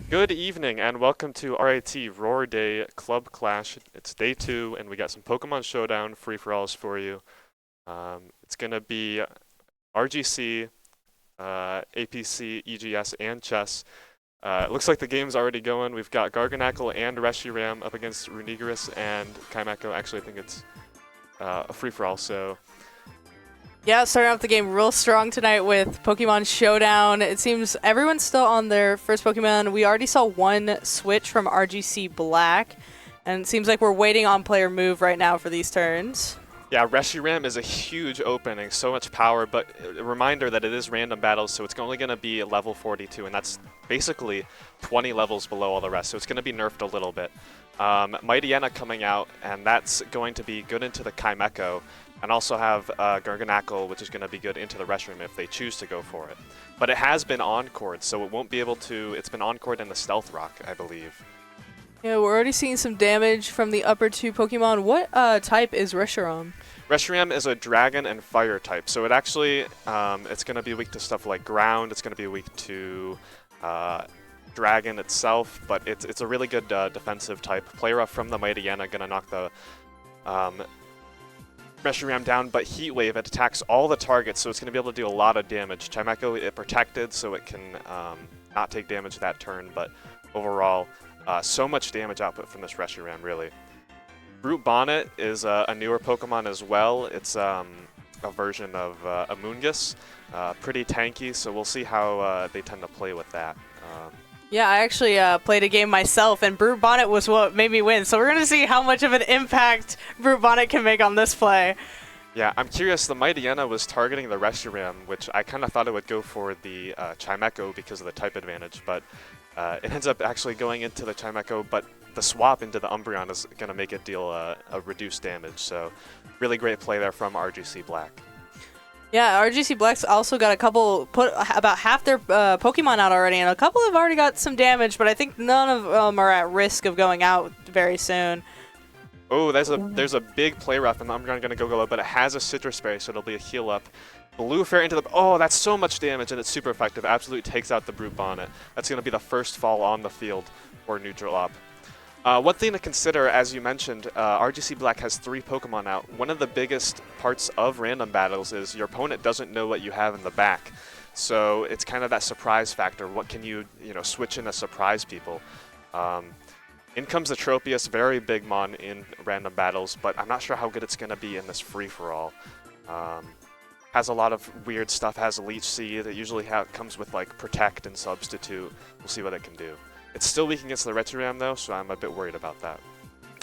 Good evening and welcome to RIT Roar Day Club Clash. It's day 2 and we got some Pokemon Showdown free-for-alls for you. It's going to be RGC, APC, EGS, and Chess. It looks like the game's already going. We've got Garganacl and Reshiram up against Runigerus and Kaimeco. Actually, I think it's a free-for-all, so Yeah, starting off the game real strong tonight with Pokemon Showdown. It seems everyone's still on their first Pokemon. We already saw one switch from RGC Black, and it seems like we're waiting on player move right now for these turns. yeah, Reshiram is a huge opening, so much power, but a reminder that it is random battles, so it's only going to be level 42, and that's basically 20 levels below all the rest, so it's going to be nerfed a little bit. Mightyena coming out, and that's going to be good into the Kaimeco, and also have Garganacl, which is going to be good into the Reshiram if they choose to go for it. But it has been encored, so it won't be able to, it's been encored in the Stealth Rock, I believe. Yeah, we're already seeing some damage from the upper two Pokemon. What type is Reshiram? Reshiram is a dragon and fire type, so it actually, it's going to be weak to stuff like ground, it's going to be weak to dragon itself, but it's a really good defensive type. Player up from the Mightyena going to knock the Reshiram down, but Heat Wave, it attacks all the targets, so it's going to be able to do a lot of damage. Chimecho, it protected, so it can not take damage that turn, but overall, so much damage output from this Reshiram, really. Brute Bonnet is a newer Pokemon as well. It's a version of Amoonguss. Pretty tanky, so we'll see how they tend to play with that. Yeah, I actually played a game myself, and Brute Bonnet was what made me win. So we're going to see how much of an impact Brute Bonnet can make on this play. Yeah, I'm curious, the Mightyena was targeting the Reshiram, which I kind of thought it would go for the Chimecho because of the type advantage, but it ends up actually going into the Chimecho, but the swap into the Umbreon is going to make it deal a reduced damage, so really great play there from RGC Black. Yeah, RGC Black's also got a couple, put about half their Pokemon out already, and a couple have already got some damage, but I think none of them are at risk of going out very soon. Oh, there's a big play rough, and I'm going to go low, but it has a Citrus Berry, so it'll be a heal up. Blue Fair into the... Oh, that's so much damage, and it's super effective. Absolutely takes out the Brute Bonnet. That's going to be the first fall on the field for Neutral Up. One thing to consider, as you mentioned, RGC Black has 3 Pokemon out. One of the biggest parts of random battles is your opponent doesn't know what you have in the back. So it's kind of that surprise factor. What can you switch in to surprise people? In comes the Tropius, very big mon in random battles, but I'm not sure how good it's going to be in this free-for-all. Has a lot of weird stuff, has Leech Seed. It usually comes with like Protect and Substitute. We'll see what it can do. It's still weak against the Reshiram though, so I'm a bit worried about that.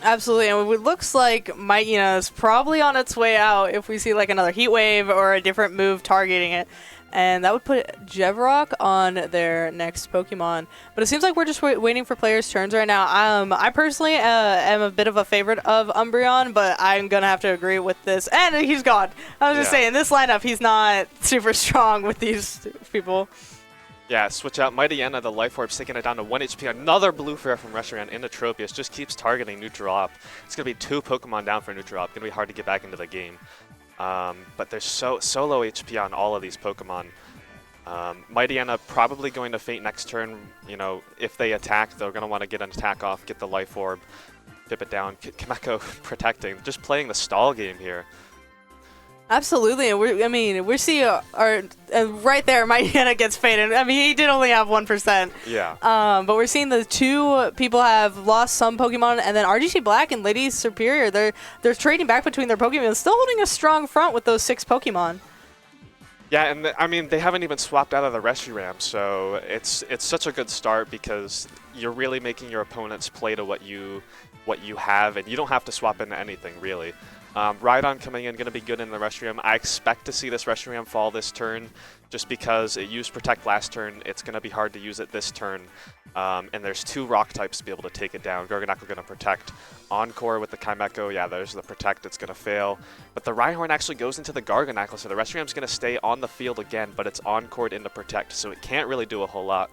Absolutely, and it looks like Mightyena is probably on its way out if we see like another Heat Wave or a different move targeting it. And that would put Jevrock on their next Pokemon. But it seems like we're just waiting for players' turns right now. I personally am a bit of a favorite of Umbreon, but I'm going to have to agree with this. And he's gone. I was just saying, this lineup, he's not super strong with these people. Yeah, switch out Mightyena, the Life Orb's taking it down to 1 HP. Another Blue Fair from Reshiram into Tropius. Just keeps targeting Neutral Op. It's going to be 2 Pokemon down for Neutral Op. Going to be hard to get back into the game. But there's so low HP on all of these Pokemon. Mightyena probably going to faint next turn. If they attack, they're going to want to get an attack off, get the Life Orb, dip it down. Kameko protecting, just playing the stall game here. Absolutely, and we're seeing right there, Mightyena gets faded. I mean, he did only have 1%. Yeah. But we're seeing the 2 people have lost some Pokemon, and then RGC Black and Lady Superior, they're trading back between their Pokemon, still holding a strong front with those 6 Pokemon. Yeah, and they haven't even swapped out of the Reshiram, so it's such a good start because you're really making your opponents play to what you have, and you don't have to swap into anything really. Rhydon coming in, going to be good in the Reshiram. I expect to see this Reshiram fall this turn just because it used Protect last turn. It's going to be hard to use it this turn. And there's 2 rock types to be able to take it down. Garganacl going to Protect. Encore with the Kaimeco, yeah, there's the Protect. It's going to fail. But the Rhyhorn actually goes into the Garganacl, so the Reshiram's going to stay on the field again, but it's Encored into Protect, so it can't really do a whole lot.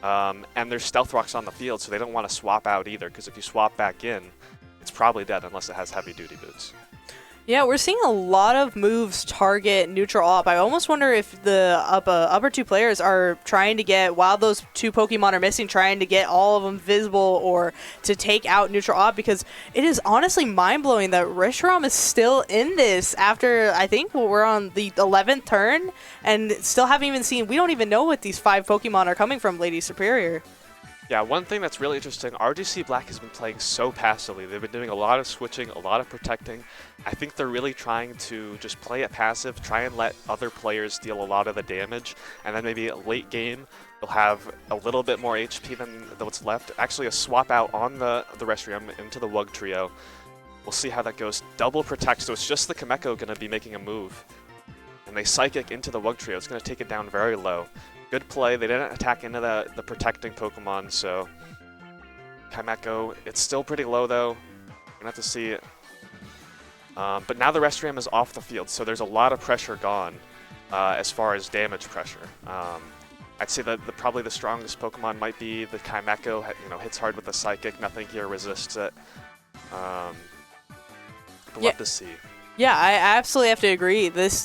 And there's Stealth Rocks on the field, so they don't want to swap out either, because if you swap back in, it's probably dead unless it has heavy duty boots. Yeah, we're seeing a lot of moves target neutral op. I almost wonder if the upper two players are trying to get, while those two Pokemon are missing, trying to get all of them visible or to take out neutral op, because it is honestly mind-blowing that Reshiram is still in this after, I think we're on the 11th turn, and still haven't even seen, we don't even know what these 5 Pokemon are coming from Lady Superior. Yeah, one thing that's really interesting, RGC Black has been playing so passively. They've been doing a lot of switching, a lot of protecting. I think they're really trying to just play it passive, try and let other players deal a lot of the damage, and then maybe late game, they'll have a little bit more HP than what's left. Actually, a swap out on the Reshiram into the Wug Trio. We'll see how that goes. Double protect, so it's just the Kameko going to be making a move. And they Psychic into the Wug Trio. It's going to take it down very low. Good play. They didn't attack into the protecting Pokemon, so Kameko, it's still pretty low though. We're gonna have to see it. But now the Reshiram is off the field, so there's a lot of pressure gone as far as damage pressure. I'd say that probably the strongest Pokemon might be the Kameko. You know, hits hard with the Psychic. Nothing here resists it. But we'll have to see. Yeah, I absolutely have to agree. The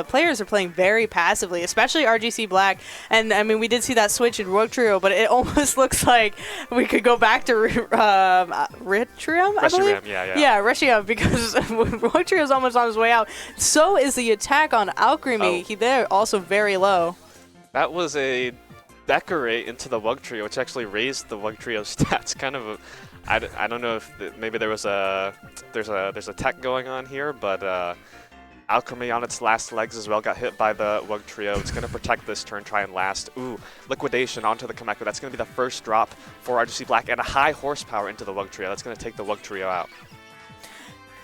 players are playing very passively, especially RGC Black. And I mean, we did see that switch in Rogue Trio, but it almost looks like we could go back to RIT Trio, I believe. Yeah, Reshiram, because Rogue Trio is almost on his way out. So is the attack on Alchemy. Oh. They're also very low. That was a Decorate into the Wug Trio, which actually raised the Wug Trio stats. Kind of a, I don't know if maybe there's a tech going on here, but Alchemy on its last legs as well got hit by the Wug Trio. It's going to protect this turn, try and last. Ooh, Liquidation onto the Kameko. That's going to be the first drop for RGC Black, and a high horsepower into the Wug Trio. That's going to take the Wug Trio out.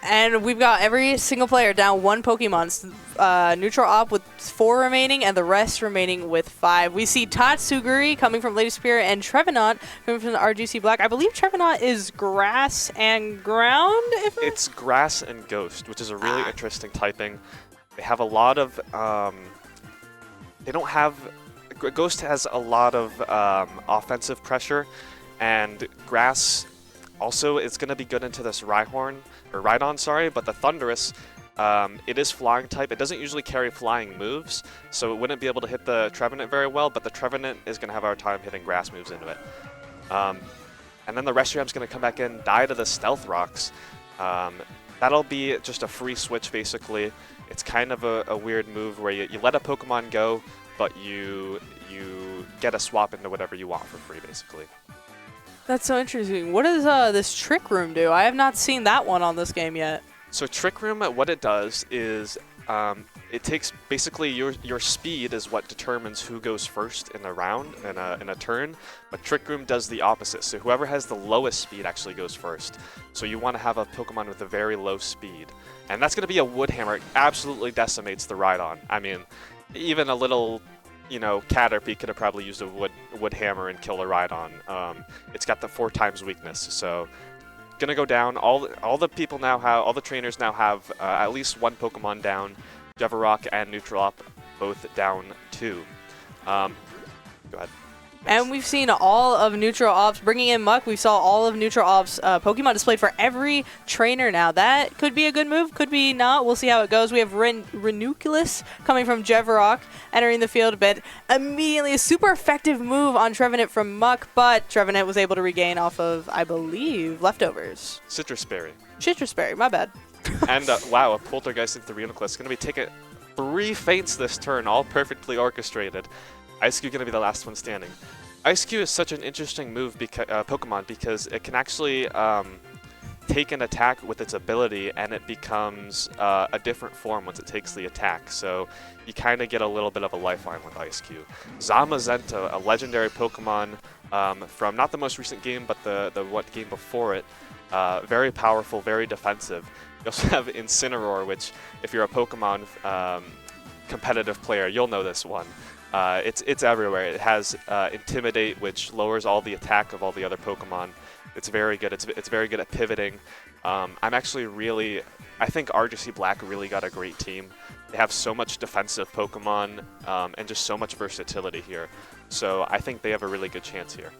And we've got every single player down 1 Pokemon. Neutral Op with 4 remaining, and the rest remaining with 5. We see Tatsuguri coming from Lady Superior, and Trevenant coming from the RGC Black. I believe Trevenant is Grass and Ground? It's Grass and Ghost, which is a really interesting typing. They have a lot of... they don't have... Ghost has a lot of offensive pressure, and Grass also is going to be good into this Rhydon, sorry, but the Thundurus, it is flying type. It doesn't usually carry flying moves, so it wouldn't be able to hit the Trevenant very well, but the Trevenant is going to have a hard time hitting grass moves into it. And then the Reshiram's going to come back in, die to the Stealth Rocks. That'll be just a free switch, basically. It's kind of a weird move where you let a Pokemon go, but you get a swap into whatever you want for free, basically. That's so interesting. What does this Trick Room do? I have not seen that one on this game yet. So Trick Room, what it does is it takes basically your speed is what determines who goes first in a round, in a turn, but Trick Room does the opposite. So whoever has the lowest speed actually goes first. So you want to have a Pokemon with a very low speed. And that's going to be a Wood Hammer. It absolutely decimates the Rhydon. I mean, even a little... Caterpie could have probably used a wood hammer and kill a Rhydon. It's got the 4 times weakness, so gonna go down. All the people now have, all the trainers now have at least 1 Pokemon down. Jevrock and Neutral Op both down 2. Go ahead. And we've seen all of Neutral Ops bringing in Muck. We saw all of Neutral Ops Pokemon displayed for every trainer now. That could be a good move, could be not. We'll see how it goes. We have Ranunculus coming from Jevrock entering the field, but immediately a super effective move on Trevenant from Muck, but Trevenant was able to regain off of, I believe, leftovers. Citrus Berry. Citrus Berry, my bad. And wow, a Poltergeist into the Ranunculus. Going to be taking 3 faints this turn, all perfectly orchestrated. Ice-Q going to be the last one standing. Ice-Q is such an interesting move Pokemon because it can actually take an attack with its ability and it becomes a different form once it takes the attack. So you kind of get a little bit of a lifeline with Ice-Q. Zamazenta, a legendary Pokemon from not the most recent game, but the game before it. Very powerful, very defensive. You also have Incineroar, which if you're a Pokemon competitive player, you'll know this one. It's everywhere. It has Intimidate, which lowers all the attack of all the other Pokemon. It's very good. It's very good at pivoting. I'm actually really... I think RGC Black really got a great team. They have so much defensive Pokemon and just so much versatility here. So I think they have a really good chance here.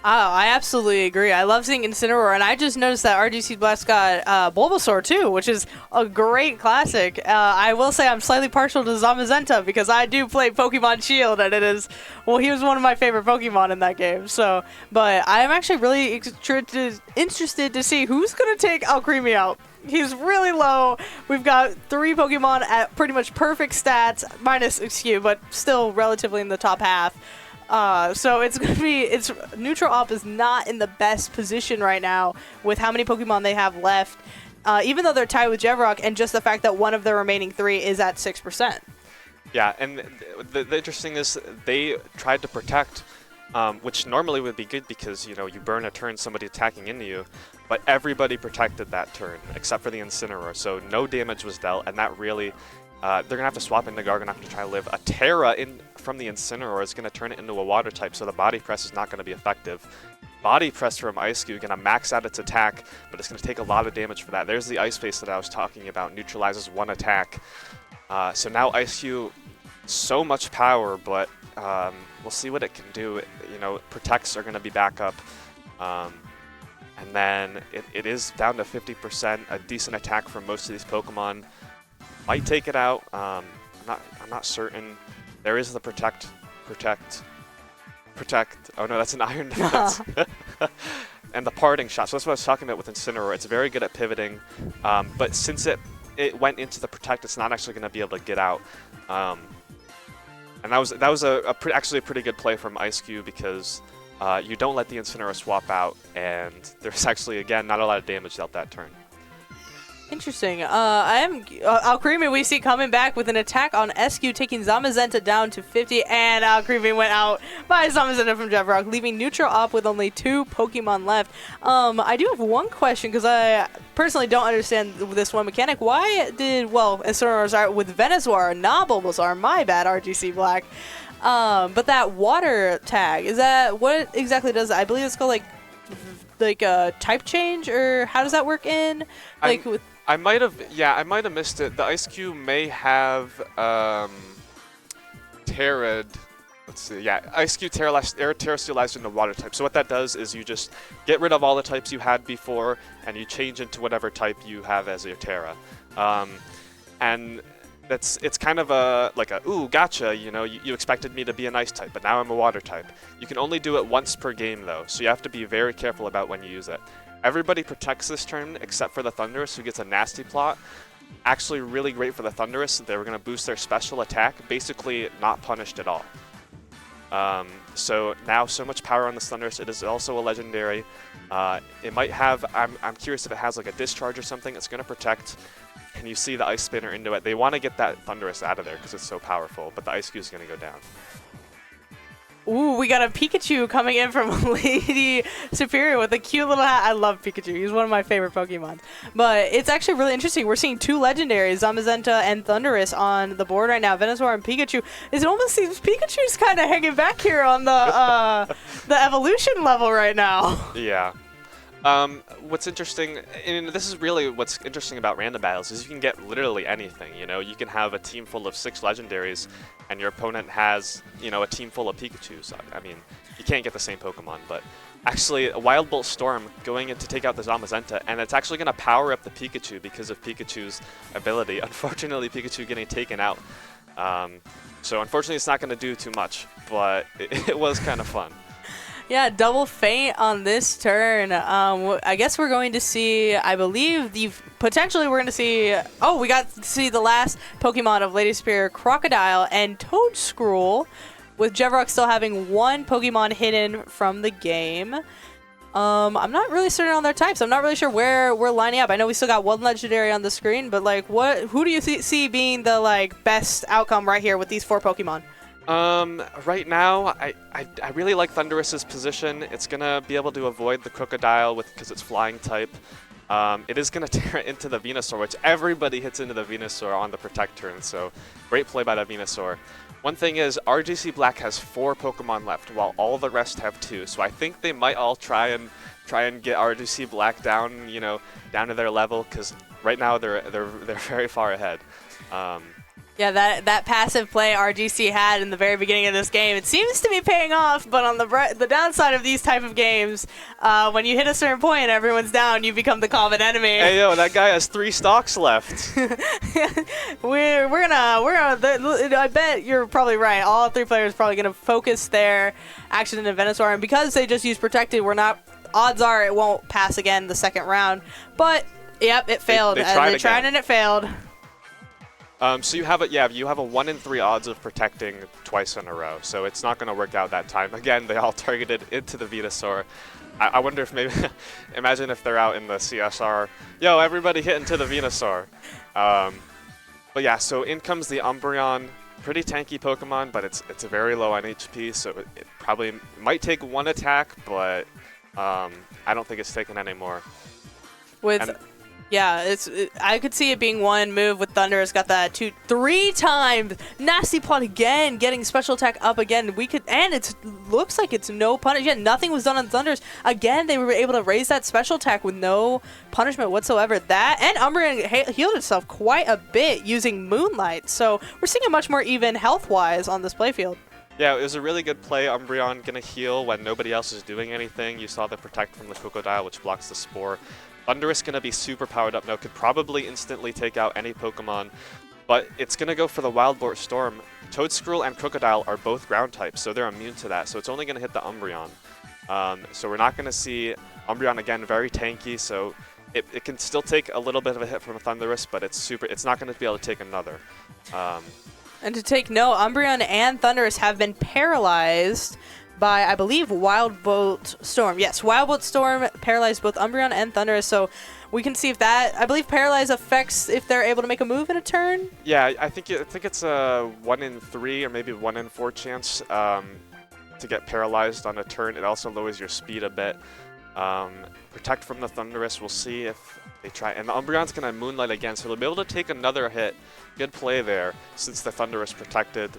Oh, I absolutely agree. I love seeing Incineroar, and I just noticed that RGC Black's got Bulbasaur too, which is a great classic. I will say I'm slightly partial to Zamazenta because I do play Pokemon Shield, and it is, well, he was one of my favorite Pokemon in that game. So, but I'm actually really interested to see who's going to take Alcremie out. He's really low. We've got 3 Pokemon at pretty much perfect stats, minus XQ, but still relatively in the top half. So it's going to be, Neutral Op is not in the best position right now with how many Pokemon they have left, even though they're tied with Jevrock, and just the fact that one of the remaining 3 is at 6%. Yeah, and the interesting is they tried to protect, which normally would be good because, you know, you burn a turn somebody attacking into you, but everybody protected that turn except for the Incineroar, so no damage was dealt, and that really, they're going to have to swap into Garganacl to try to live. A Terra from the Incineroar is going to turn it into a water type, so the body press is not going to be effective. Body press from Ice-Cube going to max out its attack, but it's going to take a lot of damage for that. There's the Ice Face that I was talking about, neutralizes 1 attack. So now Ice-Cube, so much power, but we'll see what it can do. You know, protects are going to be back up. And then it is down to 50%, a decent attack from most of these Pokemon. Might take it out. I'm not certain. There is the protect. Oh no, that's an Iron Defense. And the Parting Shot. So that's what I was talking about with Incineroar. It's very good at pivoting, but since it went into the protect, it's not actually going to be able to get out. And that was actually a pretty good play from Ice-Cube because you don't let the Incineroar swap out, and there's actually, again, not a lot of damage dealt that turn. Interesting. Alcremie we see coming back with an attack on SQ, taking Zamazenta down to 50, and Alcremie went out by Zamazenta from Jevrock, leaving Neutral Op with only 2 Pokemon left. I do have one question, because I personally don't understand this one mechanic. Why did, well, Incineroar start with Venusaur, not Bulbasaur, my bad, RGC Black. But that water tag, is that, what exactly does that? I believe it's called, like a type change, or how does that work in, I might have missed it. The Ice-Cube may have Terra'd. Let's see. Yeah, Ice-Cube Terra Steelized into Water type. So what that does is you just get rid of all the types you had before, and you change into whatever type you have as your Terra. And it's kind of ooh, gotcha. You know, you expected me to be an Ice type, but now I'm a Water type. You can only do it once per game though, so you have to be very careful about when you use it. Everybody protects this turn except for the Thundurus, who gets a nasty plot. Actually really great for the Thundurus. They were going to boost their special attack, basically not punished at all. So now so much power on this Thundurus. It is also a legendary. It might have, I'm curious if it has like a discharge or something. It's going to protect, and you see the Ice Spinner into it. They want to get that Thundurus out of there because it's so powerful, but the Ice-Cube is going to go down. Ooh, we got a Pikachu coming in from Lady Superior with a cute little hat. I love Pikachu. He's one of my favorite Pokemon. But it's actually really interesting. We're seeing 2 legendaries, Zamazenta and Thundurus, on the board right now. Venusaur and Pikachu. It almost seems Pikachu's kind of hanging back here on the evolution level right now. Yeah. What's interesting, and this is really what's interesting about random battles, is you can get literally anything. You know, you can have a team full of 6 legendaries, and your opponent has, you know, a team full of Pikachus. I mean, you can't get the same Pokemon, but actually, a Wild Bolt Storm going in to take out the Zamazenta, and it's actually going to power up the Pikachu because of Pikachu's ability. Unfortunately, Pikachu getting taken out. So unfortunately, it's not going to do too much, but it was kind of fun. Yeah, double feint on this turn. I guess we're going to see, I believe, potentially we're going to see, oh, we got to see the last Pokemon of Lady Superior, Crocodile and Toedscruel, with Jevrock still having 1 Pokemon hidden from the game. I'm not really certain on their types. I'm not really sure where we're lining up. I know we still got 1 legendary on the screen, but like, who do you see being the best outcome right here with these 4 Pokemon? Right now, I really like Thundurus's position. It's gonna be able to avoid the Crocodile because it's flying type. It is gonna tear into the Venusaur, which everybody hits into the Venusaur on the Protect turn, so great play by the Venusaur. One thing is, RGC Black has 4 Pokemon left, while all the rest have 2, so I think they might all try and get RGC Black down, you know, down to their level, because right now they're very far ahead. Yeah, that passive play RGC had in the very beginning of this game, it seems to be paying off, but on the downside of these type of games, when you hit a certain point and everyone's down, you become the common enemy. Hey, yo, that guy has 3 stocks left. we're gonna I bet you're probably right. All 3 players are probably gonna focus their action in Venusaur, and because they just used Protected, odds are it won't pass again the second round. But yep, it failed. They tried and it failed. So you have a 1 in 3 odds of protecting twice in a row. So it's not going to work out that time. Again, they all targeted into the Venusaur. I wonder if maybe, imagine if they're out in the CSR. Yo, everybody hit into the Venusaur. But yeah, so in comes the Umbreon. Pretty tanky Pokemon, but it's very low on HP, so it probably might take 1 attack, but I don't think it's taking any more. Yeah, I could see it being 1 move with Thunder. It's got that 3 times. Nasty Plot again, getting special attack up again. And it looks like it's no punish. Yeah, nothing was done on Thunders. Again, they were able to raise that special attack with no punishment whatsoever. That, and Umbreon healed itself quite a bit using Moonlight. So we're seeing a much more even health-wise on this playfield. Yeah, it was a really good play. Umbreon gonna heal when nobody else is doing anything. You saw the Protect from the Crocodile, which blocks the Spore. Thundurus going to be super powered up now, could probably instantly take out any Pokemon, but it's going to go for the Wild Bolt Storm. Toedscruel and Crocodile are both ground types, so they're immune to that, so it's only going to hit the Umbreon. So we're not going to see Umbreon again, very tanky, so it can still take a little bit of a hit from a Thundurus, but it's not going to be able to take another. And to take note, Umbreon and Thundurus have been paralyzed by, I believe, Wild Bolt Storm. Yes, Wild Bolt Storm paralyzed both Umbreon and Thundurus, so we can see if that, I believe Paralyze affects if they're able to make a move in a turn? Yeah, I think it's a 1 in 3 or maybe 1 in 4 chance to get paralyzed on a turn. It also lowers your speed a bit. Protect from the Thundurus, we'll see if they try. And the Umbreon's going to Moonlight again, so they'll be able to take another hit. Good play there, since the Thundurus protected.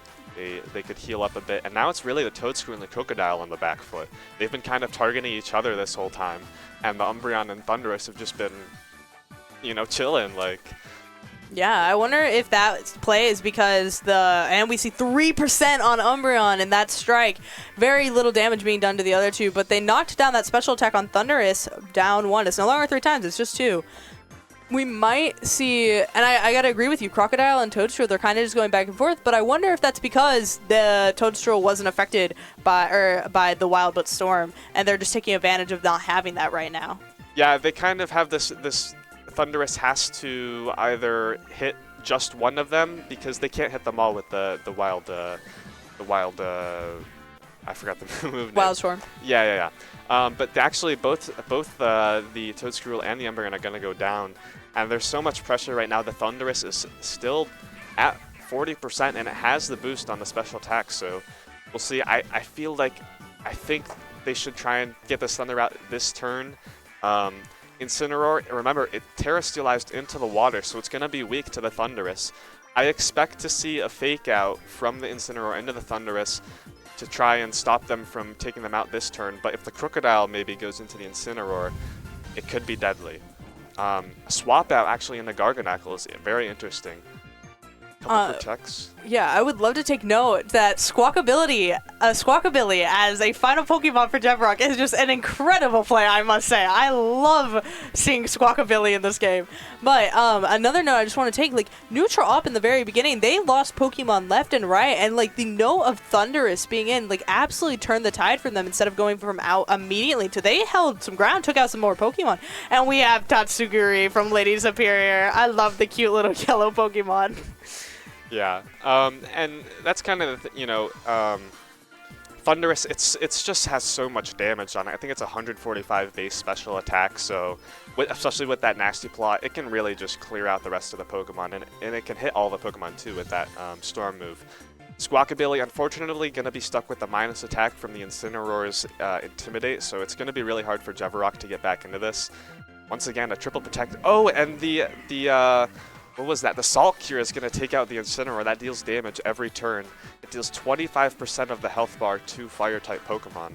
They could heal up a bit, and now it's really the Toedscruel and the Crocodile on the back foot. They've been kind of targeting each other this whole time, and the Umbreon and Thundurus have just been, chilling, like. Yeah, I wonder if that play is because and we see 3% on Umbreon in that strike. Very little damage being done to the other 2, but they knocked down that special attack on Thundurus down 1. It's no longer 3 times, it's just 2. We might see, and I gotta agree with you, Crocodile and Toadstool, they're kind of just going back and forth, but I wonder if that's because the Toadstool wasn't affected by the Wild Bolt Storm, and they're just taking advantage of not having that right now. Yeah, they kind of have this Thundurus has to either hit just one of them, because they can't hit them all with the wild, I forgot the move name. Wild Storm. Yeah. But actually, both the Toedscruel and the Umbreon are going to go down, and there's so much pressure right now. The Thundurus is still at 40%, and it has the boost on the special attack, so we'll see. I think they should try and get this Thunder out this turn. Incineroar, remember, it Terrastalized into the water, so it's going to be weak to the Thundurus. I expect to see a Fake Out from the Incineroar into the Thundurus to try and stop them from taking them out this turn, but if the Crocodile maybe goes into the Incineroar, it could be deadly. Swap out actually in the Garganacl is very interesting. Couple protects. Yeah, I would love to take note that Squawkabilly as a final Pokemon for Jevrock is just an incredible play, I must say. I love seeing Squawkabilly in this game. But another note I just want to take, Neutral Up in the very beginning, they lost Pokemon left and right, and the note of Thundurus being in, absolutely turned the tide for them instead of going from out immediately to they held some ground, took out some more Pokemon. And we have Tatsuguri from Lady Superior. I love the cute little yellow Pokemon. Yeah, and that's kind of Thundurus. It's just has so much damage on it. I think it's 145 base special attack. So, especially with that nasty plot, it can really just clear out the rest of the Pokemon, and it can hit all the Pokemon too with that Storm move. Squawkabilly, unfortunately, gonna be stuck with the minus attack from the Incineroar's Intimidate, so it's gonna be really hard for Jevrock to get back into this. Once again, a triple protect. Oh, and the what was that? The Salt Cure is going to take out the Incineroar. That deals damage every turn. It deals 25% of the health bar to Fire-type Pokemon.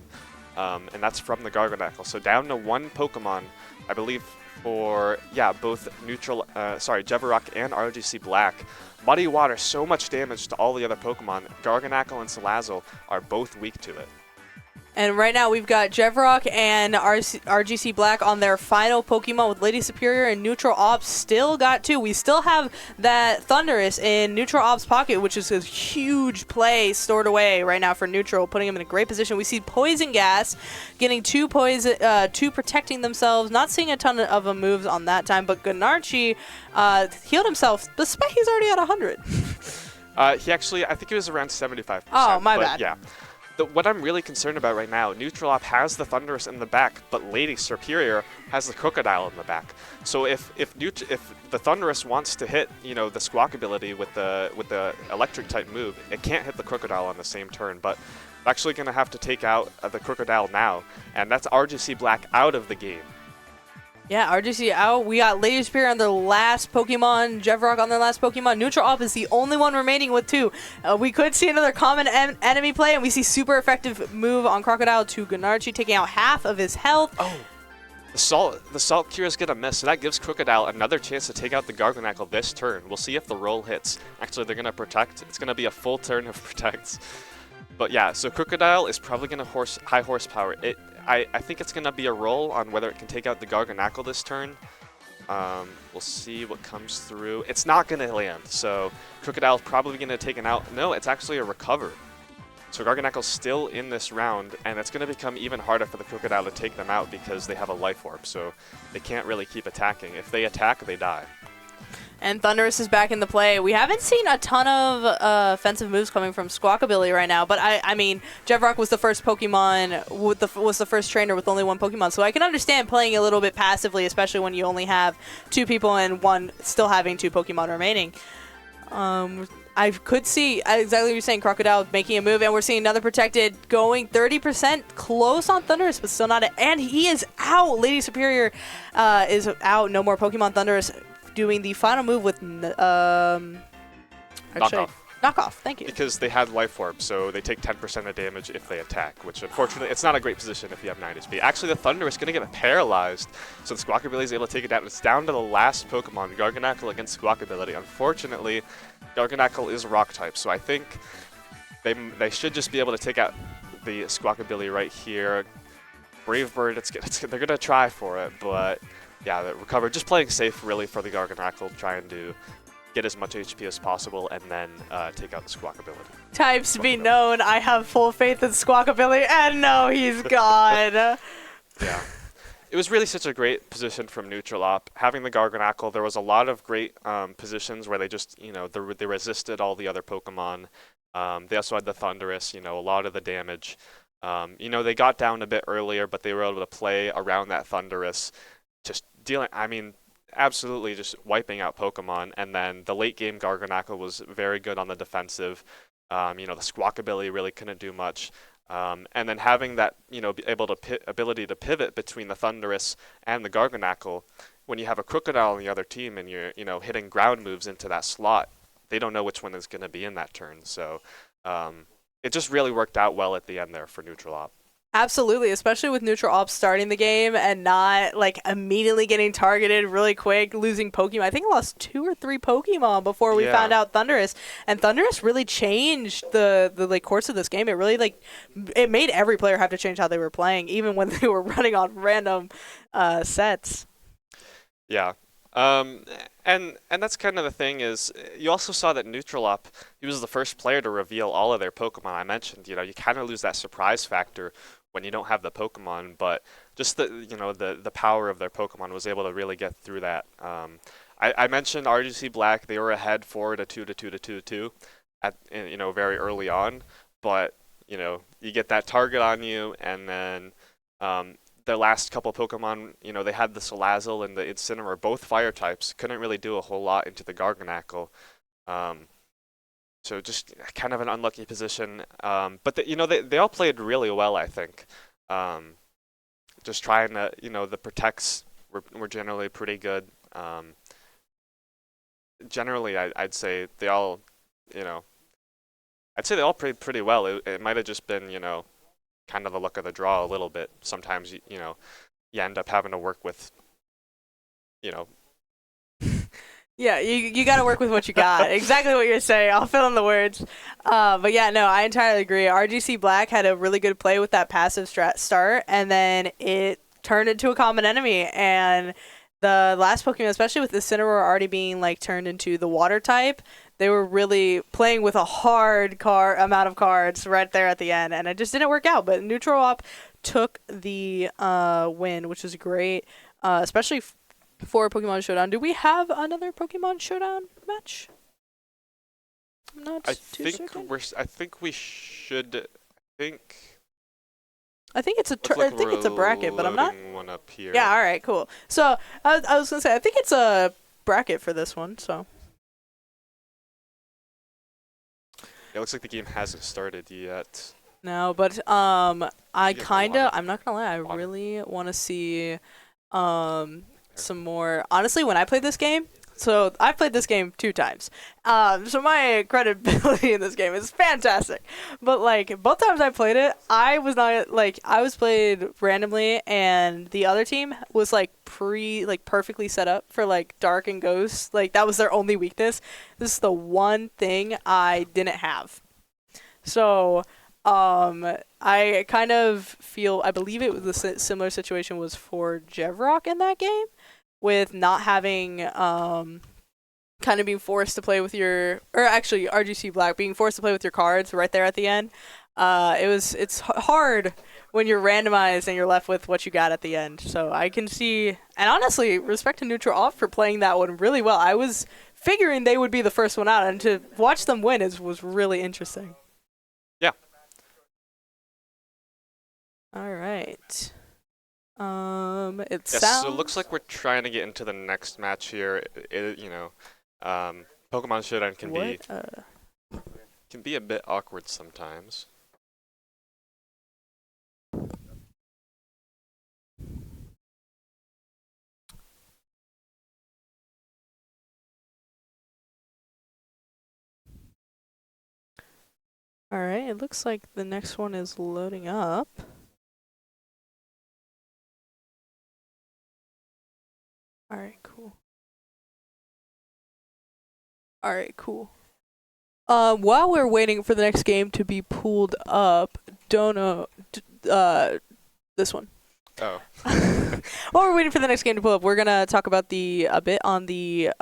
And that's from the Garganacl. So down to 1 Pokemon. I believe for, yeah, both Jevrock and RGC Black. Muddy Water, so much damage to all the other Pokemon. Garganacl and Salazzle are both weak to it. And right now we've got Jevrock and RGC Black on their final Pokemon with Lady Superior and Neutral Ops still got 2. We still have that Thunderous in Neutral Ops' pocket, which is a huge play stored away right now for Neutral, putting him in a great position. We see Poison Gas getting 2 protecting themselves, not seeing a ton of moves on that time, but Gennarchi healed himself despite he's already at 100. He actually, I think he was around 75%. Oh, my bad. Yeah. What I'm really concerned about right now, Neutral Op has the Thunderous in the back, but Lady Superior has the Crocodile in the back. So if the Thunderous wants to hit, the Squawk ability with the Electric type move, it can't hit the Crocodile on the same turn. But it's actually going to have to take out the Crocodile now, and that's RGC Black out of the game. Yeah, RGC out. We got Lady Superior on their last Pokemon, Jevrock on their last Pokemon. Neutral Op is the only one remaining with 2. We could see another common enemy play, and we see super effective move on Crocodile to Gennarchi, taking out half of his health. Oh, the Salt Cure is going to miss, so that gives Crocodile another chance to take out the Garganacl this turn. We'll see if the roll hits. Actually, they're going to protect. It's going to be a full turn of protects. But yeah, so Crocodile is probably going to high horsepower. I think it's going to be a roll on whether it can take out the Garganacl this turn. We'll see what comes through. It's not going to land, so Crocodile's probably going to take it out. No, it's actually a recover. So Garganacl's still in this round, and it's going to become even harder for the Crocodile to take them out because they have a Life Orb, so they can't really keep attacking. If they attack, they die. And Thunderous is back in the play. We haven't seen a ton of offensive moves coming from Squawkabilly right now, but I mean, Jevrock was the first Pokemon, was the first trainer with only 1 Pokemon, so I can understand playing a little bit passively, especially when you only have 2 people and one still having 2 Pokemon remaining. I could see exactly what you're saying, Crocodile making a move, and we're seeing another protected going 30% close on Thunderous, but still not, and he is out. Lady Superior is out. No more Pokemon. Thunderous doing the final move with knockoff. Thank you. Because they had Life Orb, so they take 10% of damage if they attack, which unfortunately it's not a great position if you have 9 HP. Actually, the Thunder is going to get paralyzed, so the Squawkabilly is able to take it down. It's down to the last Pokemon, Garganacl against Squawkabilly. Unfortunately, Garganacl is Rock type, so I think they should just be able to take out the Squawkabilly right here. Brave Bird, they're going to try for it, but yeah, the recover. Just playing safe, really, for the Garganacl, trying to get as much HP as possible, and then take out the Squawkabilly. Types be known, I have full faith in Squawkabilly, and no, he's gone. Yeah. It was really such a great position from Neutral Op. Having the Garganacl, there was a lot of great positions where they just, they resisted all the other Pokemon. They also had the Thunderous, a lot of the damage. They got down a bit earlier, but they were able to play around that Thunderous, just dealing, absolutely just wiping out Pokemon. And then the late game Garganacl was very good on the defensive. The Squawkabilly really couldn't do much. And then having that, ability to pivot between the Thunderous and the Garganacl, when you have a Crocodile on the other team and you're, hitting ground moves into that slot, they don't know which one is going to be in that turn. So it just really worked out well at the end there for Neutral Op. Absolutely, especially with Neutral Ops starting the game and not immediately getting targeted really quick, losing Pokemon. I think I lost 2 or 3 Pokemon before we found out Thunderous, and Thunderous really changed the course of this game. It really it made every player have to change how they were playing, even when they were running on random sets. Yeah. And that's kind of the thing is, you also saw that Neutral Op, he was the first player to reveal all of their Pokemon. I mentioned, you kind of lose that surprise factor when you don't have the Pokemon, but just the power of their Pokemon was able to really get through that. I mentioned RGC Black, they were ahead 4-2 very early on, but you get that target on you, and then their last couple Pokemon, they had the Salazzle and the Incineroar, both fire types, couldn't really do a whole lot into the Garganacl. So just kind of an unlucky position. But they all played really well, I think. Just trying to, the protects were generally pretty good. Generally, I'd say they all, played pretty well. It might have just been, kind of the luck of the draw a little bit. Sometimes you end up having to work with you know, Yeah, you got to work with what you got. Exactly what you're saying. I'll fill in the words. But yeah, no, I entirely agree. RGC Black had a really good play with that passive start, and then it turned into a common enemy. And the last Pokemon, especially with the Incineroar already being like turned into the water type, they were really playing with a hard amount of cards right there at the end, and it just didn't work out. But Neutral Op took the win, which is great, especially for Pokemon Showdown. Do we have another Pokemon Showdown match? I'm not too certain. I think we should. I think it's a bracket, but I'm not. One up here. Yeah. All right. Cool. So I was gonna say I think it's a bracket for this one. So. It looks like the game hasn't started yet. No, but I'm not gonna lie, I really want to see some more. Honestly, when I played this game, so I played this game 2 times. So my credibility in this game is fantastic. But like both times I played it, I was played randomly, and the other team was like perfectly set up for like Dark and Ghost. Like that was their only weakness. This is the one thing I didn't have. So I kind of feel, I believe it was a similar situation was for Jevrock in that game, with not having kind of being forced to play with or actually RGC Black being forced to play with your cards right there at the end. It's hard when you're randomized and you're left with what you got at the end. So I can see, and honestly, respect to Neutral Off for playing that one really well. I was figuring they would be the first one out, and to watch them win was really interesting. Yeah. All right. So it looks like we're trying to get into the next match here. Pokemon Showdown can be a bit awkward sometimes. All right, it looks like the next one is loading up. All right, cool. While we're waiting for the next game to be pulled up, this one. Oh. While we're waiting for the next game to pull up, we're gonna talk about a bit on the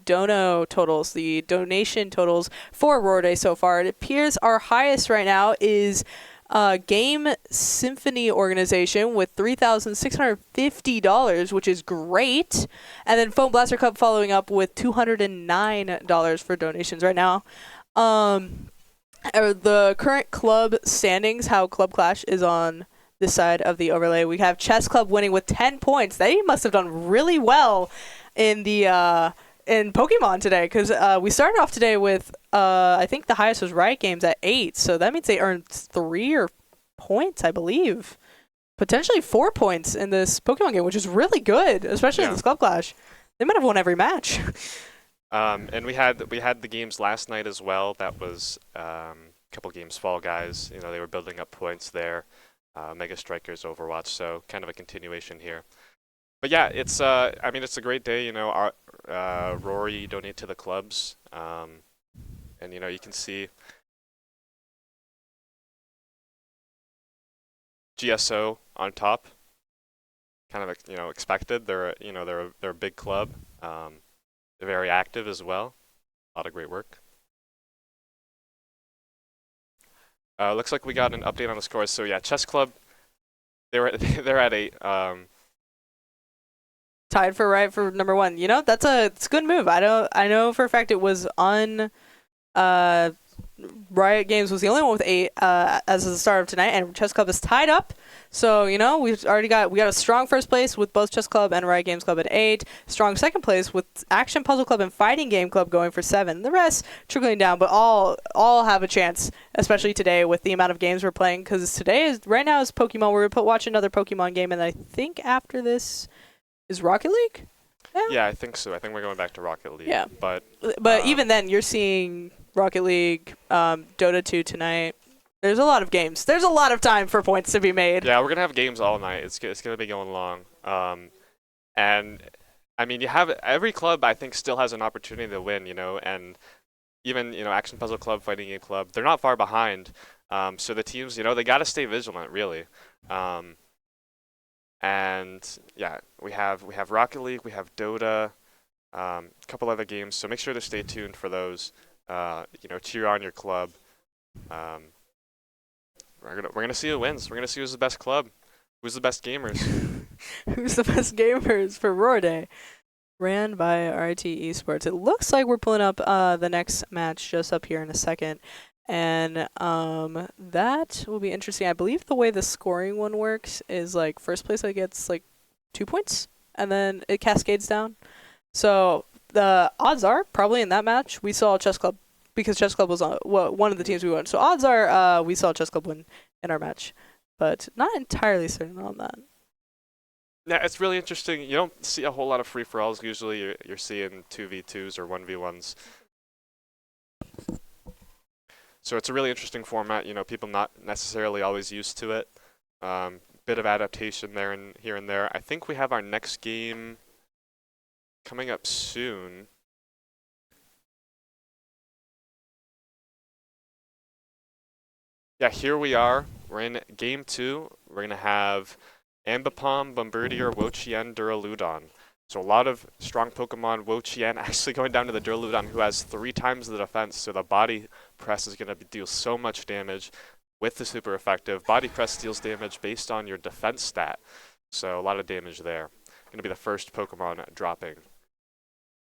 dono totals, the donation totals for Aurora Day so far. It appears our highest right now is Game Symphony Organization with $3,650, which is great. And then Foam Blaster Club following up with $209 for donations right now. The current club standings, how Club Clash is on this side of the overlay. We have Chess Club winning with 10 points. They must have done really well in Pokemon today, because we started off today with I think the highest was Riot Games at 8, so that means they earned 3 points, I believe, potentially 4 points in this Pokemon game, which is really good, especially in this Club Clash. They might have won every match. And we had the games last night as well. That was a couple games Fall Guys. They were building up points there. Mega Strikers, Overwatch, so kind of a continuation here. But yeah, it's it's a great day. Rory donate to the clubs, and you can see GSO on top. Kind of expected. They're a big club. They're very active as well. A lot of great work. Looks like we got an update on the scores. So yeah, Chess Club, they're at 8. Tied for number 1. It's a good move. I know for a fact it was on Riot Games was the only one with 8 as of the start of tonight, and Chess Club is tied up. So we got a strong first place with both Chess Club and Riot Games Club at 8. Strong second place with Action Puzzle Club and Fighting Game Club going for 7. The rest trickling down, but all have a chance, especially today with the amount of games we're playing. Because right now is Pokemon. We're gonna watch another Pokemon game, and I think after this is Rocket League. Yeah, I think so. I think we're going back to Rocket League. Yeah, but even then, you're seeing Rocket League, Dota 2 tonight. There's a lot of games. There's a lot of time for points to be made. Yeah, we're going to have games all night. It's going to be going long. And I mean, you have every club I think still has an opportunity to win, and even Action Puzzle Club, Fighting Game Club, they're not far behind. So the teams, they got to stay vigilant, really. Um, and yeah, we have Rocket League, we have Dota, a couple other games. So make sure to stay tuned for those. Cheer on your club. Um, we're gonna see who wins. We're gonna see who's the best club, who's the best gamers. Who's the best gamers for Roar Day? Ran by RIT Esports. It looks like we're pulling up the next match just up here in a second. And that will be interesting. I believe the way the scoring one works is like first place that gets like 2 points, and then it cascades down. So the odds are probably in that match we saw Chess Club, because Chess Club was one of the teams we won. So odds are we saw Chess Club win in our match, but not entirely certain on that. Yeah, it's really interesting. You don't see a whole lot of free-for-alls. Usually you're seeing 2v2s or 1v1s. So it's a really interesting format. People not necessarily always used to it. Bit of adaptation there and here and there. I think we have our next game coming up soon. Yeah, here we are. We're in game 2. We're going to have Ambipom, Bombardier, Wo-Chien, Duraludon. So a lot of strong Pokemon. Wo-Chien actually going down to the Duraludon, who has 3 times the defense, so the body press is going to deal so much damage with the super effective. Body press deals damage based on your defense stat, so a lot of damage there. Going to be the first Pokemon dropping.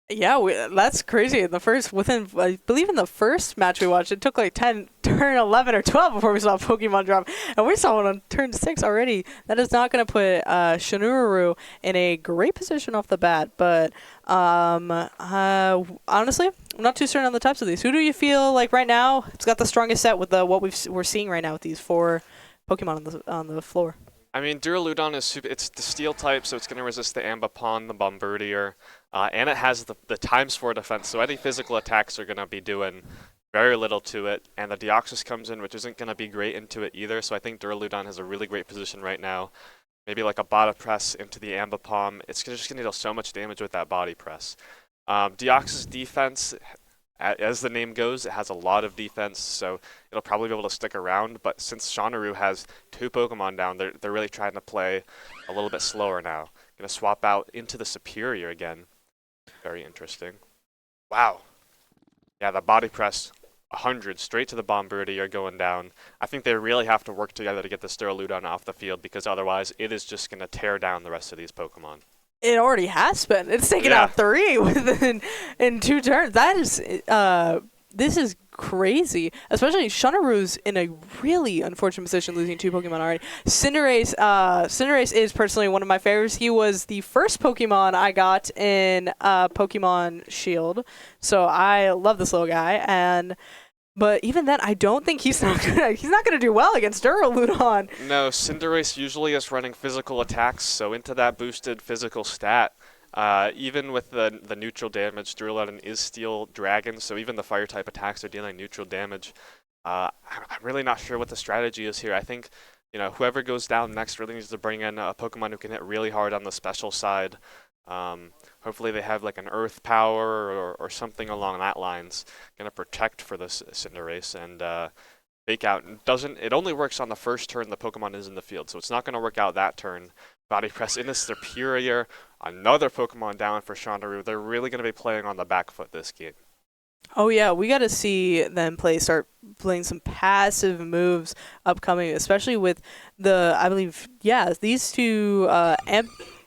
Yeah, that's crazy. I believe in the first match we watched, it took like turn 11 or 12 before we saw a Pokemon drop. And we saw one on turn 6 already. That is not going to put Shinuru in a great position off the bat. But honestly, I'm not too certain on the types of these. Who do you feel like right now it's got the strongest set with we're seeing right now with these 4 Pokemon on the floor? I mean, Duraludon it's the steel type, so it's going to resist the Ambipom, the Bombardier, and it has the ×4 defense, so any physical attacks are going to be doing very little to it. And the Deoxys comes in, which isn't going to be great into it either, so I think Duraludon has a really great position right now. Maybe like a body press into the Ambipom. It's just going to deal so much damage with that body press. Deoxys defense, as the name goes, it has a lot of defense, so it'll probably be able to stick around. But since Shinuru has 2 Pokemon down, they're really trying to play a little bit slower now. Gonna swap out into the Superior again. Very interesting. Wow. Yeah, the body press, 100 straight to the Bombardier going down. I think they really have to work together to get the Duraludon off the field, because otherwise it is just gonna tear down the rest of these Pokemon. It already has been. It's taken out 3 in 2 turns. That is, this is crazy. Especially Shunaru's in a really unfortunate position, losing 2 Pokemon already. Cinderace is personally one of my favorites. He was the first Pokemon I got in Pokemon Shield, so I love this little guy. But even then, I don't think he's not gonna do well against Duraludon. No, Cinderace usually is running physical attacks, so into that boosted physical stat. Even with the neutral damage, Duraludon is Steel Dragon, so even the fire type attacks are dealing neutral damage. I'm really not sure what the strategy is here. I think whoever goes down next really needs to bring in a Pokemon who can hit really hard on the special side. Hopefully they have like an Earth Power or something along that lines. Gonna protect for this Cinderace and fake out. It only works on the first turn the Pokemon is in the field, so it's not gonna work out that turn. Body press into Superior, another Pokemon down for Shinuru. They're really gonna be playing on the back foot this game. Oh yeah, we got to see them start playing some passive moves upcoming, especially with these 2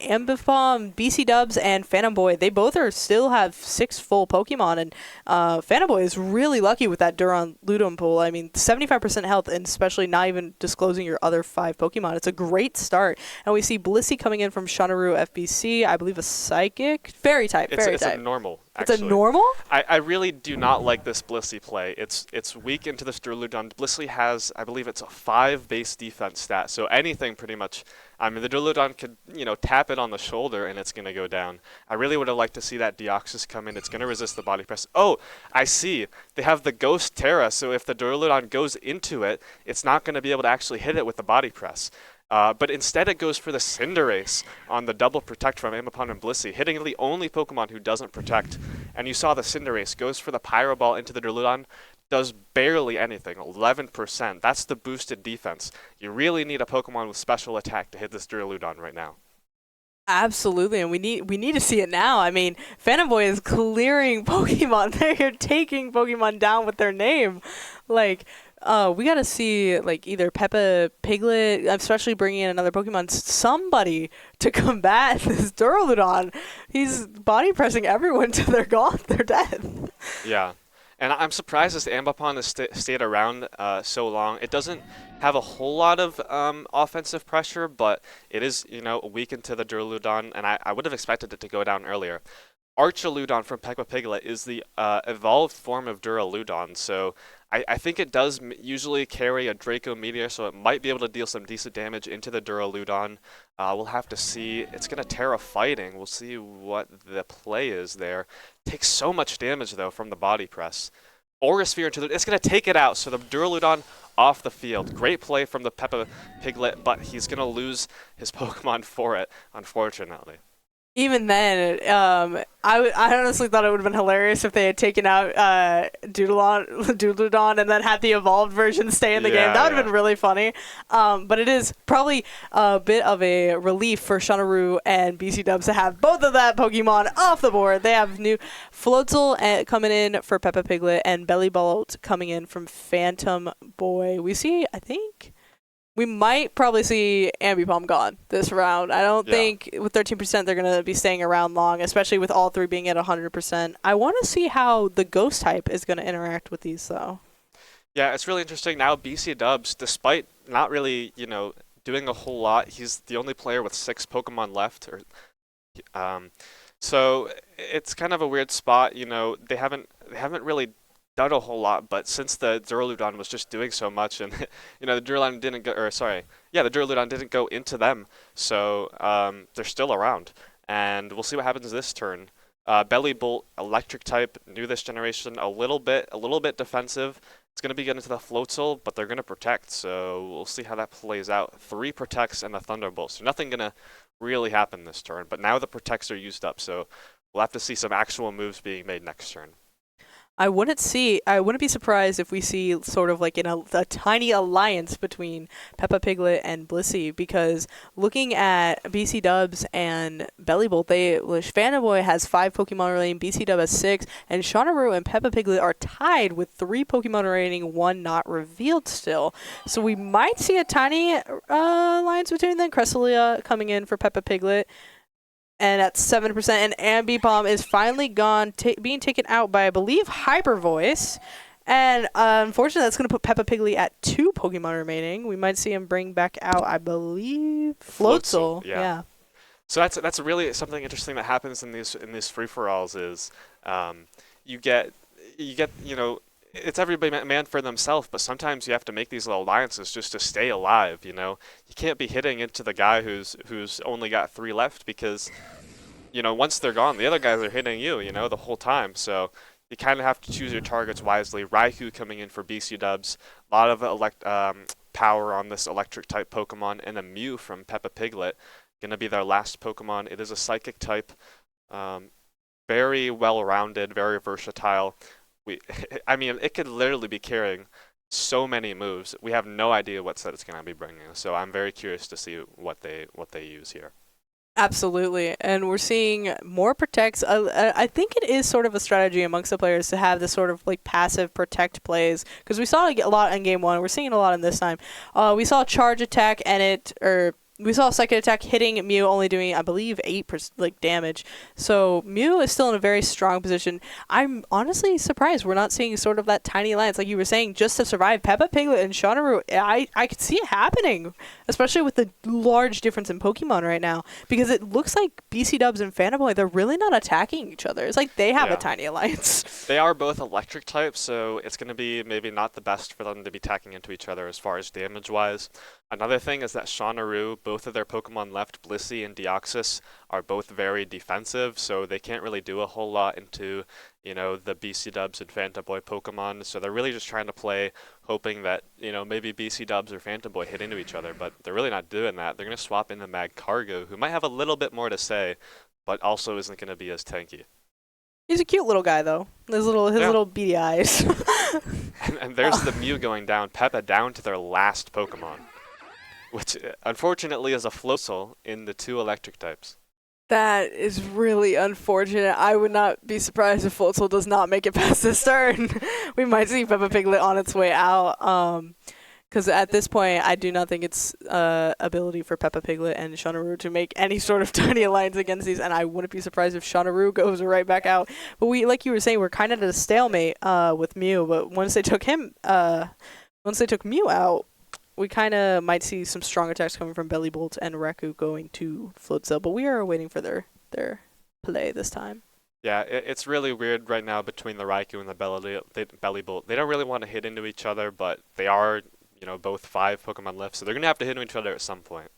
Ambipom, BC Dubs, and Phantom Boy. They both still have 6 full Pokemon, and Phantom Boy is really lucky with that Duraludon pool. I mean, 75% health, and especially not even disclosing your other 5 Pokemon. It's a great start. And we see Blissey coming in from Shinuru FBC, I believe a Psychic, Fairy type. It's a normal. Actually. It's a normal? I really do not like this Blissey play. It's weak into this Duraludon. Blissey has, I believe it's a 5 base defense stat, so anything pretty much. I mean, the Duraludon could, tap it on the shoulder and it's going to go down. I really would have liked to see that Deoxys come in. It's going to resist the body press. Oh, I see. They have the Ghost Terra, so if the Duraludon goes into it, it's not going to be able to actually hit it with the body press. But instead it goes for the Cinderace on the double protect from Ambipom and Blissey, hitting the only Pokemon who doesn't protect. And you saw the Cinderace goes for the Pyro Ball into the Duraludon, does barely anything, 11%. That's the boosted defense. You really need a Pokemon with special attack to hit this Duraludon right now. Absolutely, and we need to see it now. I mean, Phantom Boy is clearing Pokemon. They're taking Pokemon down with their name. Like, we gotta see like either Peppa Piglet, especially bringing in another Pokemon, somebody to combat this Duraludon. He's body pressing everyone till they're gone. They're dead. Yeah. And I'm surprised this Ambipom has stayed around so long. It doesn't have a whole lot of offensive pressure, but it is, a week into the Duraludon, and I would have expected it to go down earlier. Archaludon from Peppa Piglet is the evolved form of Duraludon, so I think it does usually carry a Draco Meteor, so it might be able to deal some decent damage into the Duraludon. We'll have to see. It's going to Terra Fighting. We'll see what the play is there. Takes so much damage, though, from the body press. Aura Sphere into the... It's going to take it out, so the Duraludon off the field. Great play from the Peppa Piglet, but he's going to lose his Pokemon for it, unfortunately. Even then, I honestly thought it would have been hilarious if they had taken out Doodledon and then had the evolved version stay in the game. That would have been really funny. But it is probably a bit of a relief for Shanaru and BC Dubs to have both of that Pokemon off the board. They have new Floatzel coming in for Peppa Piglet and Bellybolt coming in from Phantom Boy. We see, I think... We might probably see Ambipom gone this round. I don't think with 13% they're going to be staying around long, especially with all three being at 100%. I want to see how the Ghost type is going to interact with these, though. Yeah, it's really interesting. Now BC Dubs, despite not really, doing a whole lot, he's the only player with 6 Pokemon left. So it's kind of a weird spot. They haven't really done a whole lot, but since the Duraludon was just doing so much, and the Duraludon didn't go, the Duraludon didn't go into them, so they're still around, and we'll see what happens this turn. Bellybolt, electric type, new this generation, a little bit defensive. It's going to be getting into the Floatzel, but they're going to protect, so we'll see how that plays out. 3 protects and a Thunderbolt, so nothing going to really happen this turn, but now the protects are used up, so we'll have to see some actual moves being made next turn. I wouldn't be surprised if we see sort of like a tiny alliance between Peppa Piglet and Blissey, because looking at BC Dubs and Bellybolt, Phantom Boy has 5 Pokemon remaining, BC Dub has 6, and Shanaru and Peppa Piglet are tied with 3 Pokemon remaining, 1 not revealed still. So we might see a tiny alliance between them. Cresselia coming in for Peppa Piglet. And at 7%, and Ambipom is finally gone, being taken out by, I believe, Hyper Voice. And unfortunately, that's going to put Peppa Piglet at 2 Pokemon remaining. We might see him bring back out, I believe, Floatzel. Yeah. So that's really something interesting that happens in these free-for-alls is you get it's everybody man for themselves, but sometimes you have to make these little alliances just to stay alive. You can't be hitting into the guy who's only got 3 left, because once they're gone, the other guys are hitting you the whole time. So you kind of have to choose your targets wisely. Raikou coming in for BC Dubs, a lot of power on this electric type Pokemon, and a Mew from Peppa Piglet, gonna be their last Pokemon. It is a psychic type, very well rounded, very versatile. It could literally be carrying so many moves. We have no idea what set it's going to be bringing, so I'm very curious to see what they use here. Absolutely, and we're seeing more protects. I think it is sort of a strategy amongst the players to have this sort of like passive protect plays, because we saw it a lot in game 1. We're seeing it a lot in this time. We saw charge attack we saw Psychic Attack hitting Mew, only doing, I believe, 8% damage. So Mew is still in a very strong position. I'm honestly surprised we're not seeing sort of that tiny alliance, like you were saying, just to survive. Peppa Piglet and Shanaru, I could see it happening, especially with the large difference in Pokemon right now, because it looks like BC Dubs and Phantom Boy, they're really not attacking each other. It's like they have a tiny alliance. They are both electric types, so it's going to be maybe not the best for them to be attacking into each other as far as damage-wise. Another thing is that Shanaru, both of their Pokemon left, Blissey and Deoxys, are both very defensive, so they can't really do a whole lot into the BC Dubs and Phantom Boy Pokemon. So they're really just trying to play, hoping that, maybe BC Dubs or Phantom Boy hit into each other, but they're really not doing that. They're going to swap into Magcargo, who might have a little bit more to say, but also isn't going to be as tanky. He's a cute little guy, though. His little beady eyes. And there's the Mew going down, Peppa down to their last Pokemon, which unfortunately is a Floatzel in the 2 electric types. That is really unfortunate. I would not be surprised if Floatzel does not make it past this turn. We might see Peppa Piglet on its way out. Because at this point, I do not think it's ability for Peppa Piglet and Shaunaru to make any sort of tiny alliance against these, and I wouldn't be surprised if Shaunaru goes right back out. But we, like you were saying, we're kind of at a stalemate with Mew. But once they took Mew out, we kind of might see some strong attacks coming from Bellybolt and Raikou going to Floatzel. But we are waiting for their play this time. Yeah, it's really weird right now between the Raikou and the Bellybolt. They don't really want to hit into each other, but they are, both 5 Pokemon left, so they're going to have to hit into each other at some point.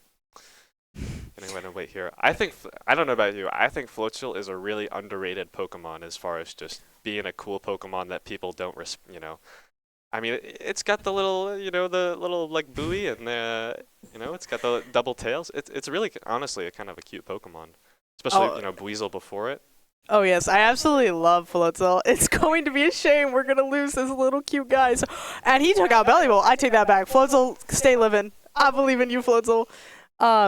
Anyway, wait here. I don't know about you, I think Floatzel is a really underrated Pokemon as far as just being a cool Pokemon that people don't, I mean, it's got the little, the little, like, buoy, and it's got the double tails. It's really, honestly, a kind of a cute Pokemon. Especially, Buizel before it. Oh, yes. I absolutely love Floatzel. It's going to be a shame we're going to lose this little cute guy. And he took out Bellybolt. I take that back. Floatzel, stay living. I believe in you, Floatzel.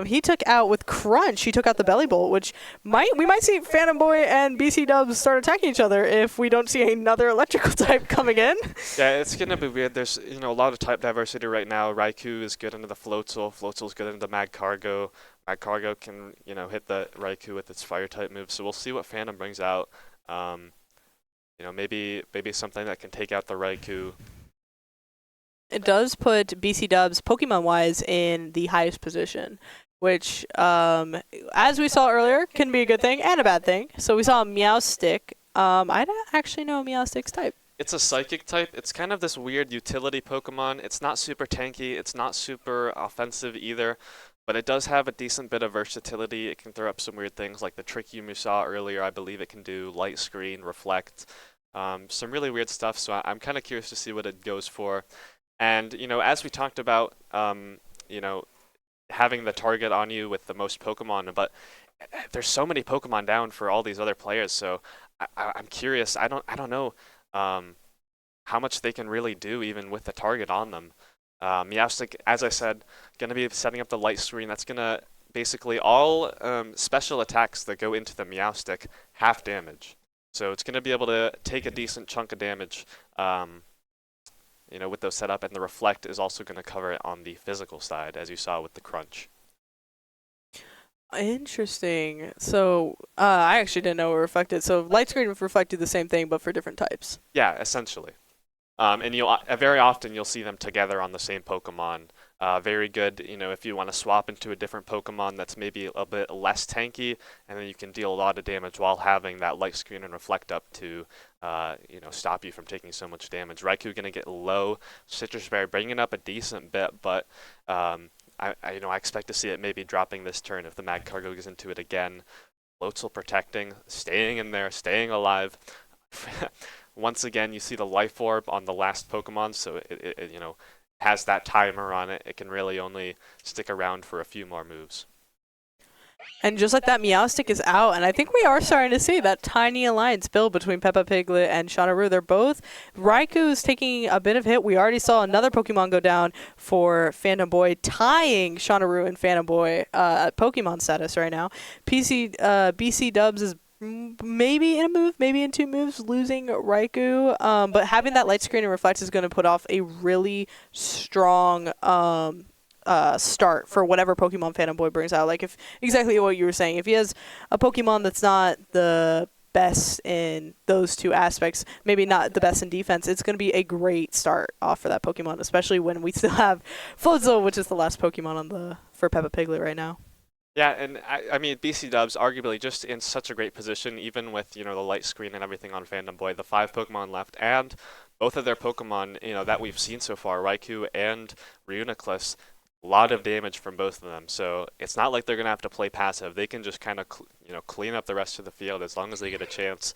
He took out with Crunch. He took out the Bellybolt, which we might see Phantom Boy and BC Dubs start attacking each other if we don't see another electrical type coming in. Yeah, it's gonna be weird. There's a lot of type diversity right now. Raikou is good into the Floatzel. Floatzel's good into Magcargo. Magcargo can hit the Raikou with its fire type move. So we'll see what Phantom brings out. Maybe something that can take out the Raikou. It does put BC Dubs, Pokemon-wise, in the highest position, which, as we saw earlier, can be a good thing and a bad thing. So we saw a Meowstic. I don't actually know Meowstic's type. It's a Psychic type. It's kind of this weird utility Pokemon. It's not super tanky. It's not super offensive either, but it does have a decent bit of versatility. It can throw up some weird things like the Trick You saw earlier. I believe it can do Light Screen, Reflect, some really weird stuff. So I'm kind of curious to see what it goes for. And, as we talked about, having the target on you with the most Pokemon, but there's so many Pokemon down for all these other players, so I'm curious. I don't know how much they can really do even with the target on them. Meowstic, as I said, going to be setting up the Light Screen. That's going to basically all special attacks that go into the Meowstic half damage. So it's going to be able to take a decent chunk of damage with those set up, and the Reflect is also going to cover it on the physical side, as you saw with the Crunch. Interesting. So, I actually didn't know it reflected. So, Light Screen and Reflect do the same thing, but for different types. Yeah, essentially. And you'll very often you'll see them together on the same Pokemon. Very good, if you want to swap into a different Pokemon that's maybe a bit less tanky, and then you can deal a lot of damage while having that Light Screen and Reflect up to, stop you from taking so much damage. Raikou going to get low, Citrus Berry bringing up a decent bit, but I expect to see it maybe dropping this turn if the Magcargo goes into it again. Floatzel protecting, staying in there, staying alive. Once again, you see the Life Orb on the last Pokemon, so it has that timer on it. It can really only stick around for a few more moves. And just like that, Meowstic is out, and I think we are starting to see that tiny alliance build between Peppa Piglet and Shaunaru. They're both... Raikou's taking a bit of hit. We already saw another Pokemon go down for Phantom Boy, tying Shaunaru and Phantom Boy at Pokemon status right now. BC Dubs is maybe in a move, maybe in 2 moves, losing Raikou. But having that Light Screen and Reflect is going to put off a really strong... start for whatever Pokemon Phantom Boy brings out. Like, if exactly what you were saying, if he has a Pokemon that's not the best in those 2 aspects, maybe not the best in defense, it's going to be a great start off for that Pokemon, especially when we still have Floatzel, which is the last Pokemon for Peppa Piglet right now. Yeah, and I mean, BC Dubs arguably just in such a great position, even with, the Light Screen and everything on Phantom Boy, the 5 Pokemon left, and both of their Pokemon, that we've seen so far, Raikou and Reuniclus, a lot of damage from both of them. So it's not like they're going to have to play passive. They can just kind of, clean up the rest of the field as long as they get a chance.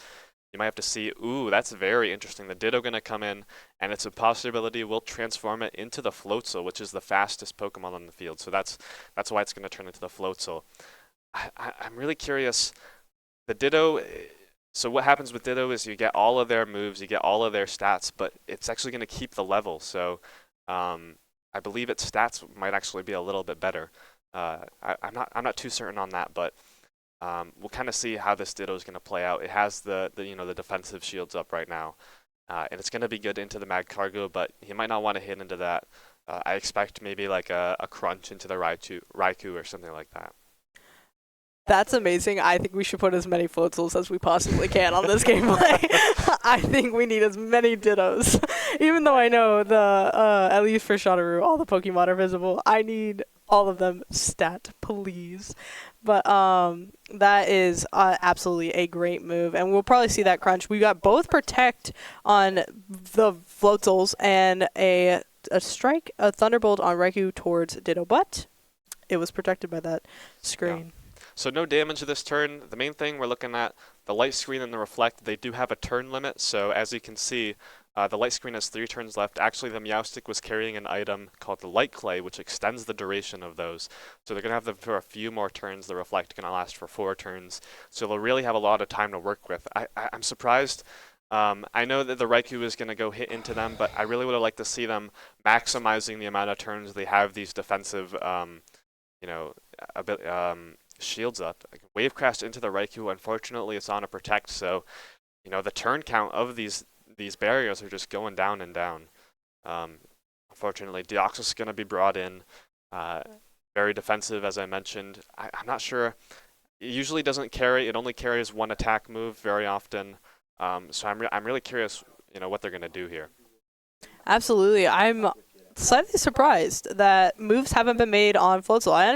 You might have to see, ooh, that's very interesting. The Ditto going to come in, and it's a possibility we'll transform it into the Floatzel, which is the fastest Pokemon on the field. So that's why it's going to turn into the Floatzel. I'm really curious. The Ditto, so what happens with Ditto is you get all of their moves, you get all of their stats, but it's actually going to keep the level. So I believe its stats might actually be a little bit better. I'm not too certain on that, but we'll kind of see how this Ditto is going to play out. It has the defensive shields up right now, and it's going to be good into the Magcargo, but he might not want to hit into that. I expect maybe like a crunch into the Raikou or something like that. That's amazing. I think we should put as many Floatzels as we possibly can on this gameplay. I think we need as many Dittos. Even though I know at least for Shadowroo, all the Pokemon are visible. I need all of them stat, please. But that is absolutely a great move, and we'll probably see that crunch. We got both Protect on the Floatzels and a strike, a Thunderbolt on Raikou towards Ditto, but it was protected by that screen. Yeah. So no damage this turn. The main thing we're looking at, the light screen and the reflect, they do have a turn limit. So as you can see, the light screen has 3 turns left. Actually, the Meowstic was carrying an item called the Light Clay, which extends the duration of those. So they're going to have them for a few more turns. The reflect going to last for 4 turns. So they'll really have a lot of time to work with. I'm surprised. I know that the Raikou is going to go hit into them, but I really would have liked to see them maximizing the amount of turns they have these defensive, shields up. Wave crashed into the Raikou. Unfortunately, it's on a Protect, so the turn count of these barriers are just going down and down. Unfortunately, Deoxys is going to be brought in. Very defensive, as I mentioned. I'm not sure. It usually doesn't carry. It only carries 1 attack move very often. So I'm really curious, what they're going to do here. Absolutely. I'm slightly surprised that moves haven't been made on Floatzel. I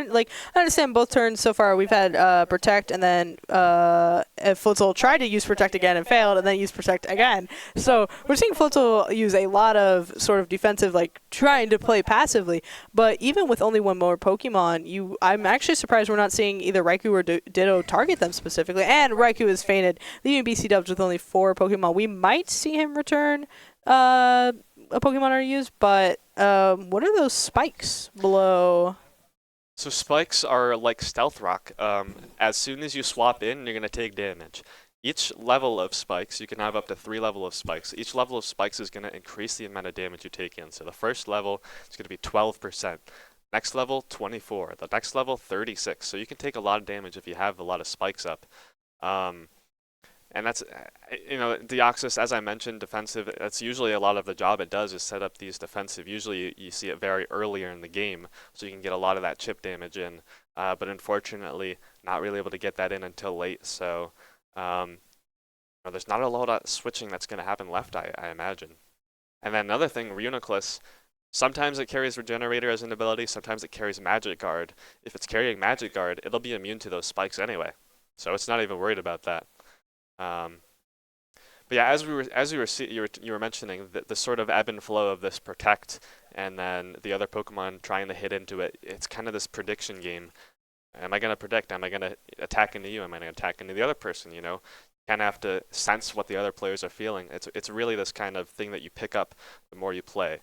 understand both turns so far. We've had Protect, and then Floatzel tried to use Protect again and failed, and then use Protect again. So we're seeing Floatzel use a lot of sort of defensive, trying to play passively. But even with only 1 more Pokemon, I'm actually surprised we're not seeing either Raikou or Ditto target them specifically. And Raikou is fainted, leaving BC Dubs with only 4 Pokemon. We might see him return a Pokemon are used, but what are those spikes below? So spikes are like Stealth Rock. As soon as you swap in, you're going to take damage. Each level of spikes, you can have up to 3 levels of spikes. Each level of spikes is going to increase the amount of damage you take in. So the first level is going to be 12%. Next level, 24. The next level, 36. So you can take a lot of damage if you have a lot of spikes up. And that's, Deoxys, as I mentioned, defensive, that's usually a lot of the job it does is set up these defensive. Usually you see it very earlier in the game, so you can get a lot of that chip damage in. But unfortunately, not really able to get that in until late. So there's not a lot of switching that's going to happen left, I imagine. And then another thing, Reuniclus, sometimes it carries Regenerator as an ability, sometimes it carries Magic Guard. If it's carrying Magic Guard, it'll be immune to those spikes anyway. So it's not even worried about that. But yeah, you were mentioning the sort of ebb and flow of this Protect, and then the other Pokemon trying to hit into it. It's kind of this prediction game. Am I going to predict? Am I going to attack into you? Am I going to attack into the other person? You kind of have to sense what the other players are feeling. It's really this kind of thing that you pick up the more you play.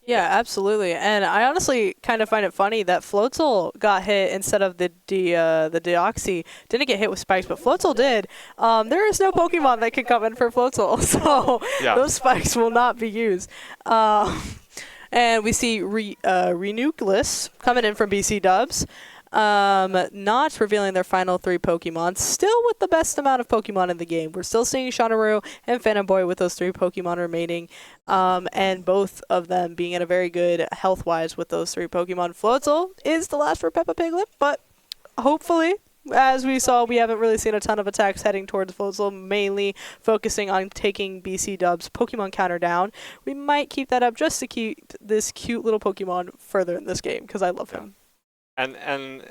Yeah, absolutely. And I honestly kind of find it funny that Floatzel got hit instead of the Deoxy. Didn't get hit with spikes, but Floatzel did. There is no Pokemon that can come in for Floatzel, so those spikes will not be used. And we see Reuniclus coming in from BC Dubs. Not revealing their final 3 Pokemon, still with the best amount of Pokemon in the game. We're still seeing Shadowroo and Phantom Boy with those 3 Pokemon remaining, and both of them being in a very good health-wise with those 3 Pokemon. Floatzel is the last for Peppa Piglet, but hopefully, as we saw, we haven't really seen a ton of attacks heading towards Floatzel, mainly focusing on taking BC Dub's Pokemon counter down. We might keep that up just to keep this cute little Pokemon further in this game, because I love him. And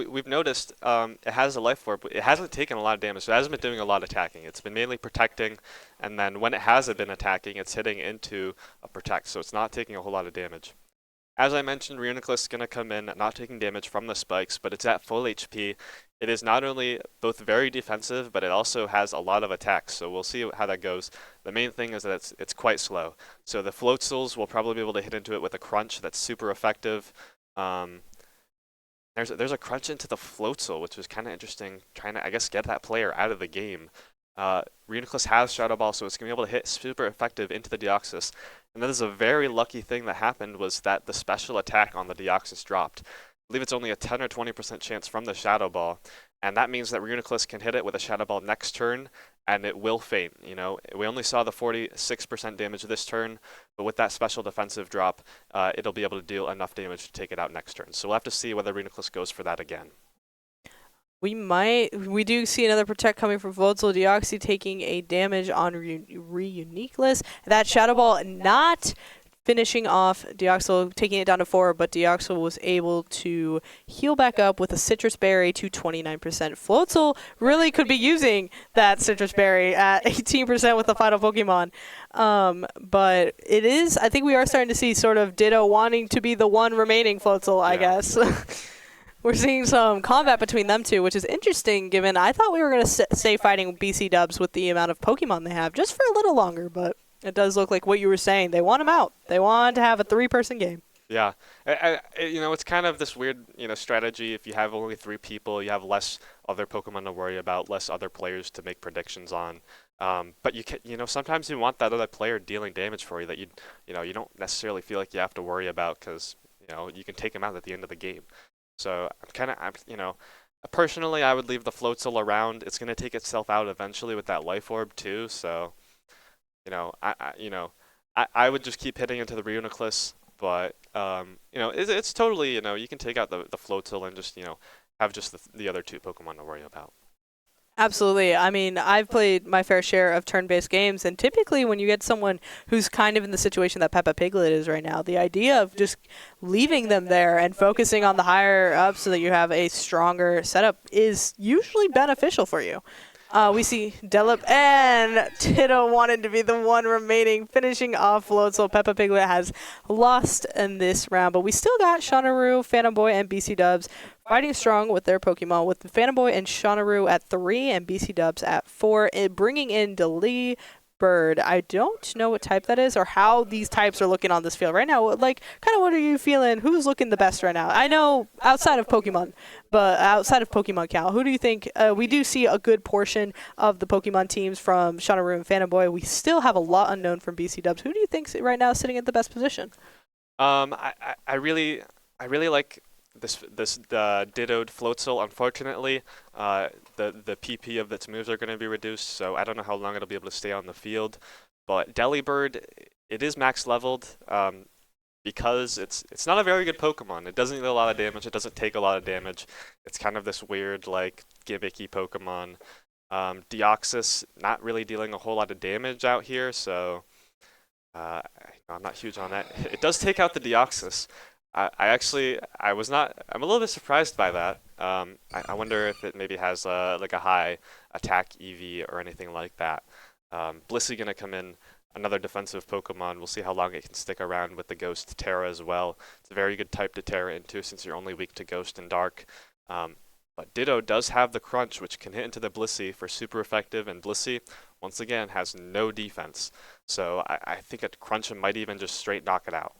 we've noticed it has a life orb, but it hasn't taken a lot of damage, so it hasn't been doing a lot of attacking. It's been mainly protecting, and then when it hasn't been attacking, it's hitting into a Protect, so it's not taking a whole lot of damage. As I mentioned, Reuniclus is going to come in, not taking damage from the spikes, but it's at full HP. it is not only both very defensive, but it also has a lot of attacks. So we'll see how that goes. The main thing is that it's quite slow. So the floatzels will probably be able to hit into it with a crunch that's super effective. Um, there's a crunch into the floatzel, which was kind of interesting, trying to, I guess, get that player out of the game. Reuniclus has Shadow Ball, so it's going to be able to hit super effective into the Deoxys. And that is a very lucky thing that happened, was that the special attack on the Deoxys dropped. I believe it's only a 10 or 20% chance from the Shadow Ball, and that means that Reuniclus can hit it with a Shadow Ball next turn, and it will faint. You know, we only saw the 46% damage this turn, but with that special defensive drop, it'll be able to deal enough damage to take it out next turn. So we'll have to see whether Reuniclus goes for that again. We do see another protect coming from Floatzel. Deoxy taking a damage on Reuniqueless. That Shadow Ball not finishing off Deoxyl, taking it down to 4, but Deoxyl was able to heal back up with a Citrus Berry to 29%. Floatzel really could be using that Citrus Berry at 18% with the final Pokemon. But it is, I think we are starting to see sort of Ditto wanting to be the one remaining Floatzel, I guess. We're seeing some combat between them two, which is interesting given I thought we were going to stay fighting BC Dubs with the amount of Pokemon they have just for a little longer, but it does look like what you were saying. They want them out. They want to have a 3-person game. Yeah. You know, it's kind of this weird, you know, strategy. If you have only 3 people, you have less other Pokemon to worry about, less other players to make predictions on. But you know, sometimes you want that other player dealing damage for you that you don't necessarily feel like you have to worry about because, you know, you can take them out at the end of the game. So you know, personally, I would leave the Floatzel around. It's going to take itself out eventually with that Life Orb too. So, you know, I would just keep hitting into the Reuniclus. But, you know, it's totally, you know, you can take out the Floatzel and just, you know, have just the other 2 Pokemon to worry about. Absolutely. I mean, I've played my fair share of turn-based games, and typically when you get someone who's kind of in the situation that Peppa Piglet is right now, the idea of just leaving them there and focusing on the higher up so that you have a stronger setup is usually beneficial for you. We see Delip and Ditto wanted to be the one remaining, finishing off Floatzel. Peppa Piglet has lost in this round, but we still got Shaunaru, Phantom Boy, and BC Dubs fighting strong with their Pokemon, with Phantom Boy and Shaunaru at 3 and BC Dubs at 4, and bringing in Deli Bird. I don't know what type that is or how these types are looking on this field right now. Like, kind of what are you feeling? Who's looking the best right now? I know outside of Pokemon, but outside of Pokemon Cal, who do you think? We do see a good portion of the Pokemon teams from Shaunaru and Phantom Boy. We still have a lot unknown from BC Dubs. Who do you think right now is sitting at the best position? I really like this dittoed Floatzel. Unfortunately, the PP of its moves are going to be reduced, so I don't know how long it'll be able to stay on the field. But Delibird, it is max leveled because it's not a very good Pokemon. It doesn't deal a lot of damage. It doesn't take a lot of damage. It's kind of this weird, like, gimmicky Pokemon. Deoxys, not really dealing a whole lot of damage out here, so I'm not huge on that. It does take out the Deoxys. I'm a little bit surprised by that. I wonder if it maybe has like a high attack EV or anything like that. Blissey gonna come in, another defensive Pokemon. We'll see how long it can stick around with the Ghost Terra as well. It's a very good type to Terra into since you're only weak to Ghost and Dark. But Ditto does have the Crunch, which can hit into the Blissey for super effective, and Blissey, once again, has no defense. So I think a Crunch might even just straight knock it out.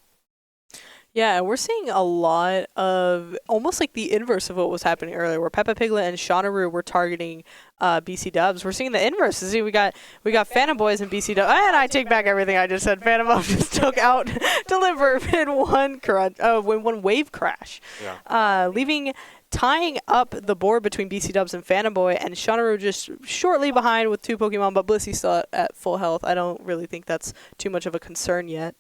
Yeah, and we're seeing a lot of almost like the inverse of what was happening earlier, where Peppa Piglet and Shaunaru were targeting BC Dubs. We're seeing the inverse. See, we got Phantom Boys and BC Dubs, and I take back everything I just said. Phantom Boys just took out Deliver in one wave crash, tying up the board between BC Dubs and Phantom Boy, and Shaunaru just shortly behind with 2 Pokemon, but Blissey still at full health. I don't really think that's too much of a concern yet.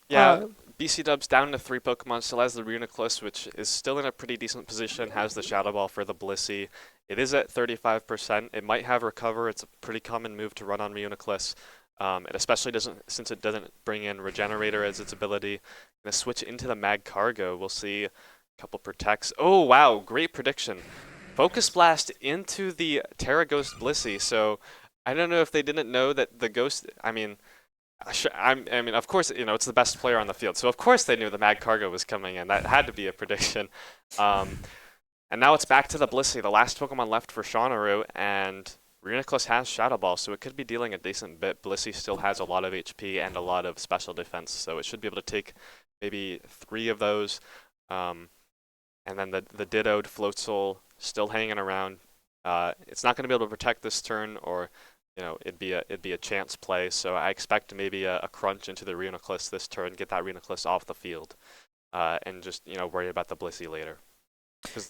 Yeah, BC Dubs down to 3 Pokemon, still has the Reuniclus, which is still in a pretty decent position, has the Shadow Ball for the Blissey. It is at 35%. It might have Recover. It's a pretty common move to run on Reuniclus. It especially since it doesn't bring in Regenerator as its ability. Gonna switch into the Mag Cargo. We'll see a couple Protects. Oh, wow, great prediction. Focus Blast into the Terra Ghost Blissey. So I don't know if they didn't know that the Ghost, I mean, of course, you know, it's the best player on the field, so of course they knew the Mag Cargo was coming in. That had to be a prediction. And now it's back to the Blissey, the last Pokemon left for Shawnaru, and Reuniclus has Shadow Ball, so it could be dealing a decent bit. Blissey still has a lot of HP and a lot of special defense, so it should be able to take maybe 3 of those. And then the Dittoed Floatzel still hanging around. It's not going to be able to protect this turn, or it'd be a chance play. So I expect maybe a crunch into the Reuniclus this turn, get that Reuniclus off the field, and just worry about the Blissey later.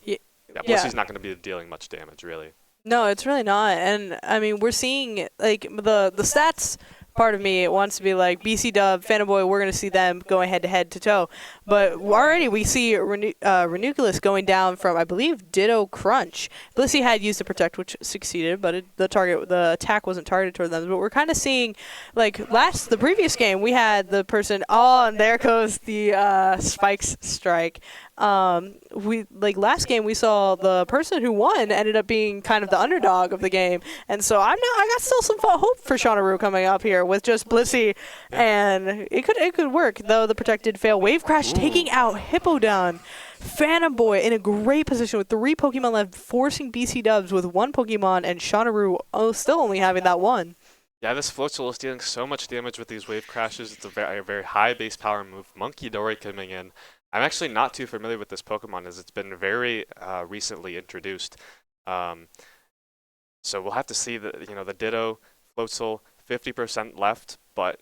Yeah, Blissey's not going to be dealing much damage really. No, it's really not. And I mean, we're seeing like the stats part of me wants to be like BC Dub, Fanboy, we're going to see them going head to toe. But already we see Ranunculus going down from, I believe, Ditto Crunch. Blissey had used the Protect, which succeeded, but the attack wasn't targeted toward them. But we're kind of seeing, like, the previous game, we had the person, and there goes the Spikes Strike. Last game we saw the person who won ended up being kind of the underdog of the game, and so I got still some hope for Shawnaru coming up here with just Blissey, and it could work, though the Protect did fail. Wave Crash taking out Hippowdon. Phantom Boy in a great position with 3 Pokemon left, forcing BC Dubs with 1 Pokemon, and Shawnaru still only having that 1. Yeah, this Floatzel is dealing so much damage with these Wave Crashes. It's a very high base power move. Monkey Dory coming in. I'm actually not too familiar with this Pokemon, as it's been very recently introduced. So we'll have to see the Ditto, Floatzel, 50% left, but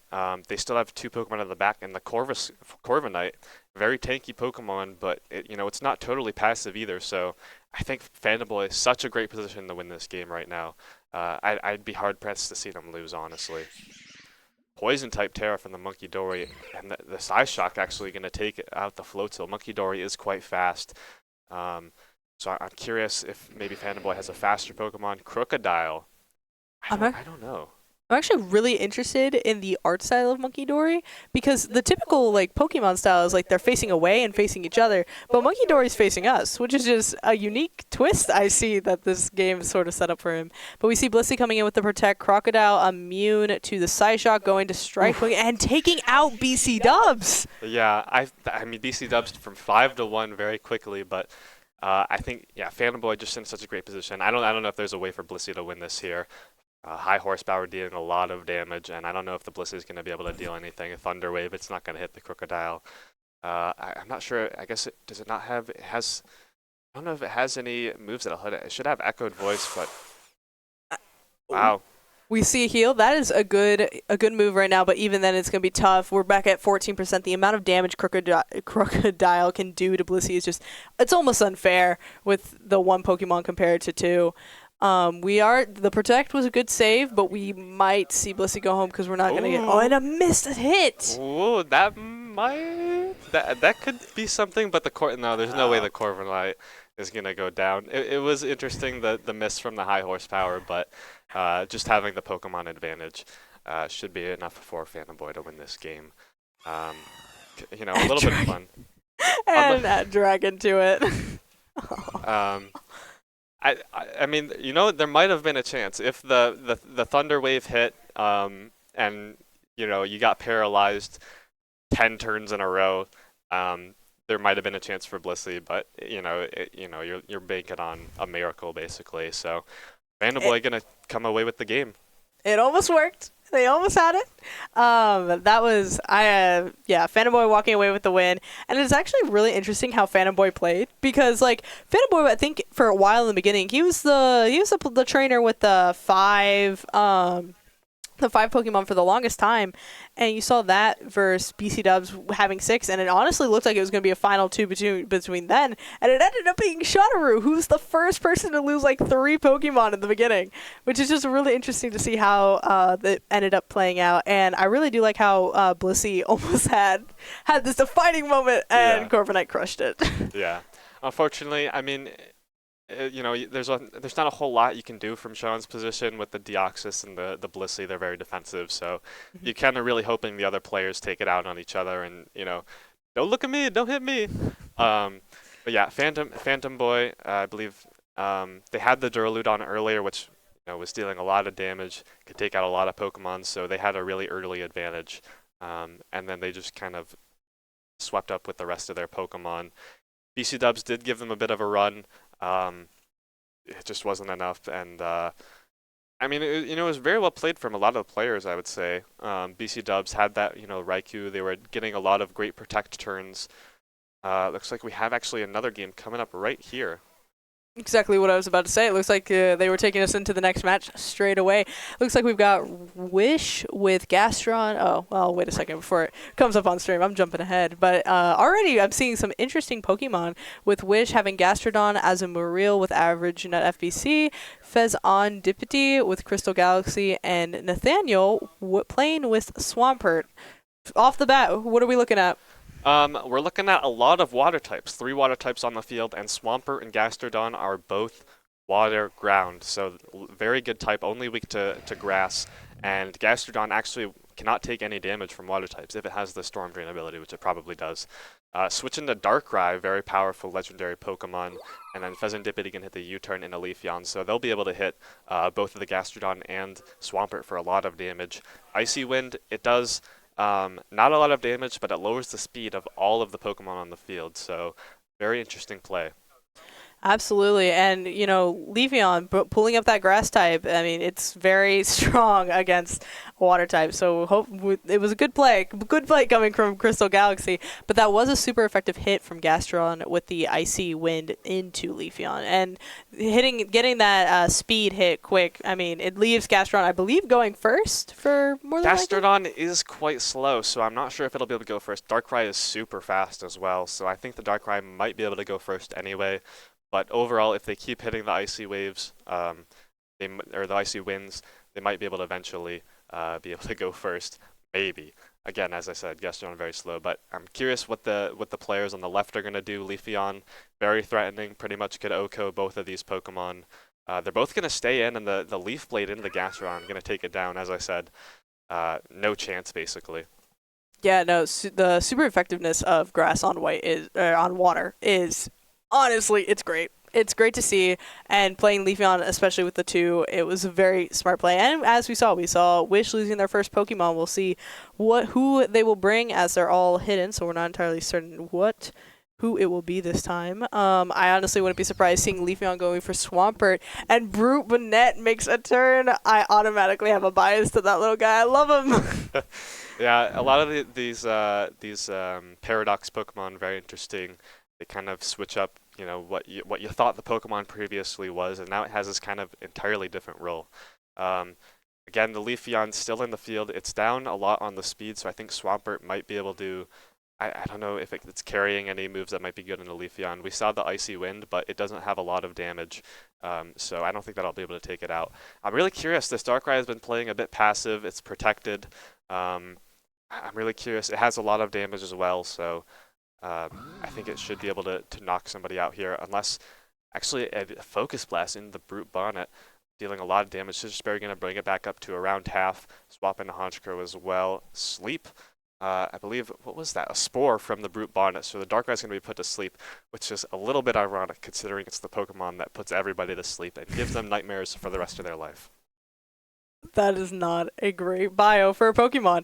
they still have 2 Pokemon at the back, and the Corviknight, very tanky Pokemon, but it's not totally passive either. So I think Fanboy is such a great position to win this game right now. I'd be hard pressed to see them lose, honestly. Poison type Terra from the Monkey Dory, and the Psyshock actually going to take out the Floatzel. Monkey Dory is quite fast, so I'm curious if maybe Fanboy has a faster Pokemon. Crocodile, I don't know. I'm actually really interested in the art style of Monkey Dory, because the typical Pokemon style is they're facing away and facing each other, but Monkey Dory's facing us, which is just a unique twist I see that this game is sort of set up for him. But we see Blissey coming in with the Protect, Crocodile immune to the Psyshock, going to Strike and taking out BC Dubs. Yeah, I mean BC Dubs from 5 to 1 very quickly, but I think Fanboy just in such a great position. I don't know if there's a way for Blissey to win this here. High horsepower dealing a lot of damage, and I don't know if the Blissey is going to be able to deal anything. A Thunder Wave, it's not going to hit the Crocodile. I'm not sure. I guess does it not have? It has. I don't know if it has any moves that'll hit it. It should have Echoed Voice, but wow. We see a heal. That is a good move right now, but even then it's going to be tough. We're back at 14%. The amount of damage Crocodile can do to Blissey is it's almost unfair with the 1 Pokemon compared to 2. The Protect was a good save, but we might see Blissey go home because we're not going to get... Oh, and a missed hit! Oh, that could be something, but no, there's no way the Corviknight is going to go down. It was interesting, the miss from the high horsepower, but just having the Pokemon advantage should be enough for Fanboy to win this game. A little bit of fun. And that dragon to it. I mean, there might have been a chance if the Thunder Wave hit, and you got paralyzed 10 turns in a row. There might have been a chance for Blissey, but you're banking on a miracle basically. So, Fanboy gonna come away with the game. It almost worked. They almost had it. Fanboy walking away with the win. And it's actually really interesting how Fanboy played, because Fanboy, I think for a while in the beginning, he was the trainer with the 5 Pokemon for the longest time, and you saw that versus BC Dubs having 6, and it honestly looked like it was going to be a final 2 between then, and it ended up being Shawnaru, who's the first person to lose 3 Pokemon in the beginning, which is just really interesting to see how that ended up playing out. And I really do like how Blissey almost had this defining moment, and Corviknight crushed it. Yeah, unfortunately, I mean, there's not a whole lot you can do from Sean's position with the Deoxys and the Blissey. They're very defensive, so you're kind of really hoping the other players take it out on each other, and don't look at me, don't hit me. But yeah, Phantom Boy, I believe they had the Duraludon earlier, which was dealing a lot of damage, could take out a lot of Pokemon, so they had a really early advantage, and then they just kind of swept up with the rest of their Pokemon. BC Dubs did give them a bit of a run. It just wasn't enough. And I mean, it was very well played from a lot of the players, I would say. BC Dubs had that, Raikou. They were getting a lot of great protect turns. Looks like we have actually another game coming up right here. Exactly what I was about to say. It looks like they were taking us into the next match straight away. Looks like we've got Wish with Gastron. Oh, well, wait a second before it comes up on stream. I'm jumping ahead. But already I'm seeing some interesting Pokemon with Wish having Gastrodon as a Muriel with average nut FBC, Fezon Dippity with Crystal Galaxy, and Nathaniel playing with Swampert. Off the bat, what are we looking at? We're looking at a lot of water types. 3 water types on the field, and Swampert and Gastrodon are both water ground. So very good type, only weak to grass. And Gastrodon actually cannot take any damage from water types if it has the Storm Drain ability, which it probably does. Switching to Darkrai, very powerful legendary Pokemon. And then Fezandipity can hit the U-turn in a Leafeon. So they'll be able to hit both of the Gastrodon and Swampert for a lot of damage. Icy Wind, it does not a lot of damage, but it lowers the speed of all of the Pokemon on the field, so very interesting play. Absolutely, and Leafeon pulling up that grass type. I mean, it's very strong against water type. So it was a good play coming from Crystal Galaxy. But that was a super effective hit from Gastron with the Icy Wind into Leafeon, and getting that speed hit quick. I mean, it leaves Gastron, I believe, going first for more than Gastrodon is quite slow, so I'm not sure if it'll be able to go first. Darkrai is super fast as well, so I think the Darkrai might be able to go first anyway. But overall, if they keep hitting the icy waves, or the icy winds, they might be able to eventually be able to go first. Maybe. Again, as I said, Gastrodon very slow. But I'm curious what the players on the left are going to do. Leafeon, very threatening, pretty much could OHKO both of these Pokemon. They're both going to stay in, and the Leaf Blade into the Gastrodon going to take it down, as I said. No chance, basically. Yeah, no, the super effectiveness of grass on on water is... Honestly, it's great. It's great to see, and playing Leafeon, especially with the 2, it was a very smart play. And as we saw Wish losing their first Pokemon. We'll see who they will bring, as they're all hidden, so we're not entirely certain who it will be this time. I honestly wouldn't be surprised seeing Leafeon going for Swampert, and Brute Bonnet makes a turn. I automatically have a bias to that little guy. I love him. Yeah, a lot of these Paradox Pokemon, very interesting. They kind of switch up, what you thought the Pokemon previously was, and now it has this kind of entirely different role. Again, the Leafeon's still in the field. It's down a lot on the speed, so I think Swampert might be able to... I don't know if it's carrying any moves that might be good in the Leafeon. We saw the Icy Wind, but it doesn't have a lot of damage, so I don't think that I'll be able to take it out. I'm really curious. This Darkrai has been playing a bit passive. It's protected. I'm really curious. It has a lot of damage as well, so... I think it should be able to knock somebody out here, unless actually a Focus Blast in the Brute Bonnet, dealing a lot of damage. Sigisberry going to bring it back up to around half, swap into Honchkrow as well. Sleep, I believe, what was that? A Spore from the Brute Bonnet, so the Darkrai's going to be put to sleep, which is a little bit ironic considering it's the Pokemon that puts everybody to sleep and gives them nightmares for the rest of their life. That is not a great bio for a Pokemon.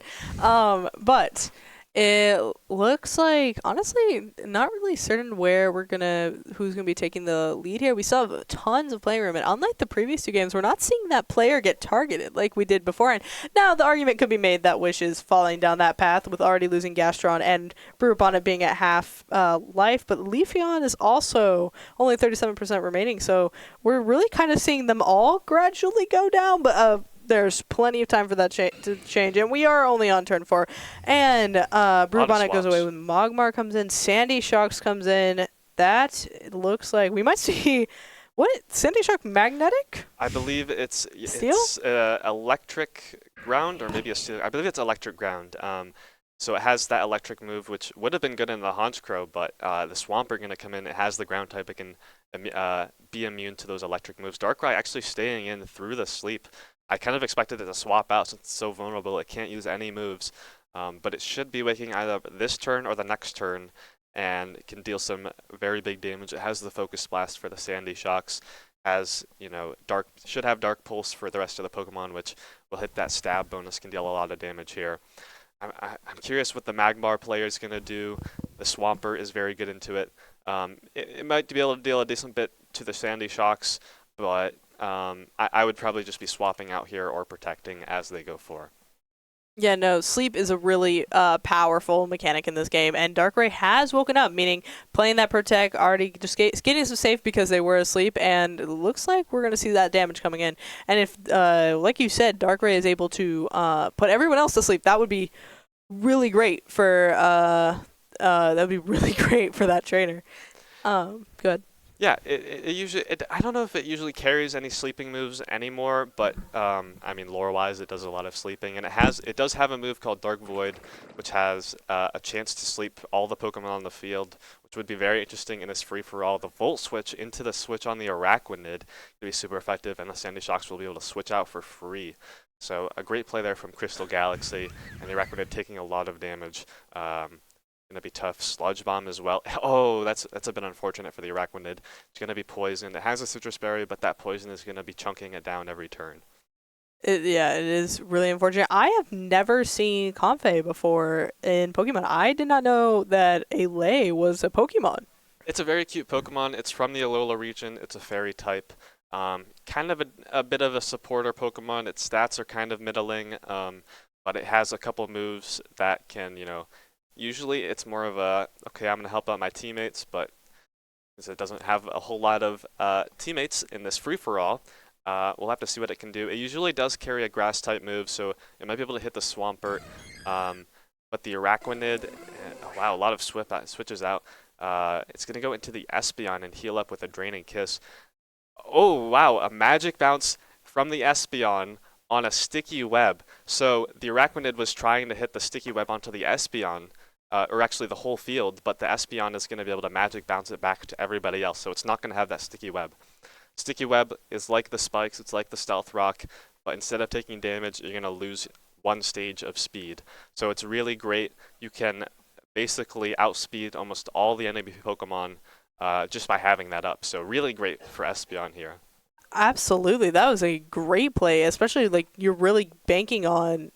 But... It looks like, honestly, not really certain who's gonna be taking the lead here. We still have tons of playing room, and unlike the previous 2 games, we're not seeing that player get targeted like we did before. And now the argument could be made that Wish is falling down that path with already losing Gastron and Brute Bonnet being at half life, but Leafeon is also only 37% remaining, so we're really kind of seeing them all gradually go down, but there's plenty of time for that to change, and we are only on turn 4. And Brute Bonnet goes away with Magmar comes in, Sandy Shocks comes in. That looks like we might see Sandy Shock magnetic? I believe it's electric ground, or maybe a steel. I believe it's electric ground. So it has that electric move, which would have been good in the Honchkrow, but the Swampert going to come in. It has the ground type. It can be immune to those electric moves. Darkrai actually staying in through the sleep. I kind of expected it to swap out since it's so vulnerable. It can't use any moves, but it should be waking either this turn or the next turn, and it can deal some very big damage. It has the Focus Blast for the Sandy Shocks, should have Dark Pulse for the rest of the Pokemon, which will hit that stab bonus, can deal a lot of damage here. I'm curious what the Magmar player is going to do. The Swampert is very good into it. It might be able to deal a decent bit to the Sandy Shocks, but I would probably just be swapping out here or protecting as they go for. Yeah, no, sleep is a really powerful mechanic in this game, and Darkrai has woken up, meaning playing that Protect, already just getting some safe because they were asleep, and it looks like we're going to see that damage coming in. And if, like you said, Darkrai is able to put everyone else to sleep, that would be really great for that trainer. Good. Yeah, it usually, I don't know if it usually carries any sleeping moves anymore, but I mean, lore-wise, it does a lot of sleeping, and it does have a move called Dark Void, which has a chance to sleep all the Pokemon on the field, which would be very interesting in this free-for-all. The Volt Switch into the switch on the Araquanid could be super effective, and the Sandy Shocks will be able to switch out for free. So a great play there from Crystal Galaxy, and the Araquanid taking a lot of damage. Gonna be tough. Sludge Bomb as well. Oh, that's a bit unfortunate for the Araquanid. It's gonna be poisoned. It has a Citrus Berry, but that poison is gonna be chunking it down every turn. Yeah, it is really unfortunate. I have never seen Comfey before in Pokemon. I did not know that a Lay was a Pokemon. It's a very cute Pokemon. It's from the Alola region. It's a fairy type. Kind of a bit of a supporter Pokemon. Its stats are kind of middling, but it has a couple moves that can, usually it's more of a, okay, I'm going to help out my teammates, but since it doesn't have a whole lot of teammates in this free-for-all, we'll have to see what it can do. It usually does carry a grass-type move, so it might be able to hit the Swampert, but the Araquanid, wow, a lot of switches out. It's going to go into the Espeon and heal up with a Draining Kiss. Oh, wow, a Magic Bounce from the Espeon on a Sticky Web. So the Araquanid was trying to hit the Sticky Web onto the Espeon, or actually the whole field, but the Espeon is going to be able to Magic Bounce it back to everybody else, so it's not going to have that Sticky Web. Sticky Web is like the Spikes, it's like the Stealth Rock, but instead of taking damage, you're going to lose one stage of speed. So it's really great. You can basically outspeed almost all the enemy Pokemon just by having that up. So really great for Espeon here. Absolutely. That was a great play, especially like you're really banking on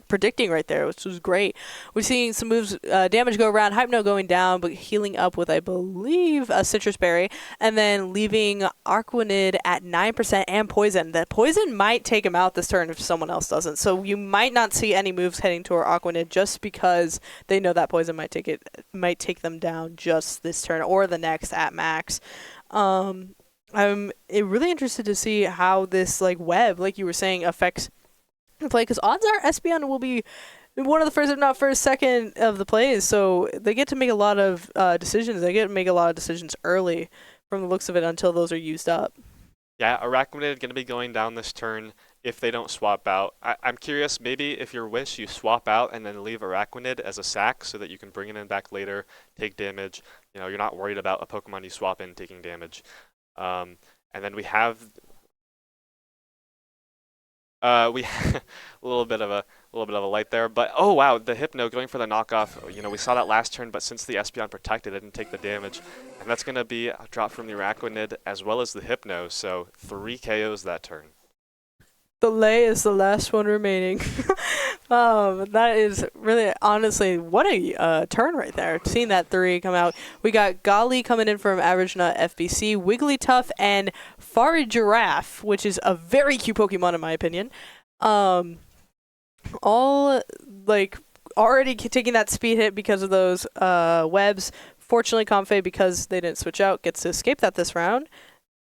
predicting right there, which was great. We're seeing some moves, damage go around, Hypno going down, but healing up with, I believe, a Citrus Berry, and then leaving Araquanid at 9% and Poison. That Poison might take him out this turn if someone else doesn't. So you might not see any moves heading to our Araquanid just because they know that Poison might take them down just this turn or the next at max. I'm really interested to see how this web, like you were saying, affects the play, because odds are Espeon will be one of the first, if not first, second of the plays. So they get to make a lot of decisions. They get to make a lot of decisions early, from the looks of it, until those are used up. Yeah, Araquanid going to be going down this turn if they don't swap out. I'm curious, maybe if your wish, you swap out and then leave Araquanid as a sack so that you can bring it in back later, take damage. You're not worried about a Pokemon you swap in taking damage. And then we have a little bit of a light there, but oh wow, the Hypno going for the knockoff. We saw that last turn, but since the Espeon protected, it didn't take the damage, and that's going to be a drop from the Araquanid as well as the Hypno. So 3 KOs that turn. The Lay is the last one remaining. That is really, honestly, what a turn right there. Seeing that 3 come out. We got Golly coming in from Average Nut FBC, Wigglytuff, and Farigiraf, which is a very cute Pokemon in my opinion. All, already taking that speed hit because of those webs. Fortunately, Comfey, because they didn't switch out, gets to escape that this round.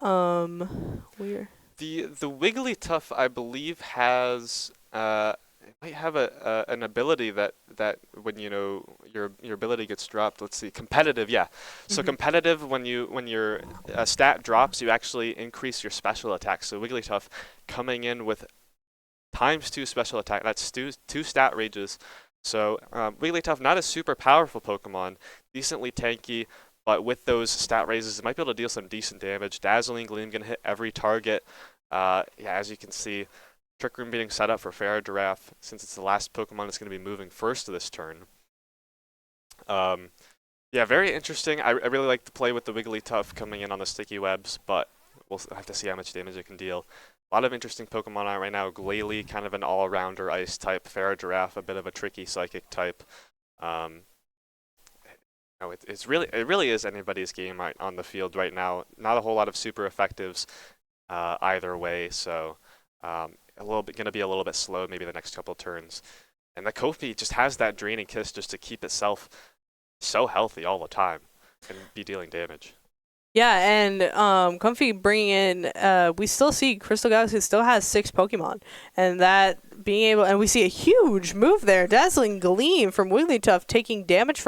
Weird. The Wigglytuff, I believe, has it might have an ability that when your ability gets dropped. Let's see, competitive, yeah. So competitive, when your stat drops, you actually increase your special attack. So Wigglytuff coming in with ×2 special attack. That's two stat rages. So Wigglytuff, not a super powerful Pokemon, decently tanky. But with those stat raises, it might be able to deal some decent damage. Dazzling Gleam going to hit every target. Yeah, as you can see, Trick Room being set up for Farigiraf, since it's the last Pokemon that's going to be moving first this turn. Yeah, very interesting. I really like to play with the Wigglytuff coming in on the sticky webs, but we'll have to see how much damage it can deal. A lot of interesting Pokemon out right now. Glalie, kind of an all-rounder ice type. Farigiraf, a bit of a tricky psychic type. No, it really is anybody's game right on the field right now. Not a whole lot of super effectives either way, so a little bit gonna be a little bit slow maybe the next couple of turns. And the Kofi just has that draining kiss just to keep itself so healthy all the time and be dealing damage. Yeah, and Comfy bringing in, we still see Crystal Galaxy still has 6 Pokemon, and that being able, and we see a huge move there, Dazzling Gleam from Wigglytuff taking damage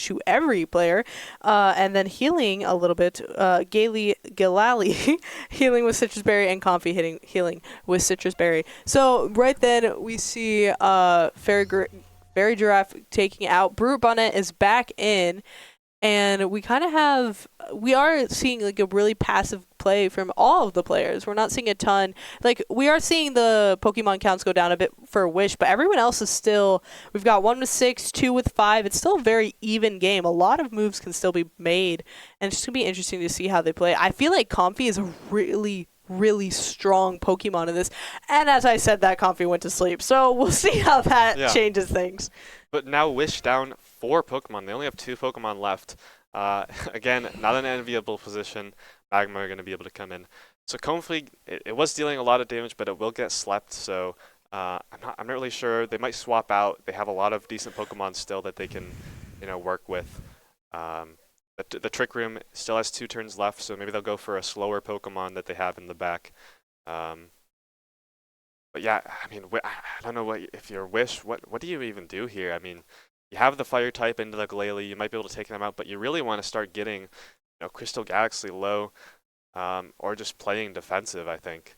to every player, and then healing a little bit, Galali healing with Citrus Berry, and Comfy healing with Citrus Berry. So right then we see Fairy Giraffe taking out. Brute Bonnet is back in. And we are seeing like a really passive play from all of the players. We're not seeing a ton. Like, we are seeing the Pokemon counts go down a bit for Wish, but everyone else is still, we've got 1 with 6, 2 with 5. It's still a very even game. A lot of moves can still be made, and it's going to be interesting to see how they play. I feel like Comfy is a really strong Pokemon in this. And as I said, that Comfy went to sleep. So we'll see how that changes things. But now Wish down 4 Pokemon. They only have 2 Pokemon left. Again, not an enviable position. Magma are going to be able to come in. So Comfrey, it was dealing a lot of damage, but it will get slept. So I'm not really sure. They might swap out. They have a lot of decent Pokemon still that they can, work with. The Trick Room still has 2 turns left, so maybe they'll go for a slower Pokemon that they have in the back. But yeah, I mean, I don't know if you're Wish, what do you even do here? I mean, you have the fire type into the Glalie, you might be able to take them out, but you really want to start getting, Crystal Galaxy low, or just playing defensive, I think.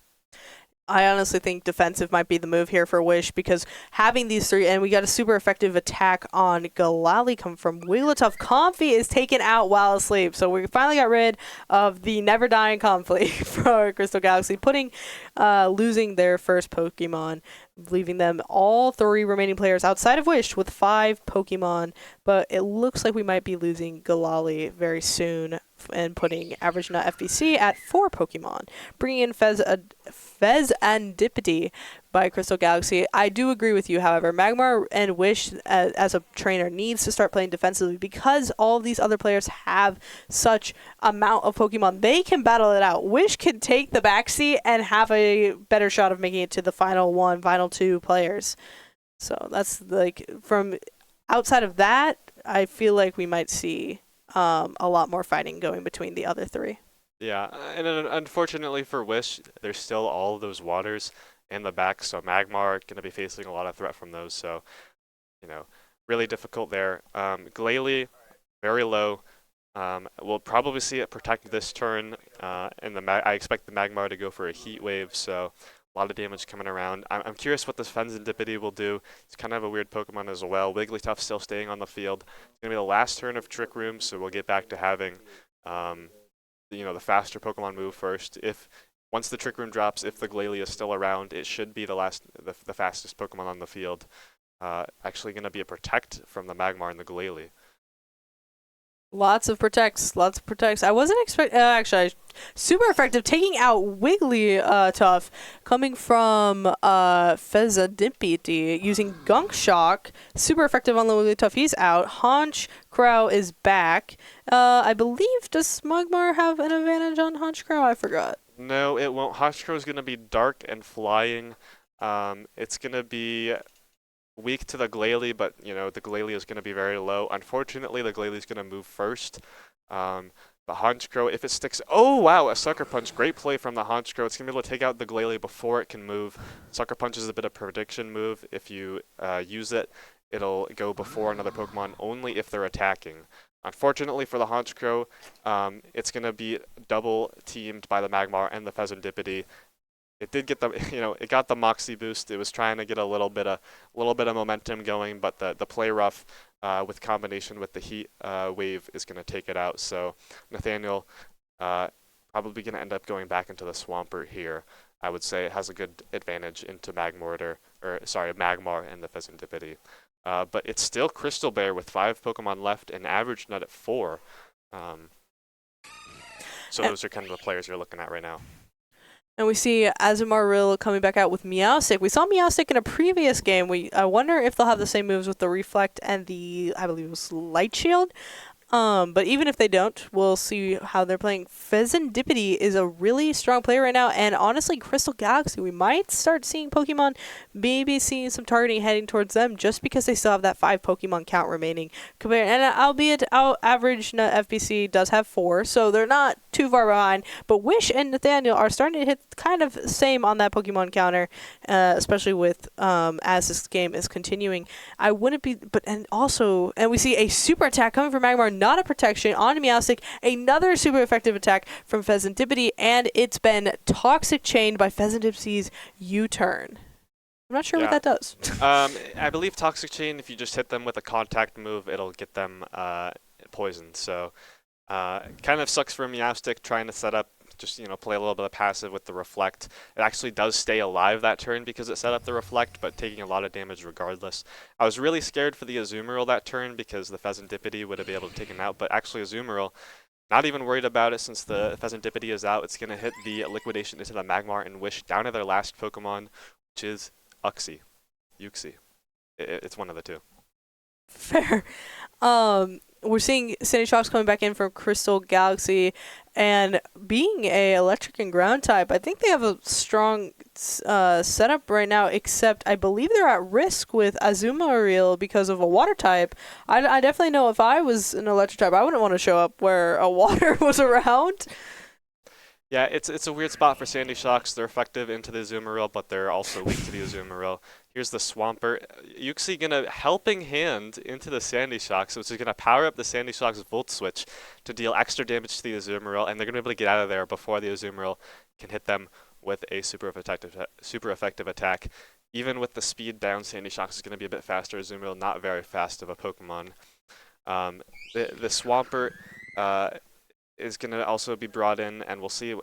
I honestly think defensive might be the move here for Wish, because having these 3, and we got a super effective attack on Galali come from Wigglytuff. Comfy is taken out while asleep, so we finally got rid of the never dying Comfy for Crystal Galaxy, losing their first Pokemon, leaving them all 3 remaining players outside of Wish with 5 Pokemon. But it looks like we might be losing Galali very soon and putting average nut FBC at 4 Pokemon, bringing in Fezandipity by Crystal Galaxy. I do agree with you, however. Magmar and Wish, as a trainer, needs to start playing defensively, because all of these other players have such amount of Pokemon. They can battle it out. Wish can take the backseat and have a better shot of making it to the final 2 players. So that's like, from outside of that, I feel like we might see a lot more fighting going between the other 3. Yeah, and unfortunately for Wish, there's still all of those waters in the back, so Magmar are going to be facing a lot of threat from those, so, really difficult there. Glalie, very low. We'll probably see it protect this turn, and I expect the Magmar to go for a Heat Wave, so a lot of damage coming around. I'm curious what this Fenzandipity will do. It's kind of a weird Pokemon as well. Wigglytuff still staying on the field. It's going to be the last turn of Trick Room, so we'll get back to having, the faster Pokemon move first. Once the Trick Room drops, if the Glalie is still around, it should be the fastest Pokemon on the field. Actually going to be a Protect from the Magmar and the Glalie. Lots of protects. I wasn't expecting, actually, super effective, taking out Wigglytuff, coming from Fezandipity, using Gunk Shock. Super effective on the Wigglytuff. He's out. Haunch Crow is back. I believe, does Smugmar have an advantage on Haunch Crow? I forgot. No, it won't. Haunch Crow is going to be dark and flying. It's going to be weak to the Glalie, but the Glalie is going to be very low. Unfortunately, the Glalie is going to move first. The Honchkrow, if it sticks, oh wow, a Sucker Punch, great play from the Honchkrow. It's going to be able to take out the Glalie before it can move. Sucker Punch is a bit of prediction move. If you use it, it'll go before another Pokemon only if they're attacking. Unfortunately for the Honchkrow, it's going to be double teamed by the Magmar and the Fezandipity. It did get the, it got the Moxie boost. It was trying to get a little bit of momentum going, but the play rough with combination with the Heat Wave is going to take it out. So Nathaniel probably going to end up going back into the Swampert here. I would say it has a good advantage into Magmar and the Fezandipity. But it's still Crystal Bear with 5 Pokemon left and average nut at 4. So those are kind of the players you're looking at right now. And we see Azumarill coming back out with Meowstic. We saw Meowstic in a previous game. I wonder if they'll have the same moves with the Reflect and the, I believe it was Light Shield. But even if they don't, we'll see how they're playing. Pheasantipity is a really strong player right now, and honestly, Crystal Galaxy, we might start seeing Pokemon, maybe seeing some targeting heading towards them, just because they still have that 5 Pokemon count remaining. And albeit our average FBC does have 4, so they're not too far behind. But Wish and Nathaniel are starting to hit kind of same on that Pokemon counter, especially with as this game is continuing. I wouldn't be, and we see a super attack coming from Magmar, not a protection on Meowstic, another super effective attack from Pheasantipity, and it's been Toxic Chained by Pheasantipity's U-turn. I'm not sure what that does. I believe Toxic Chain, if you just hit them with a contact move, it'll get them poisoned. So kind of sucks for Meowstic trying to set up, just play a little bit of passive with the Reflect. It actually does stay alive that turn because it set up the Reflect, but taking a lot of damage regardless. I was really scared for the Azumarill that turn because the Pheasantipity would have been able to take him out, but actually Azumarill, not even worried about it since the Pheasantipity is out. It's going to hit the Liquidation into the Magmar and Wish down to their last Pokemon, which is Uxie. It's one of the two. Fair. We're seeing Sandy Shocks coming back in from Crystal Galaxy, and being a electric and ground type, I think they have a strong setup right now, except I believe they're at risk with Azumarill because of a water type. I definitely know if I was an electric type, I wouldn't want to show up where a water was around. Yeah, it's a weird spot for Sandy Shocks. They're effective into the Azumarill, but they're also weak to the Azumarill. Here's the Swampert. Uxie gonna Helping Hand into the Sandy Shocks, which is gonna power up the Sandy Shocks Volt Switch to deal extra damage to the Azumarill, and they're gonna be able to get out of there before the Azumarill can hit them with a super effective attack. Even with the speed down, Sandy Shocks is gonna be a bit faster. Azumarill not very fast of a Pokemon. The Swampert is going to also be brought in, and we'll see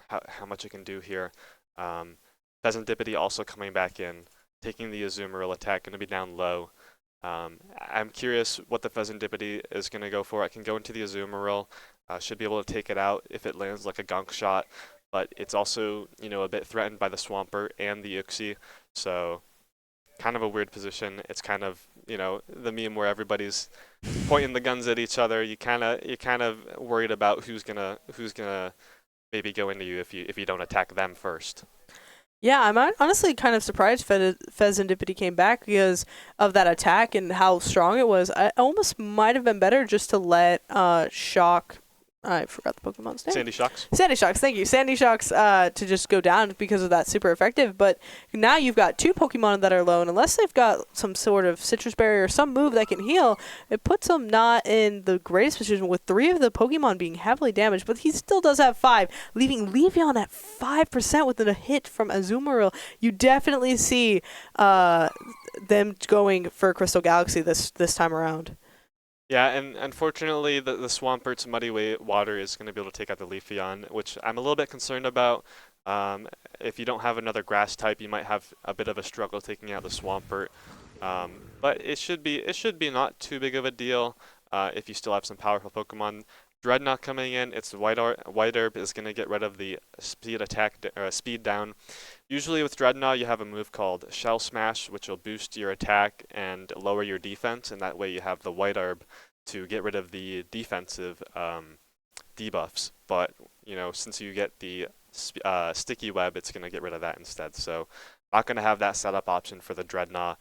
how much it can do here. Pheasantipity also coming back in, taking the Azumarill attack, going to be down low. I'm curious what the Pheasantipity is going to go for. It can go into the Azumarill, should be able to take it out if it lands like a gunk shot, but it's also a bit threatened by the Swampert and the Uxie, so kind of a weird position. It's kind of the meme where everybody's pointing the guns at each other. You kind of worried about who's gonna maybe go into you if you don't attack them first. Yeah, I'm honestly kind of surprised Pheasantipity came back because of that attack and how strong it was. I almost might have been better just to let Shock. I forgot the Pokemon's name. Sandy Shocks. Sandy Shocks, thank you. Sandy Shocks to just go down because of that super effective. But now you've got 2 Pokemon that are low, and unless they've got some sort of Citrus Berry or some move that can heal, it puts them not in the greatest position with 3 of the Pokemon being heavily damaged. But he still does have 5, leaving Leafeon at 5% with a hit from Azumarill. You definitely see them going for Crystal Galaxy this time around. Yeah, and unfortunately, the Swampert's Muddy Water is going to be able to take out the Leafeon, which I'm a little bit concerned about. If you don't have another grass type, you might have a bit of a struggle taking out the Swampert. But it should be not too big of a deal if you still have some powerful Pokemon. Dreadnought coming in, its White Herb is going to get rid of the speed down. Usually with Dreadnought, you have a move called Shell Smash, which will boost your attack and lower your defense, and that way you have the White Herb to get rid of the defensive debuffs. But since you get the Sticky Web, it's going to get rid of that instead. So not going to have that setup option for the Dreadnought.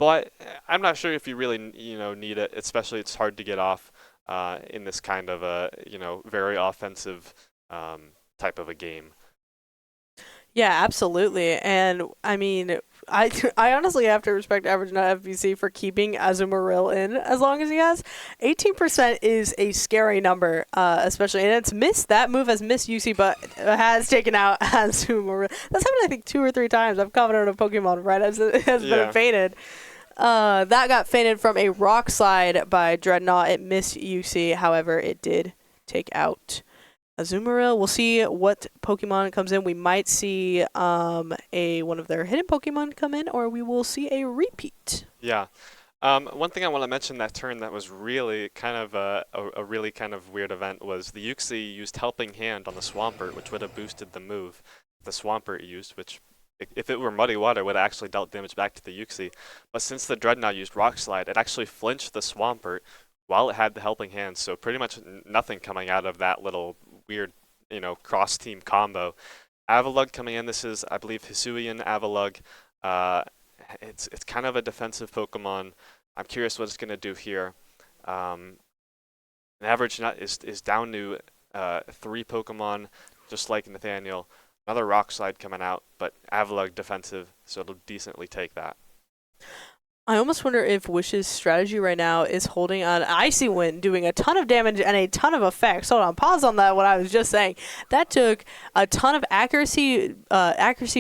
But I'm not sure if you really need it, especially it's hard to get off in this kind of a very offensive type of a game. Yeah, absolutely. And I mean, I honestly have to respect Average Nut FBC for keeping Azumarill in as long as he has. 18% is a scary number, especially, and that move has missed UC, but has taken out Azumarill. That's happened, I think, 2 or 3 times. I've commented on a Pokemon, right? It has been fainted. That got fainted from a Rock Slide by Dreadnought. It missed UC, however, it did take out Azumarill. We'll see what Pokemon comes in. We might see one of their hidden Pokemon come in, or we will see a repeat. Yeah. One thing I want to mention that turn that was really kind of a really kind of weird event was the Uxie used Helping Hand on the Swampert, which would have boosted the move. the Swampert used, which if it were Muddy Water, would have actually dealt damage back to the Yuxi. But since the Dreadnought used Rock Slide, it actually flinched the Swampert while it had the Helping Hand. So pretty much nothing coming out of that little weird, cross-team combo. Avalugg coming in. This is, I believe, Hisuian Avalugg. It's kind of a defensive Pokemon. I'm curious what it's going to do here. An average nut is down to 3 Pokemon, just like Nathaniel. Another Rock Slide coming out, but Avalugg defensive, so it'll decently take that. I almost wonder if Wish's strategy right now is holding on Icy Wind, doing a ton of damage and a ton of effects. Hold on, pause on that, what I was just saying. That took a ton of accuracy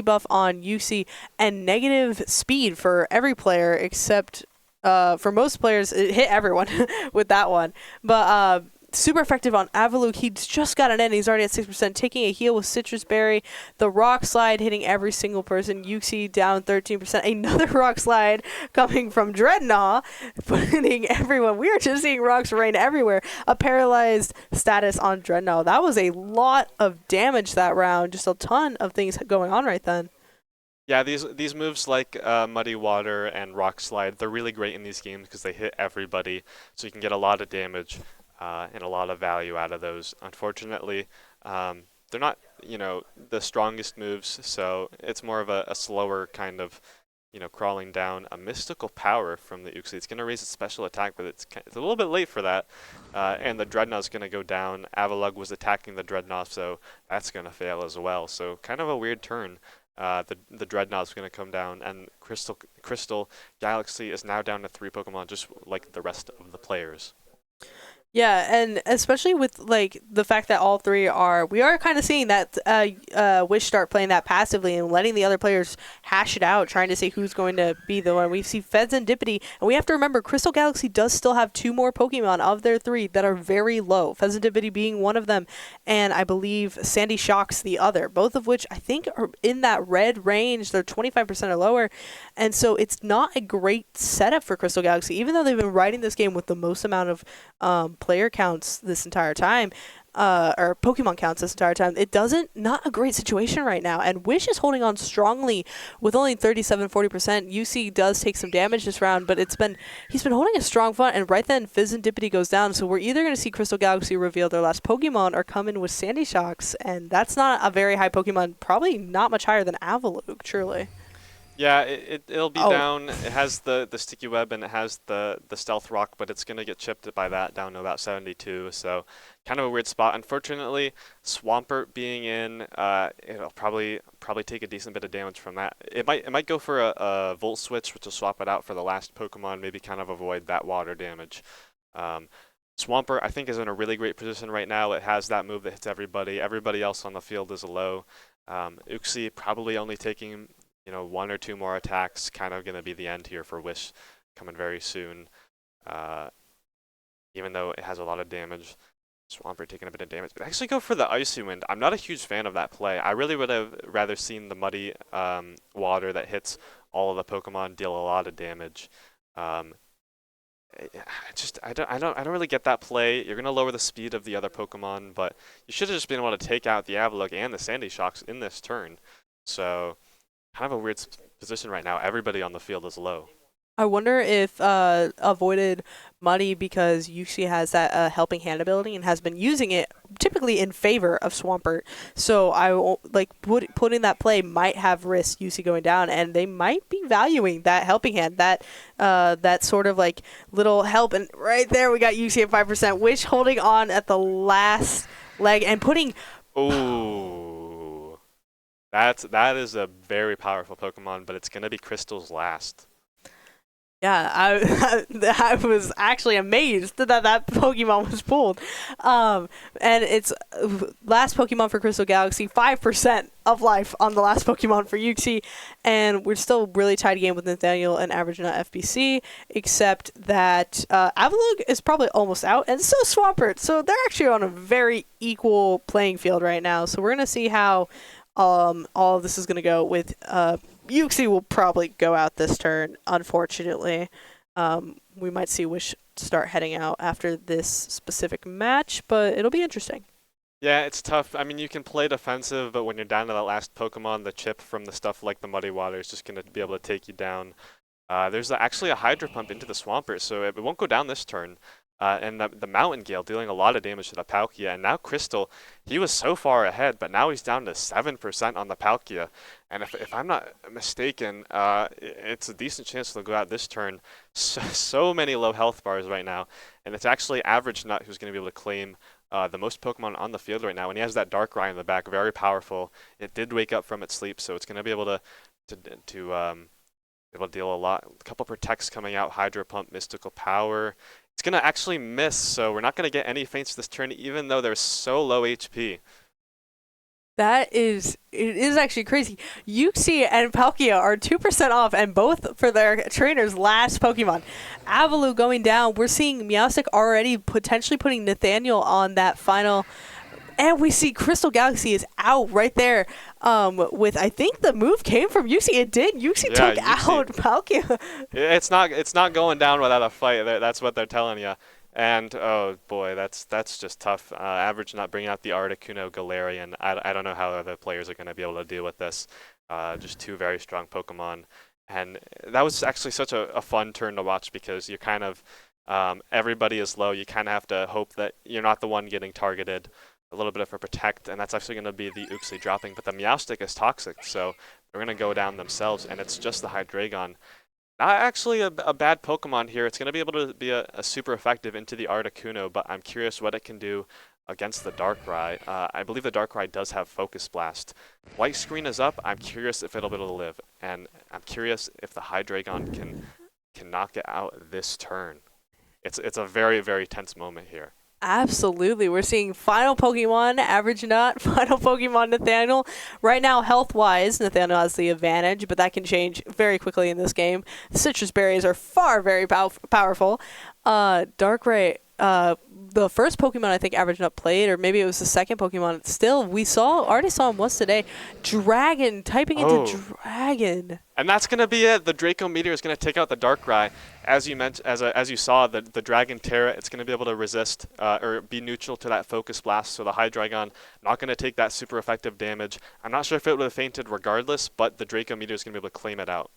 buff on UC and negative speed for every player except for most players. It hit everyone with that one. But super effective on Avalugg. He's just got an end. He's already at 6%, taking a heal with Citrus Berry. The Rock Slide hitting every single person. Yuxi down 13%. Another Rock Slide coming from Dreadnought, putting everyone. We are just seeing rocks rain everywhere. A paralyzed status on Dreadnought. That was a lot of damage that round. Just a ton of things going on right then. Yeah, these moves like Muddy Water and Rock Slide, they're really great in these games because they hit everybody, so you can get a lot of damage. And a lot of value out of those. Unfortunately, they're not, the strongest moves, so it's more of a slower kind of, crawling down. A Mystical Power from the Uxie. It's going to raise its special attack, but it's a little bit late for that. And the Dreadnought's going to go down. Avalugg was attacking the Dreadnought, so that's going to fail as well. So kind of a weird turn. The Dreadnought's going to come down, and Crystal Galaxy is now down to 3 Pokemon, just like the rest of the players. Yeah, and especially with like the fact that all 3 we are kind of seeing that Wish start playing that passively and letting the other players hash it out, trying to see who's going to be the one. We see Fezandipity, and we have to remember Crystal Galaxy does still have 2 more Pokemon of their 3 that are very low. Fezandipity being one of them, and I believe Sandy Shocks the other, both of which I think are in that red range. They're 25% or lower, and so it's not a great setup for Crystal Galaxy, even though they've been riding this game with the most amount of player counts this entire time, or Pokemon counts this entire time. Not a great situation right now, and Wish is holding on strongly with only 37-40%. UC does take some damage this round, but he's been holding a strong front, and right then Fizandipity goes down, so we're either going to see Crystal Galaxy reveal their last Pokemon or come in with Sandy Shocks, and that's not a very high Pokemon, probably not much higher than Avalugg, truly. Yeah, it'll be down. It has the Sticky Web and it has the Stealth Rock, but it's going to get chipped by that down to about 72, so kind of a weird spot. Unfortunately, Swampert being in, it'll probably take a decent bit of damage from that. It might go for a Volt Switch, which will swap it out for the last Pokemon, maybe kind of avoid that water damage. Swampert, I think, is in a really great position right now. It has that move that hits everybody. Everybody else on the field is low. Uxie probably only taking 1 or 2 more attacks, kind of going to be the end here for Wish coming very soon. Even though it has a lot of damage. Swampert taking a bit of damage. But actually go for the Icy Wind. I'm not a huge fan of that play. I really would have rather seen the Muddy Water that hits all of the Pokemon deal a lot of damage. I don't really get that play. You're going to lower the speed of the other Pokemon, but you should have just been able to take out the Avalugg and the Sandy Shocks in this turn. So kind of a weird position right now. Everybody on the field is low. I wonder if avoided Muddy because Yuxi has that helping hand ability and has been using it typically in favor of Swampert. So putting that play might have risked Yuxi going down, and they might be valuing that helping hand, that sort of like little help. And right there we got Yuxi at 5%, Wish holding on at the last leg and putting. Ooh. That is a very powerful Pokemon, but it's going to be Crystal's last. Yeah, I was actually amazed that Pokemon was pulled. And it's last Pokemon for Crystal Galaxy, 5% of life on the last Pokemon for Yuxi, and we're still really tied game with Nathaniel and Average Nut FBC, except that Avalugg is probably almost out, and so Swampert. So they're actually on a very equal playing field right now. So we're going to see how all of this is going to go with Yuxi will probably go out this turn, unfortunately. We might see Wish start heading out after this specific match, but it'll be interesting. Yeah, it's tough. I mean, you can play defensive, but when you're down to that last Pokemon, the chip from the stuff like the Muddy Water is just going to be able to take you down. There's actually a Hydro Pump into the Swampert, so it won't go down this turn. And the Mountain Gale dealing a lot of damage to the Palkia. And now Crystal, he was so far ahead, but now he's down to 7% on the Palkia. And if I'm not mistaken, it's a decent chance they'll go out this turn. So many low health bars right now. And it's actually Average Nut who's going to be able to claim the most Pokemon on the field right now. And he has that Darkrai in the back, very powerful. It did wake up from its sleep, so it's going to be able to able to deal a couple protects coming out, Hydro Pump, Mystical Power. It's going to actually miss, so we're not going to get any feints this turn, even though they're so low HP. It is actually crazy. Uxie and Palkia are 2% off, and both for their trainers' last Pokemon. Avalou going down. We're seeing Meowstic already potentially putting Nathaniel on that final. And we see Crystal Galaxy is out right there with, I think the move came from Uxie. It did. Uxie took out Palkia. It's not going down without a fight. That's what they're telling you. And oh boy, that's just tough. Average not bringing out the Articuno Galarian. I don't know how other players are going to be able to deal with this. Just two very strong Pokemon. And that was actually such a fun turn to watch because you're kind of, everybody is low. You kind of have to hope that you're not the one getting targeted. A little bit of a protect, and that's actually going to be the Uxie dropping. But the Meowstic is toxic, so they're going to go down themselves, and it's just the Hydreigon. Not actually a bad Pokemon here. It's going to be able to be a super effective into the Articuno, but I'm curious what it can do against the Darkrai. I believe the Darkrai does have Focus Blast. White screen is up. I'm curious if it'll be able to live, and I'm curious if the Hydreigon can knock it out this turn. It's a very, very tense moment here. Absolutely. We're seeing final Pokemon, Average Nut, final Pokemon, Nathaniel. Right now, health-wise, Nathaniel has the advantage, but that can change very quickly in this game. Citrus Berries are very powerful. Darkrai, the first Pokemon I think Average Nut played, or maybe it was the second Pokemon. Still, already saw him once today. Dragon, typing into Dragon. And that's going to be it. The Draco Meteor is going to take out the Darkrai. As you mentioned, as you saw, the Dragon Terra, it's going to be able to resist or be neutral to that Focus Blast. So the Hydreigon not going to take that super effective damage. I'm not sure if it would have fainted regardless, but the Draco Meteor is going to be able to claim it out.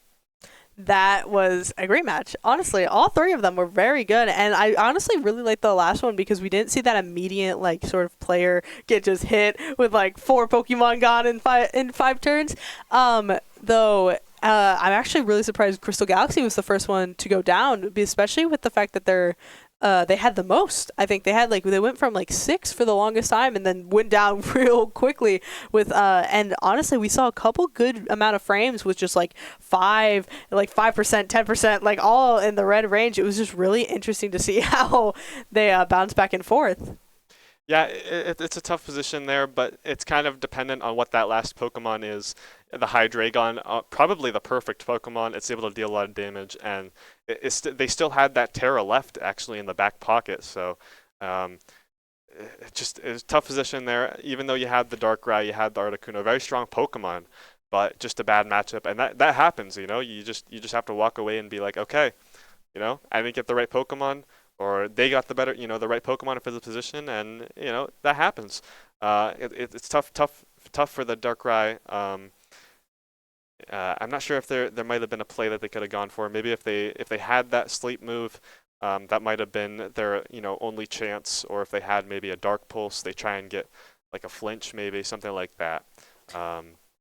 That was a great match. Honestly, all three of them were very good, and I honestly really liked the last one because we didn't see that immediate sort of player get just hit with 4 Pokemon gone in five turns. Though I'm actually really surprised Crystal Galaxy was the first one to go down, especially with the fact that they had the most. I think they had they went from 6 for the longest time and then went down real quickly with and honestly we saw a couple good amount of frames with just 5%, 10%, all in the red range. It was just really interesting to see how they bounce back and forth. Yeah, it's a tough position there, but it's kind of dependent on what that last Pokemon is. The Hydreigon, probably the perfect Pokemon. It's able to deal a lot of damage, and they still had that Terra left actually in the back pocket. So it's a tough position there. Even though you had the Darkrai, you had the Articuno, very strong Pokemon, but just a bad matchup, and that happens. You just have to walk away and be like, okay, I didn't get the right Pokemon. Or they got the right Pokemon for the position, and that happens. It's tough for the Darkrai. I'm not sure if there might have been a play that they could have gone for. Maybe if they had that sleep move, that might have been their only chance. Or if they had maybe a Dark Pulse, they try and get a flinch, maybe something like that.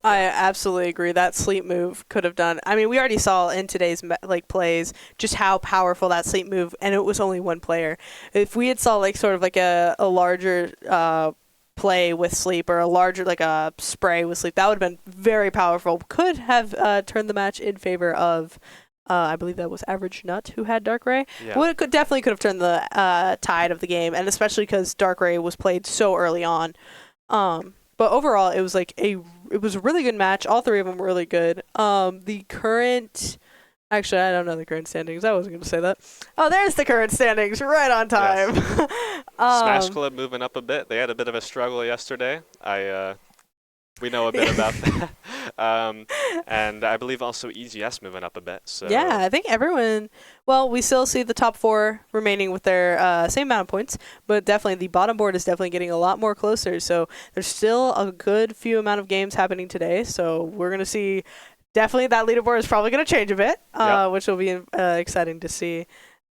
I absolutely agree. That sleep move could have done. I mean, we already saw in today's plays just how powerful that sleep move, and it was only one player. If we had saw sort of a larger play with sleep or a larger a spray with sleep, that would have been very powerful. Could have turned the match in favor of. I believe that was Average Nut who had Darkrai. Yeah. Well, definitely could have turned the tide of the game, and especially because Darkrai was played so early on. But overall, it was it was a really good match. All three of them were really good. The current, actually, I don't know the current standings. I wasn't going to say that. Oh, there's the current standings, right on time. Yes. Smash Club moving up a bit. They had a bit of a struggle yesterday. We know a bit about that. And I believe also EGS moving up a bit. So Yeah, I think everyone. Well, we still see the top 4 remaining with their same amount of points, but definitely the bottom board is definitely getting a lot more closer. So there's still a good few amount of games happening today. So we're gonna see. Definitely, that leaderboard is probably going to change a bit, which will be exciting to see.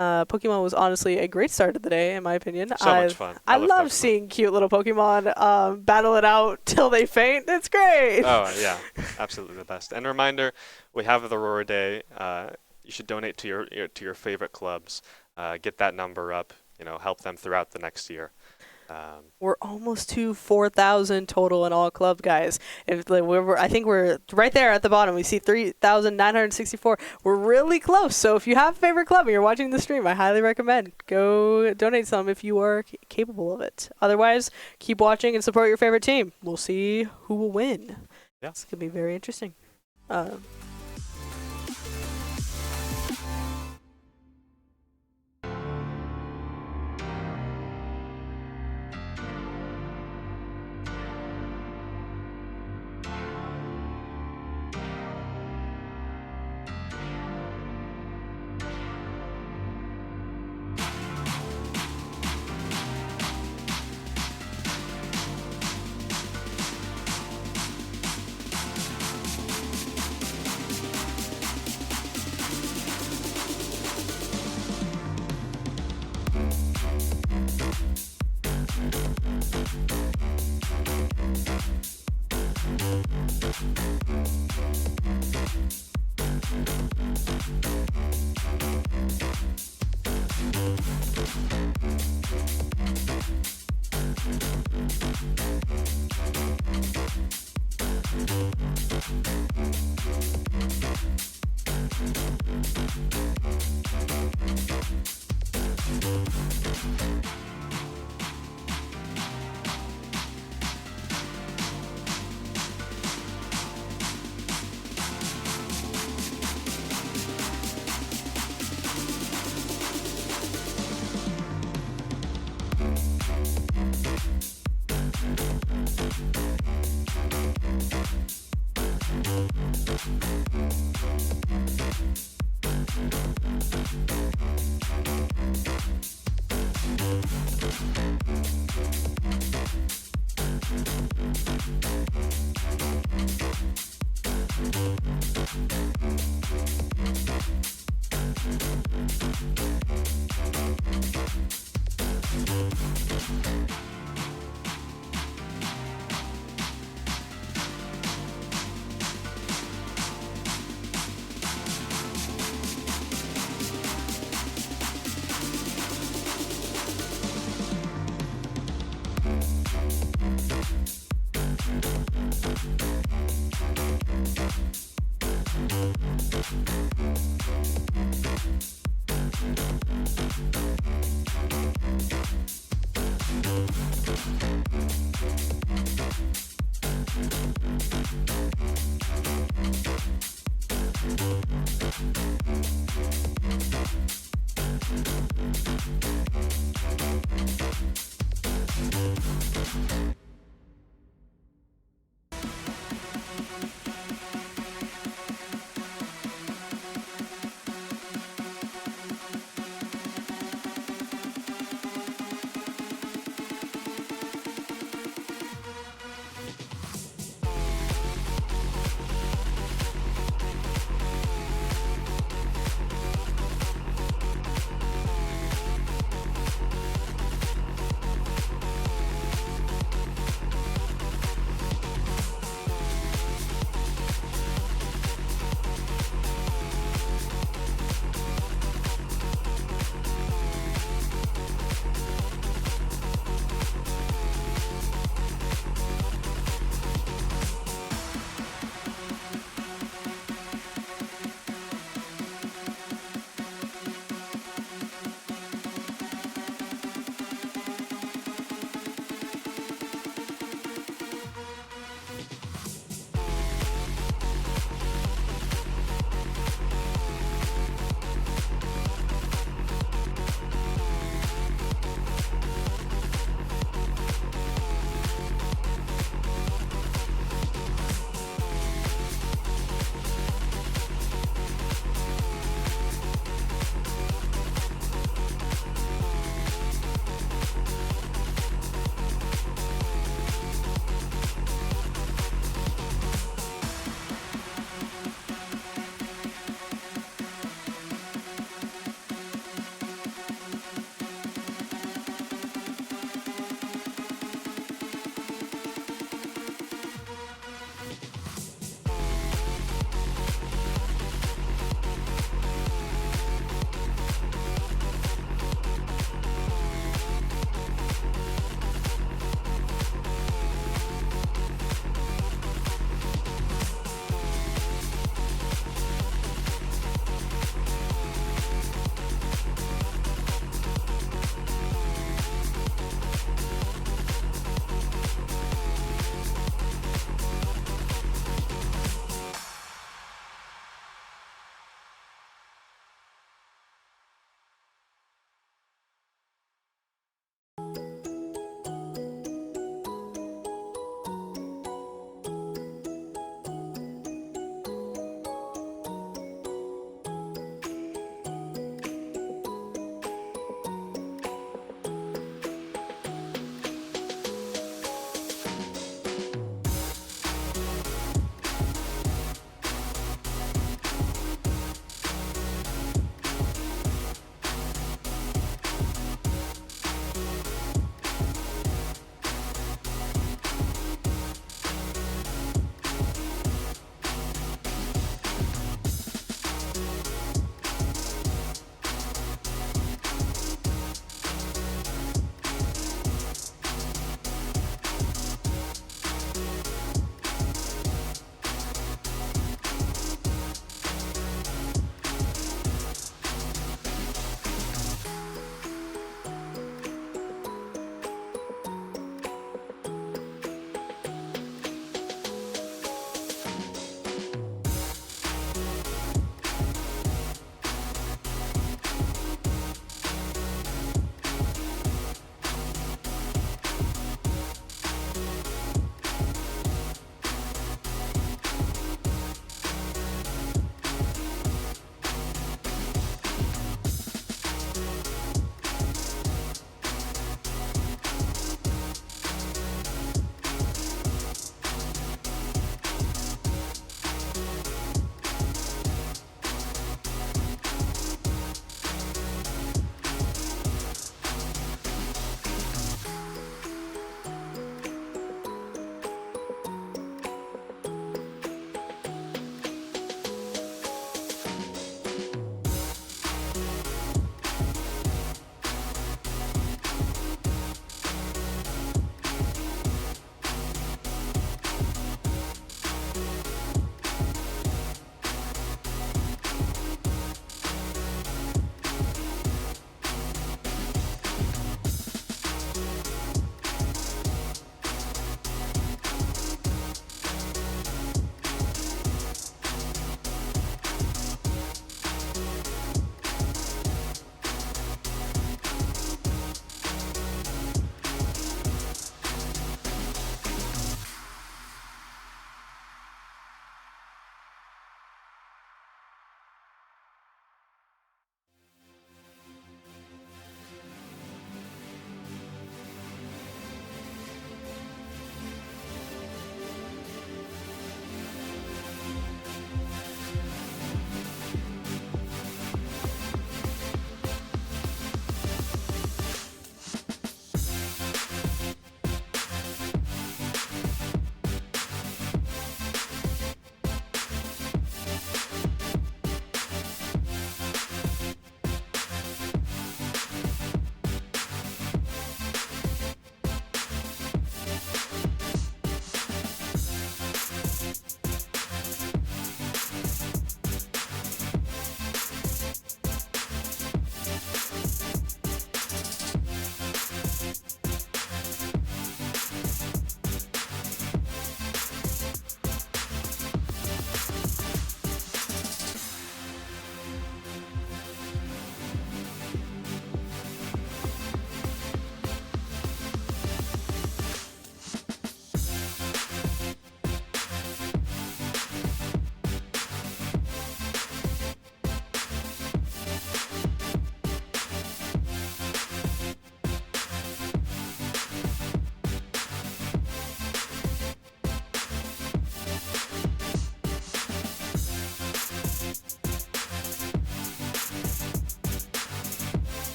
Pokemon was honestly a great start of the day, in my opinion. So much fun. I love seeing cute little Pokemon battle it out till they faint. It's great. Oh, yeah. Absolutely the best. And a reminder, we have the Aurora Day. You should donate to your favorite clubs. Get that number up. Help them throughout the next year. We're almost to 4,000 total in all clubs, guys. I think we're right there at the bottom. We see 3,964. We're really close. So if you have a favorite club and you're watching the stream, I highly recommend go donate some if you are capable of it. Otherwise, keep watching and support your favorite team. We'll see who will win. Yeah. It's going to be very interesting.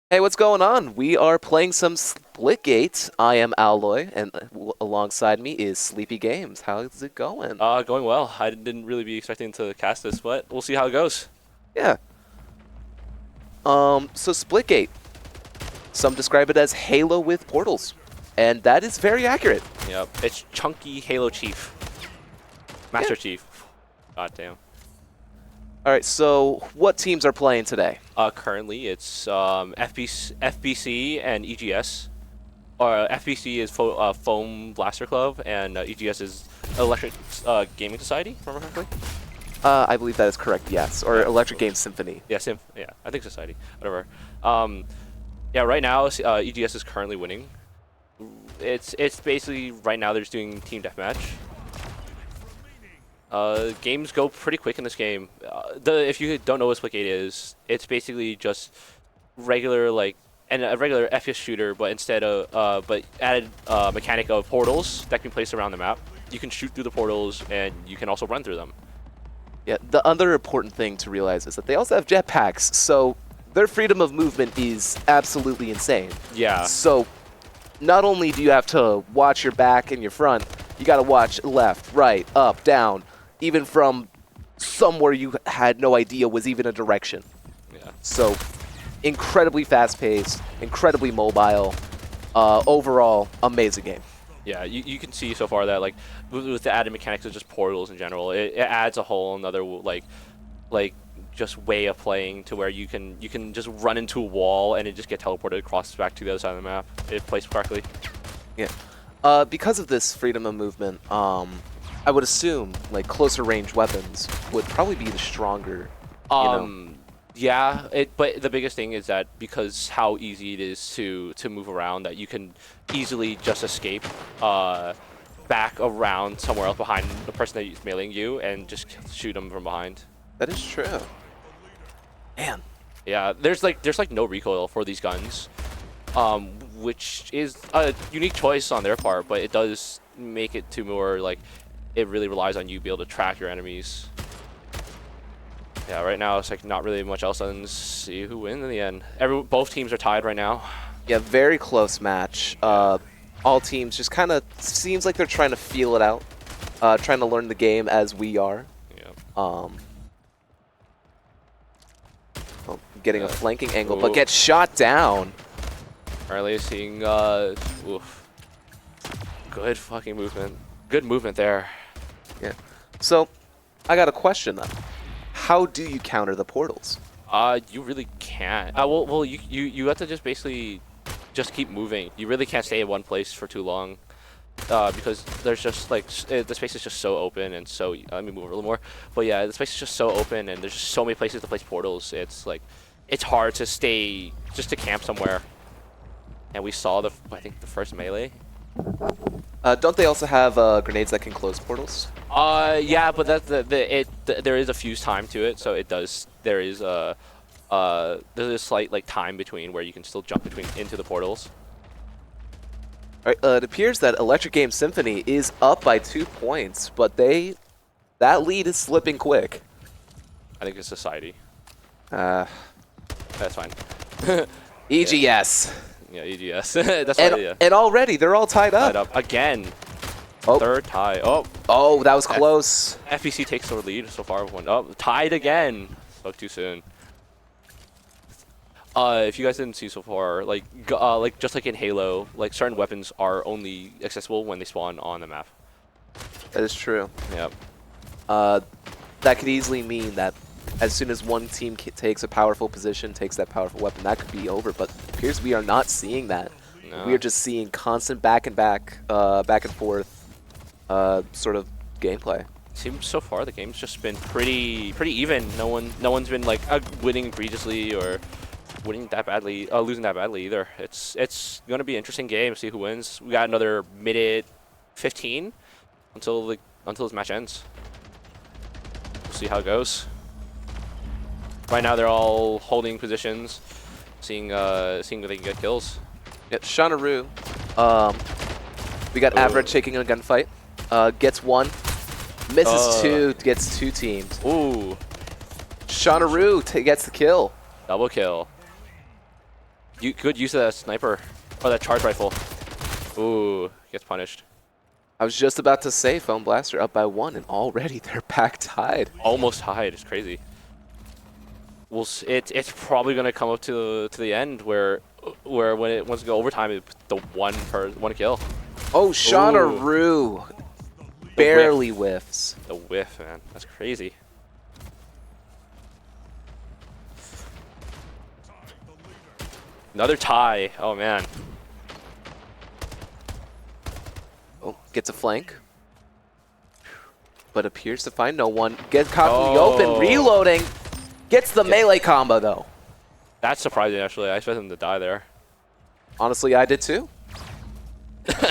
Hey, what's going on? We are playing some Splitgate. I am Alloy, and alongside me is Sleepy Games. How's it going? Going well. I didn't really be expecting to cast this, but we'll see how it goes. Yeah. So Splitgate. Some describe it as Halo with portals, and that is very accurate. Yep. It's Chunky Halo Chief. Master Yeah. Chief. God damn. All right, so what teams are playing today? Currently, it's FBC and EGS. Or FBC is Foam Blaster Club, and EGS is Electric Gaming Society, if I remember correctly. I believe that is correct, yes. Or Electric Game Symphony. Yeah, yeah, I think Society. Whatever. Yeah, right now, EGS is currently winning. It's basically, right now, they're just doing Team Deathmatch. Games go pretty quick in this game. If you don't know what Splitgate is, it's basically just regular a regular FPS shooter, but instead of but added mechanic of portals that can be placed around the map. You can shoot through the portals, and you can also run through them. Yeah, the other important thing to realize is that they also have jetpacks, so their freedom of movement is absolutely insane. Yeah. So not only do you have to watch your back and your front, you got to watch left, right, up, down, even from somewhere you had no idea was even a direction. Yeah. So incredibly fast-paced, incredibly mobile, overall amazing game. Yeah, you can see so far that like with the added mechanics of just portals in general, it adds a whole another like just way of playing to where you can just run into a wall and it just get teleported across back to the other side of the map. It plays correctly. Yeah. Because of this freedom of movement, I would assume like closer range weapons would probably be the stronger. Yeah, but the biggest thing is that because how easy it is to move around, that you can easily just escape back around somewhere else behind the person that is mailing you and just shoot them from behind. That is true. Man. Yeah, there's no recoil for these guns, which is a unique choice on their part, but it does make it to more like it really relies on you to be able to track your enemies. Yeah, right now it's like not really much else than see who wins in the end. Both teams are tied right now. Yeah, very close match. All teams just kind of seems like they're trying to feel it out, trying to learn the game as we are. Yeah. Getting a flanking angle, Ooh. but gets shot down. Riley seeing oof. Good fucking movement. Good movement there. Yeah. So, I got a question though. How do you counter the portals? You really can't. Well, you have to just basically just keep moving. You really can't stay in one place for too long. Because there's just like the space is just so open and so let me move a little more. But yeah, the space is just so open and there's just so many places to place portals. It's like it's hard to stay just to camp somewhere. And we saw I think the first melee. Don't they also have grenades that can close portals? Yeah, but that's there is a fuse time to it, so it does. There's a slight like time between where you can still jump into the portals. All right, it appears that Electric Game Symphony is up by 2 points, but that lead is slipping quick. I think it's Society. That's That's fine. EGS. Yeah, EGS. That's right. Yeah. And already they're all tied up. Tied up again. Oh. Third tie. Oh, that was close. FBC takes the lead so far with one. Oh, tied again. Spoke too soon. If you guys didn't see so far, like just like in Halo, like certain weapons are only accessible when they spawn on the map. That is true. Yep. That could easily mean that as soon as one team takes a powerful position, takes that powerful weapon, that could be over. But it appears we are not seeing that. No. We are just seeing constant back and forth, sort of gameplay. Seems so far the game's just been pretty even. No one's been like winning egregiously or winning that badly, losing that badly either. It's gonna be an interesting game. See who wins. We got another minute 15 until this match ends. We'll see how it goes. Right now they're all holding positions, seeing if they can get kills. Yeah, Shanaru. We got Average taking a gunfight. Gets one. Misses two. Gets 2 teams. Ooh. Shanaru gets the kill. Double kill. You good use of that sniper or that charge rifle. Ooh, gets punished. I was just about to say Foam Blaster up by 1, and already they're back tied. Almost tied. It's crazy. It's probably gonna come up to the end where when it wants to go overtime, the one kill. Oh, Shauna Ooh. Rue barely whiffs. The whiff, man. That's crazy. Another tie. Oh man. Oh, gets a flank. But appears to find no one. Gets caught in the open, reloading. Gets the melee combo though. That's surprising actually. I expected him to die there. Honestly, I did too.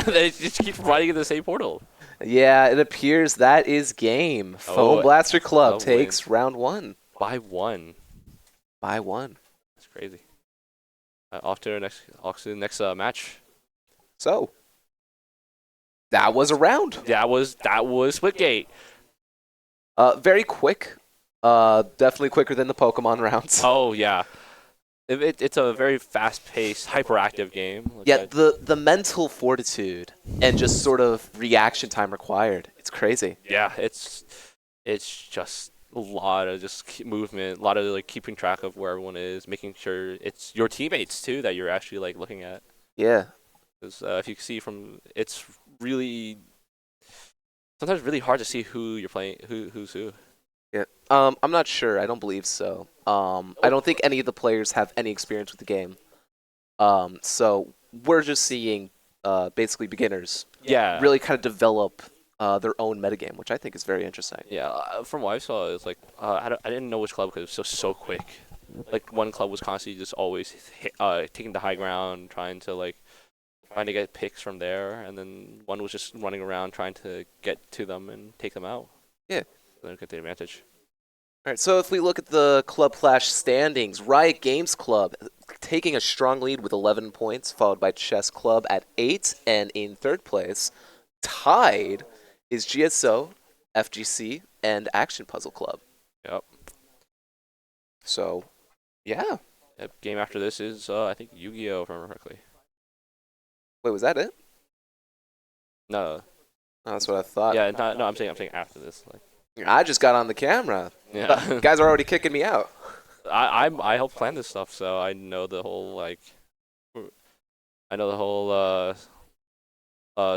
They just keep running in the same portal. Yeah, it appears that is game. Foam Blaster Club a takes round 1. By 1. By 1. That's crazy. Off to the next match. So, that was a round. That was Splitgate. Very quick. Definitely quicker than the Pokemon rounds. Oh yeah. It's a very fast-paced, hyperactive game. Yeah, the mental fortitude and just sort of reaction time required. It's crazy. Yeah, it's just a lot of just movement, a lot of like keeping track of where everyone is, making sure it's your teammates too that you're actually like looking at. Yeah. Because if you see from, it's really sometimes really hard to see who you're playing, who's who. Yeah. I'm not sure. I don't believe so. I don't think any of the players have any experience with the game. So we're just seeing basically beginners Yeah. really kind of develop their own metagame, which I think is very interesting. Yeah. From what I saw, it's like I didn't know which club because it was so quick. Like one club was constantly just always taking the high ground, trying to get picks from there, and then one was just running around trying to get to them and take them out. Yeah. Then get the advantage. All right, so if we look at the Club Clash standings, Riot Games Club taking a strong lead with 11 points, followed by Chess Club at 8, and in third place, tied, is GSO, FGC, and Action Puzzle Club. Yep. So, yeah. Yep. Game after this is I think Yu-Gi-Oh! If I remember correctly. Wait, was that it? No. Oh, that's what I thought. Yeah. No. I'm saying after this. Like. I just got on the camera. Yeah. Guys are already kicking me out. I helped plan this stuff, so I know the whole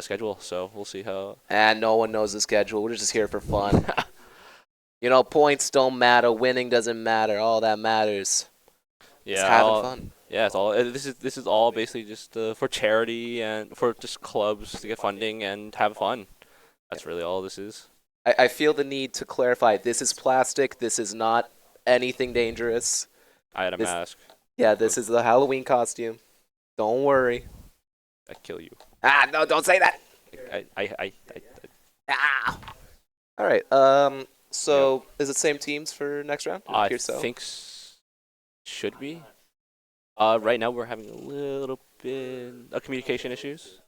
schedule. So we'll see how. And no one knows the schedule. We're just here for fun. You know, points don't matter. Winning doesn't matter. All that matters is having fun. Yeah, it's all. This is all basically just for charity and for just clubs to get funding and have fun. That's really all this is. I feel the need to clarify. This is plastic. This is not anything dangerous. I had a mask. Yeah, this is the Halloween costume. Don't worry. I kill you. Ah, no, don't say that. Ah. All right. So is it same teams for next round? I think should be. Right now we're having a little bit of communication issues.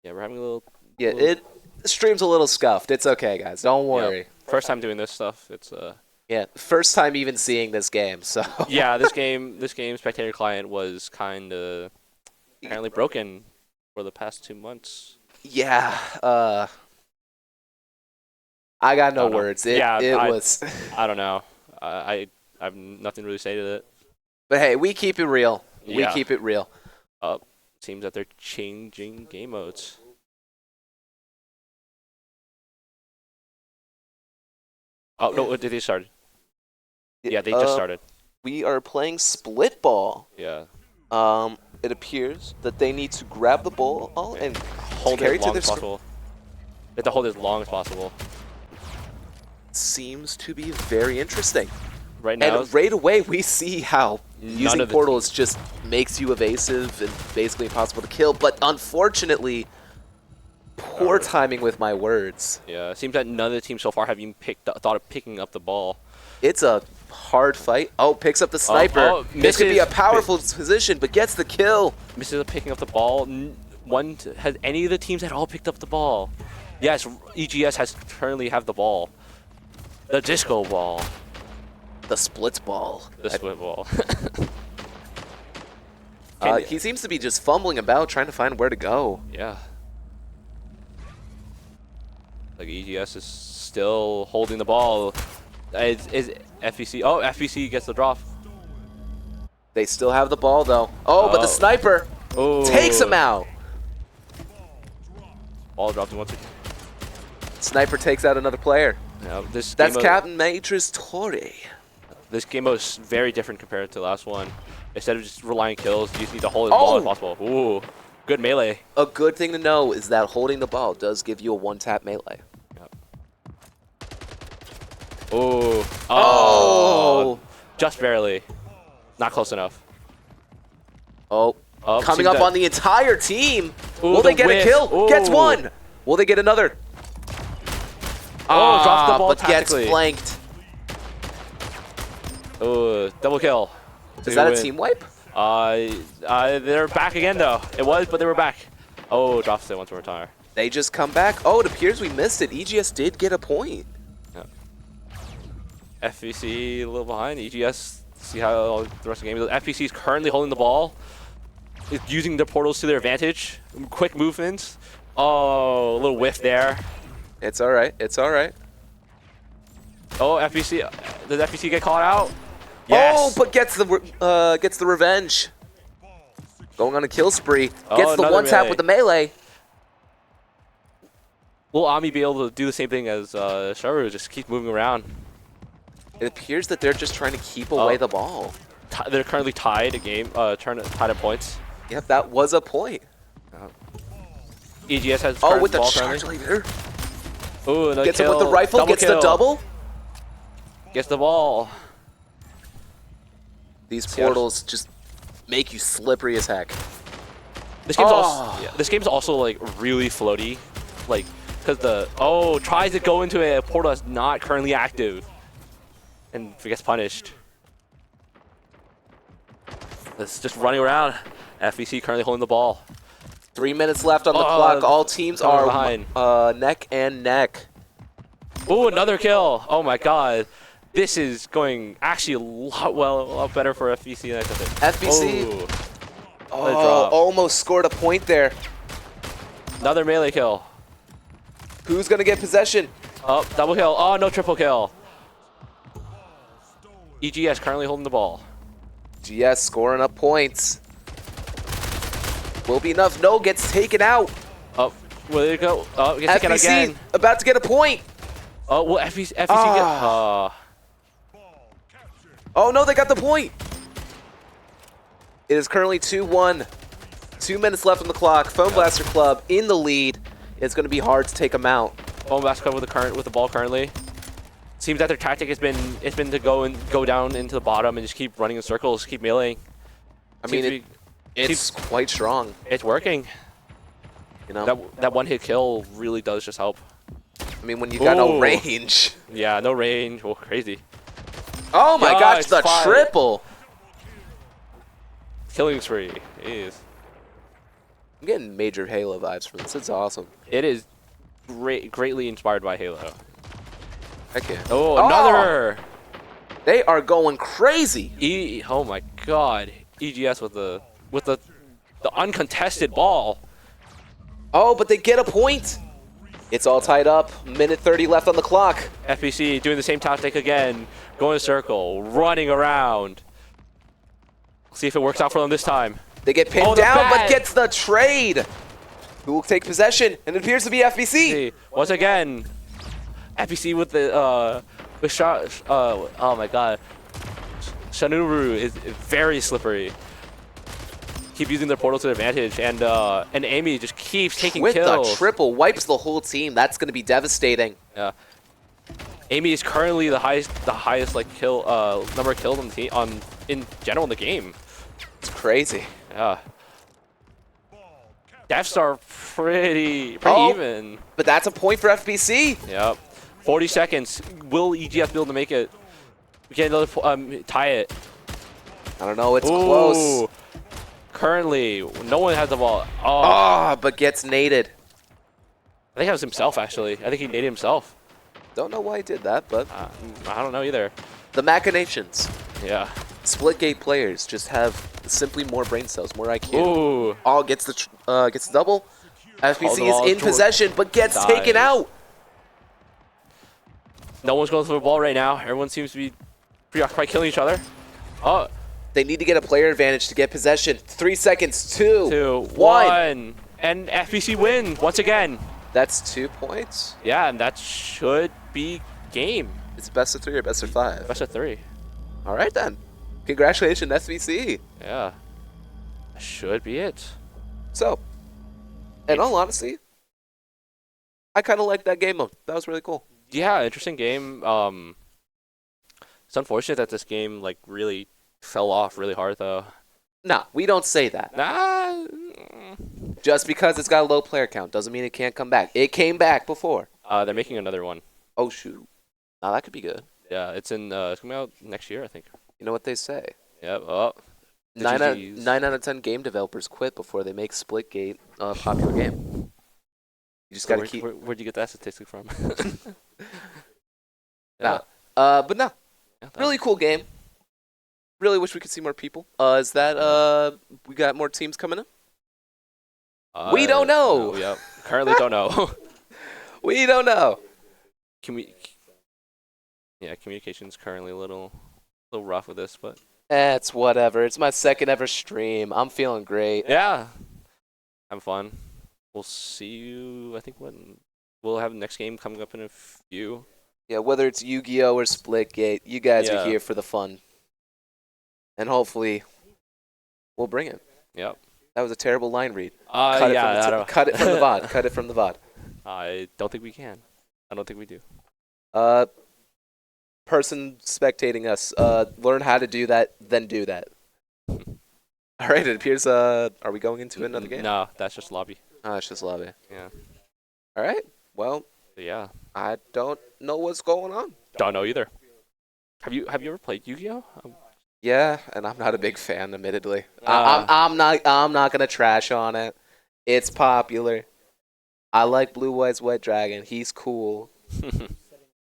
Yeah, we're having a little. Yeah, it stream's a little scuffed. It's okay, guys. Don't worry. Yep. First time doing this stuff. It's Yeah, first time even seeing this game. So. Yeah, this game spectator client was kind of apparently broken for the past 2 months. Yeah. I got no words. It was. I don't know. I have nothing to really say to it. But hey, we keep it real. Yeah. We keep it real. Seems that they're changing game modes. Oh no! Did they start? Yeah, they just started. We are playing split ball. Yeah. It appears that they need to grab the ball and hold it as long as possible. They have to hold it as long as possible. Seems to be very interesting. Right now, and right away we see how using portals just makes you evasive and basically impossible to kill. But unfortunately, poor timing with my words. Yeah, it seems that none of the teams so far have even thought of picking up the ball. It's a hard fight. Oh, picks up the sniper. This could be a powerful position, but gets the kill. Misses picking up the ball. Has any of the teams at all picked up the ball? Yes, EGS has currently have the ball. The disco ball. The splits ball. The split ball. He seems to be just fumbling about, trying to find where to go. Yeah. Like EGS is still holding the ball. Is FVC? Oh, FVC gets the drop. They still have the ball, though. Oh, but the sniper takes him out. Ball dropped once again. Sniper takes out another player. Yeah, That's Captain Matrix Torre. This game mode is very different compared to the last one. Instead of just relying kills, you just need to hold the ball if possible. Ooh, good melee. A good thing to know is that holding the ball does give you a one-tap melee. Yep. Ooh. Oh! Just barely. Not close enough. Oh, coming up on the entire team. Ooh, Will they get a kill? Ooh. Gets one. Will they get another? Drops the ball but tactically. gets flanked. Ooh, double kill. Is that a team wipe? They're back again though. It was, but they were back. Oh, drops it once more time. They just come back. Oh, it appears we missed it. EGS did get a point. Yeah. FVC a little behind. EGS, see how the rest of the game is. FVC is currently holding the ball. Is using the portals to their advantage. Quick movements. Oh, a little whiff there. It's all right. It's all right. Oh, FVC. Does FVC get caught out? Yes. Oh, but gets the revenge. Going on a kill spree. Gets the one tap with the melee. Will Ami be able to do the same thing as Sharu? Just keep moving around. It appears that they're just trying to keep away the ball. They're currently tied a game. Tied at points. Yep, that was a point. EGS has with the ball charge currently. leader. Ooh, Gets it with the rifle. Gets the double. Gets the ball. These portals just make you slippery as heck. This game's also like really floaty, like because tries to go into a portal that's not currently active, and gets punished. It's just running around. FVC currently holding the ball. 3 minutes left on the clock. All teams are behind. Neck and neck. Ooh, another kill! Oh my god. This is going actually a lot better for FVC than I thought. FVC almost scored a point there. Another melee kill. Who's going to get possession? Oh, double kill. Oh, no triple kill. EGS currently holding the ball. GS scoring up points. Will be enough. No, gets taken out. Oh, will it go? Oh, gets taken out again. About to get a point. Oh, will FVC get... Oh no, they got the point. It is currently 2-1. 2 minutes left on the clock. Foam Blaster Club in the lead. It's going to be hard to take them out. Foam Blaster Club with the ball currently. Seems that their tactic has been to go down into the bottom and just keep running in circles, keep meleeing. I mean, it's quite strong. It's working. You know, that one-hit kill really does just help. I mean, when you got no range. Yeah, no range. Oh, crazy. Oh my gosh, the triple. Killing spree. Jeez. I'm getting major Halo vibes from this. It's awesome. It is greatly inspired by Halo. Heck yeah. Oh, another. They are going crazy. Oh my god. EGS with the uncontested ball. Oh, but they get a point. It's all tied up. Minute 30 left on the clock. FBC doing the same tactic again. Going in a circle, running around. See if it works out for them this time. They get pinned down, but gets the trade. Who will take possession? And it appears to be FBC. Once again, FBC with the shot. Oh my god. Shanuru is very slippery. Keep using their portal to their advantage, and Amy just keeps taking kills. With the triple, wipes the whole team. That's going to be devastating. Yeah. Amy is currently the highest like kill number of kills on the team in general in the game. It's crazy. Yeah. Deaths are pretty even. But that's a point for FBC. Yep. 40 seconds. Will EGS be able to make it? Get another tie it. I don't know. It's close. Currently, no one has the ball. But gets naded. I think that was himself, actually. I think he naded himself. Don't know why he did that, but... I don't know either. The machinations. Yeah. Splitgate players just have simply more brain cells, more IQ. Ooh. All gets the double. FBC is ball, in possession, but gets taken dies. out. No one's going for the ball right now. Everyone seems to be preoccupied killing each other. Oh, They need to get a player advantage to get possession. 3 seconds. 2, 2, 1. 1. And FBC win once again. That's 2 points. Yeah, and that should be game. It's best of 3 or best of 5. Best of 3. All right then. Congratulations, FBC. Yeah. That should be it. So, in all honesty, I kind of like that game mode. That was really cool. Yeah, interesting game. It's unfortunate that this game like really fell off really hard though. Nah, we don't say that. Nah. Just because it's got a low player count doesn't mean it can't come back. It came back before. They're making another one. Oh shoot. Now that could be good. Yeah, it's coming out next year, I think. You know what they say? Yep. Oh. The 9 GGs. out of 10 game developers quit before they make Splitgate a popular game. You just gotta keep. Where'd you get that statistic from? Nah. But no, Yeah, that- really cool game. Really wish we could see more people. Is that we got more teams coming in? We don't know. Yep. Currently don't know. We don't know. Communication's currently a little rough with this, but It's whatever. It's my second ever stream. I'm feeling great. yeah, have fun. We'll see you. I think when we'll have the next game coming up in a few. Yeah, whether it's Yu-Gi-Oh or Splitgate, you guys Yeah. are here for the fun. And hopefully, we'll bring it. Yep. That was a terrible line read. Yeah. Cut it from the VOD. Cut it from the VOD. I don't think we can. I don't think we do. Person spectating us, learn how to do that, then do that. All right, it appears, are we going into another game? No, that's just lobby. Oh, it's just lobby. Yeah. All right, well, But yeah. I don't know what's going on. Don't know either. Have you ever played Yu-Gi-Oh? Yeah, and I'm not a big fan, admittedly. I'm not gonna trash on it. It's popular. I like Blue White's White Dragon. He's cool,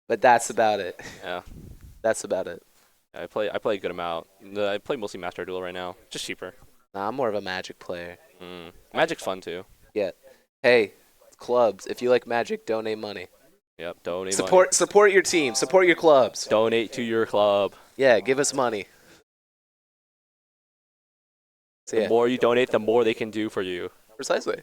but that's about it. Yeah. That's about it. I play a good amount. I play mostly Master Duel right now. Just cheaper. Nah, I'm more of a Magic player. Magic's fun too. Yeah. Hey, clubs, if you like Magic, donate money. Yep. Donate. Support your team. Support your clubs. Donate to your club. Yeah, give us money. So, The yeah, more you donate, the more they can do for you. precisely.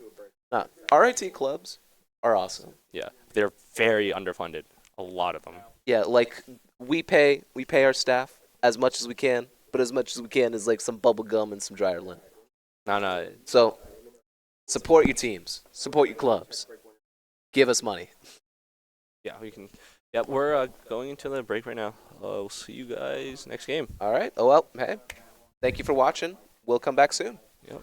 Nah, RIT clubs are awesome. Yeah. They're very underfunded. A lot of them. Yeah, like we pay our staff as much as we can, but as much as we can is like some bubble gum and some dryer lint. No. So support your teams, support your clubs, give us money. Yeah, we can. Yeah, we're going into the break right now. We'll see you guys next game. All right. Oh well. Hey, thank you for watching. We'll come back soon. Yep.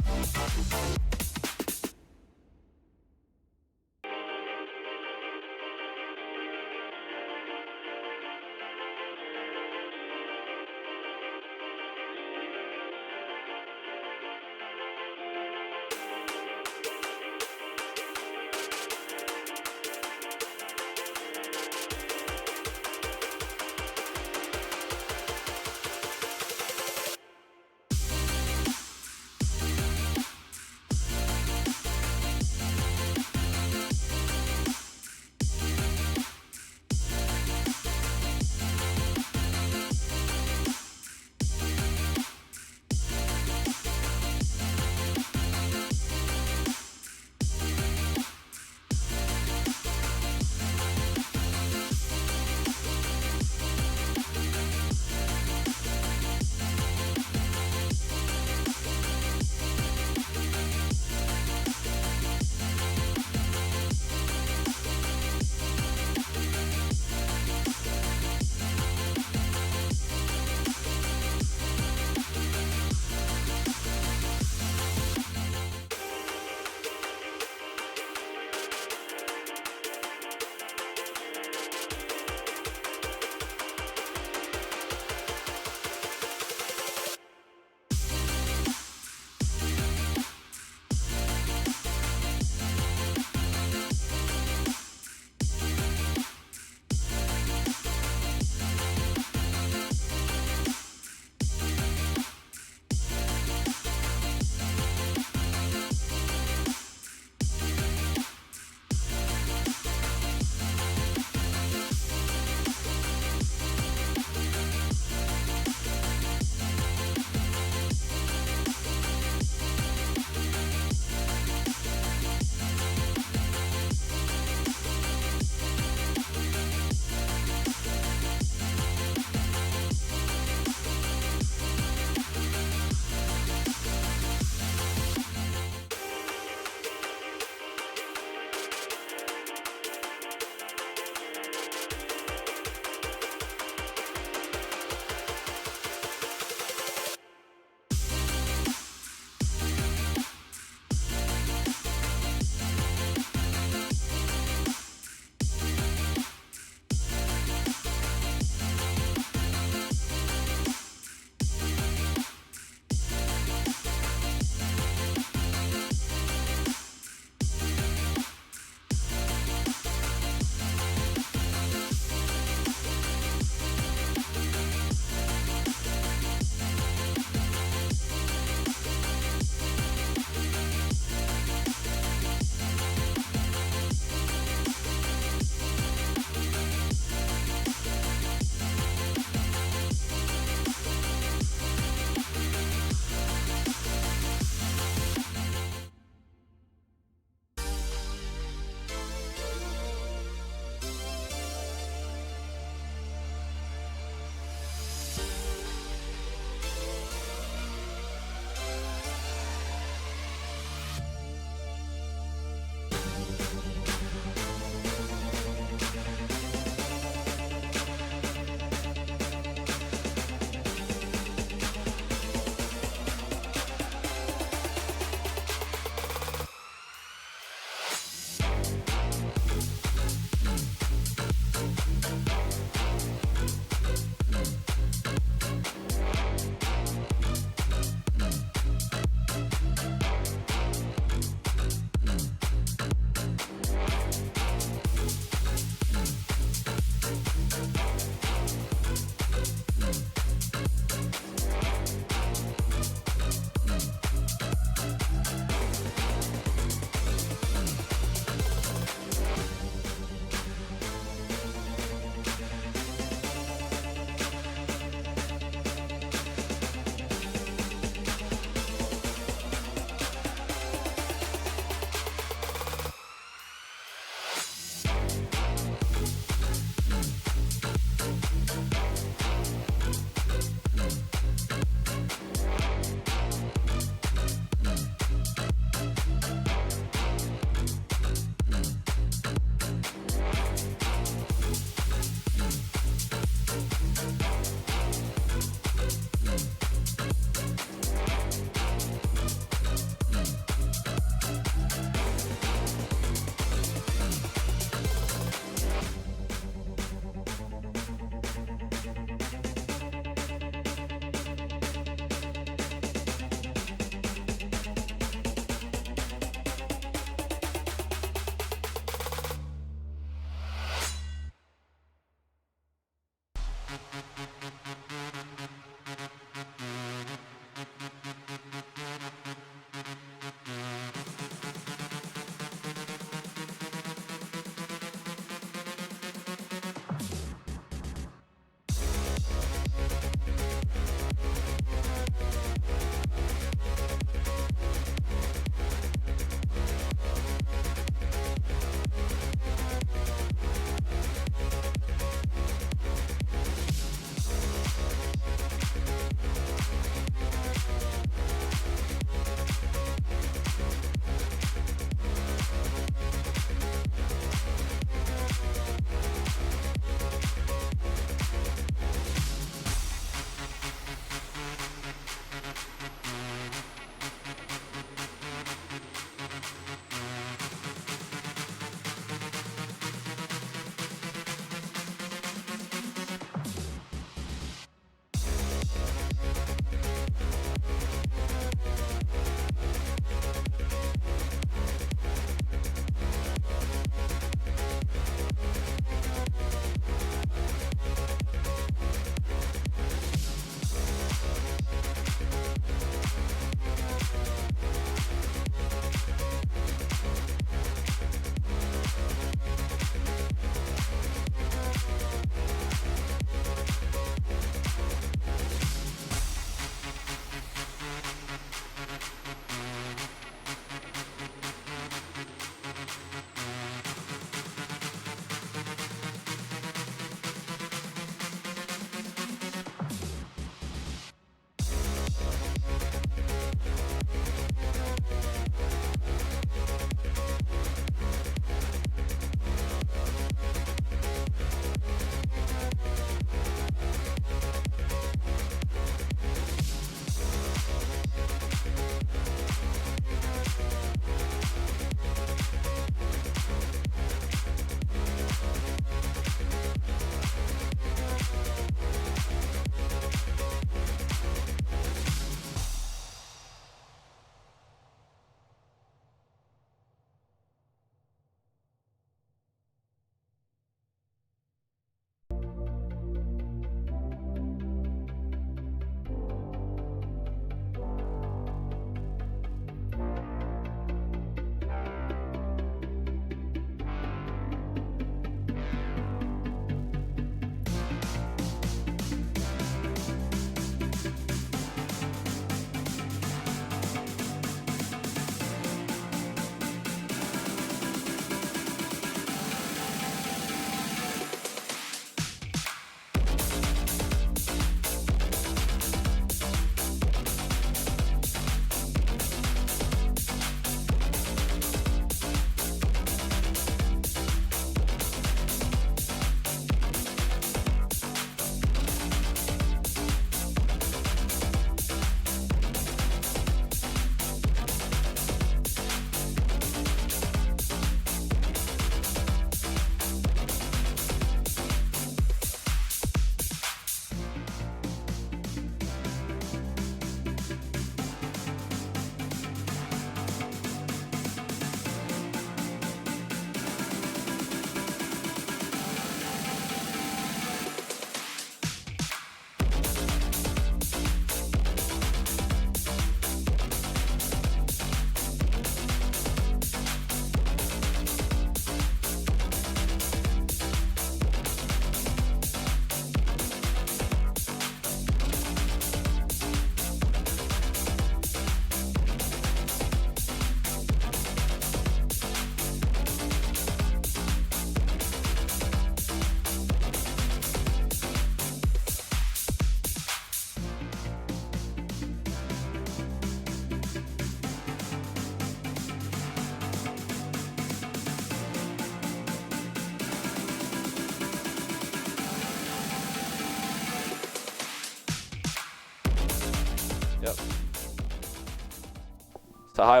So hi,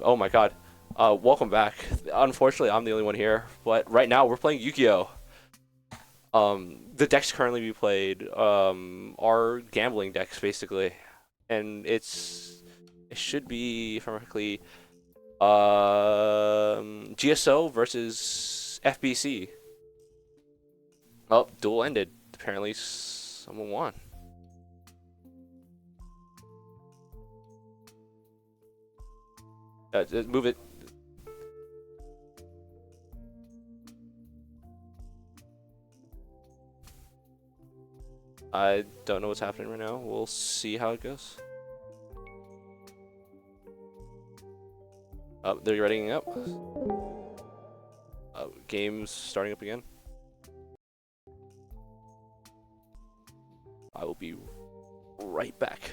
oh my God, welcome back. Unfortunately, I'm the only one here, but right now we're playing Yu-Gi-Oh. The decks currently we played are gambling decks basically, and it should be, if I'm correctly, GSO versus FBC. Oh, duel ended. Apparently, someone won. Just move it. I don't know what's happening right now. We'll see how it goes. They're readying up. Game's starting up again. I will be right back.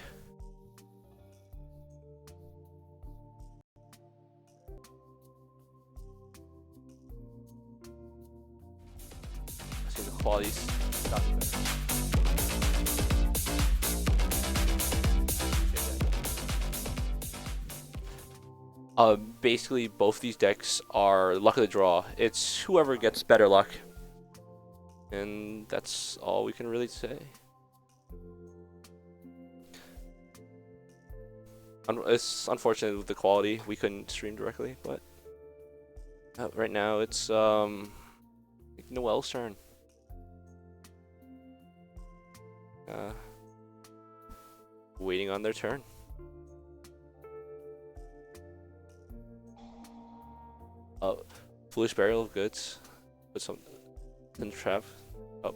I see the quality's gotten better. Basically, both these decks are luck of the draw. It's whoever gets better luck. And that's all we can really say. It's unfortunate with the quality. We couldn't stream directly, but right now it's Noel's turn. Waiting on their turn. Foolish Burial of Goods. Put some in the trap. Oh,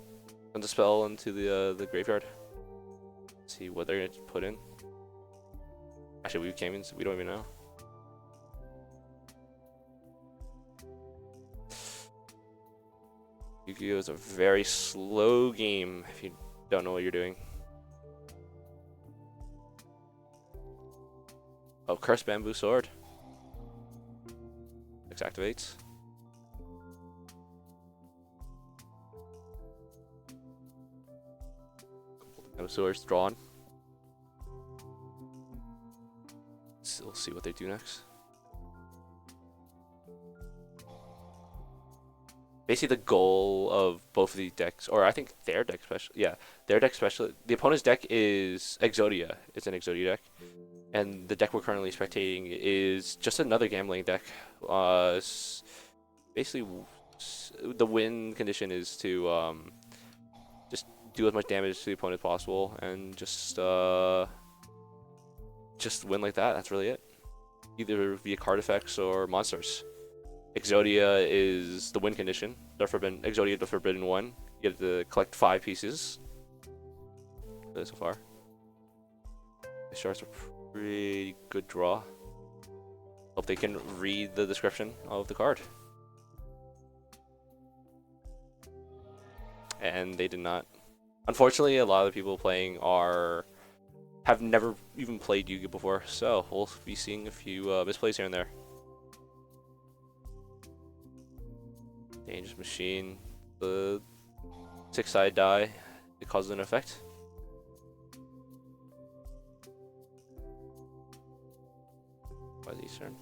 send the spell into the graveyard. See what they're gonna put in. Actually, we came in, so we don't even know. Yu-Gi-Oh is a very slow game if you don't know what you're doing. Oh, Cursed Bamboo Sword. X activates. Bamboo Sword's drawn. We'll see what they do next. Basically, the goal of both of these decks, or I think their deck special, yeah, their deck special. The opponent's deck is Exodia. It's an Exodia deck, and the deck we're currently spectating is just another gambling deck. Basically, the win condition is to just do as much damage to the opponent as possible, and just win like that. That's really it. Either via card effects or monsters. Exodia is the win condition. Exodia the Forbidden One. You have to collect 5 pieces. So far. The shards a pretty good draw. Hope they can read the description of the card. And they did not. Unfortunately, a lot of the people playing have never even played Yu-Gi-Oh before, so we'll be seeing a few misplays here and there. Dangerous Machine, the 6-side die, it causes an effect. By the Eastern,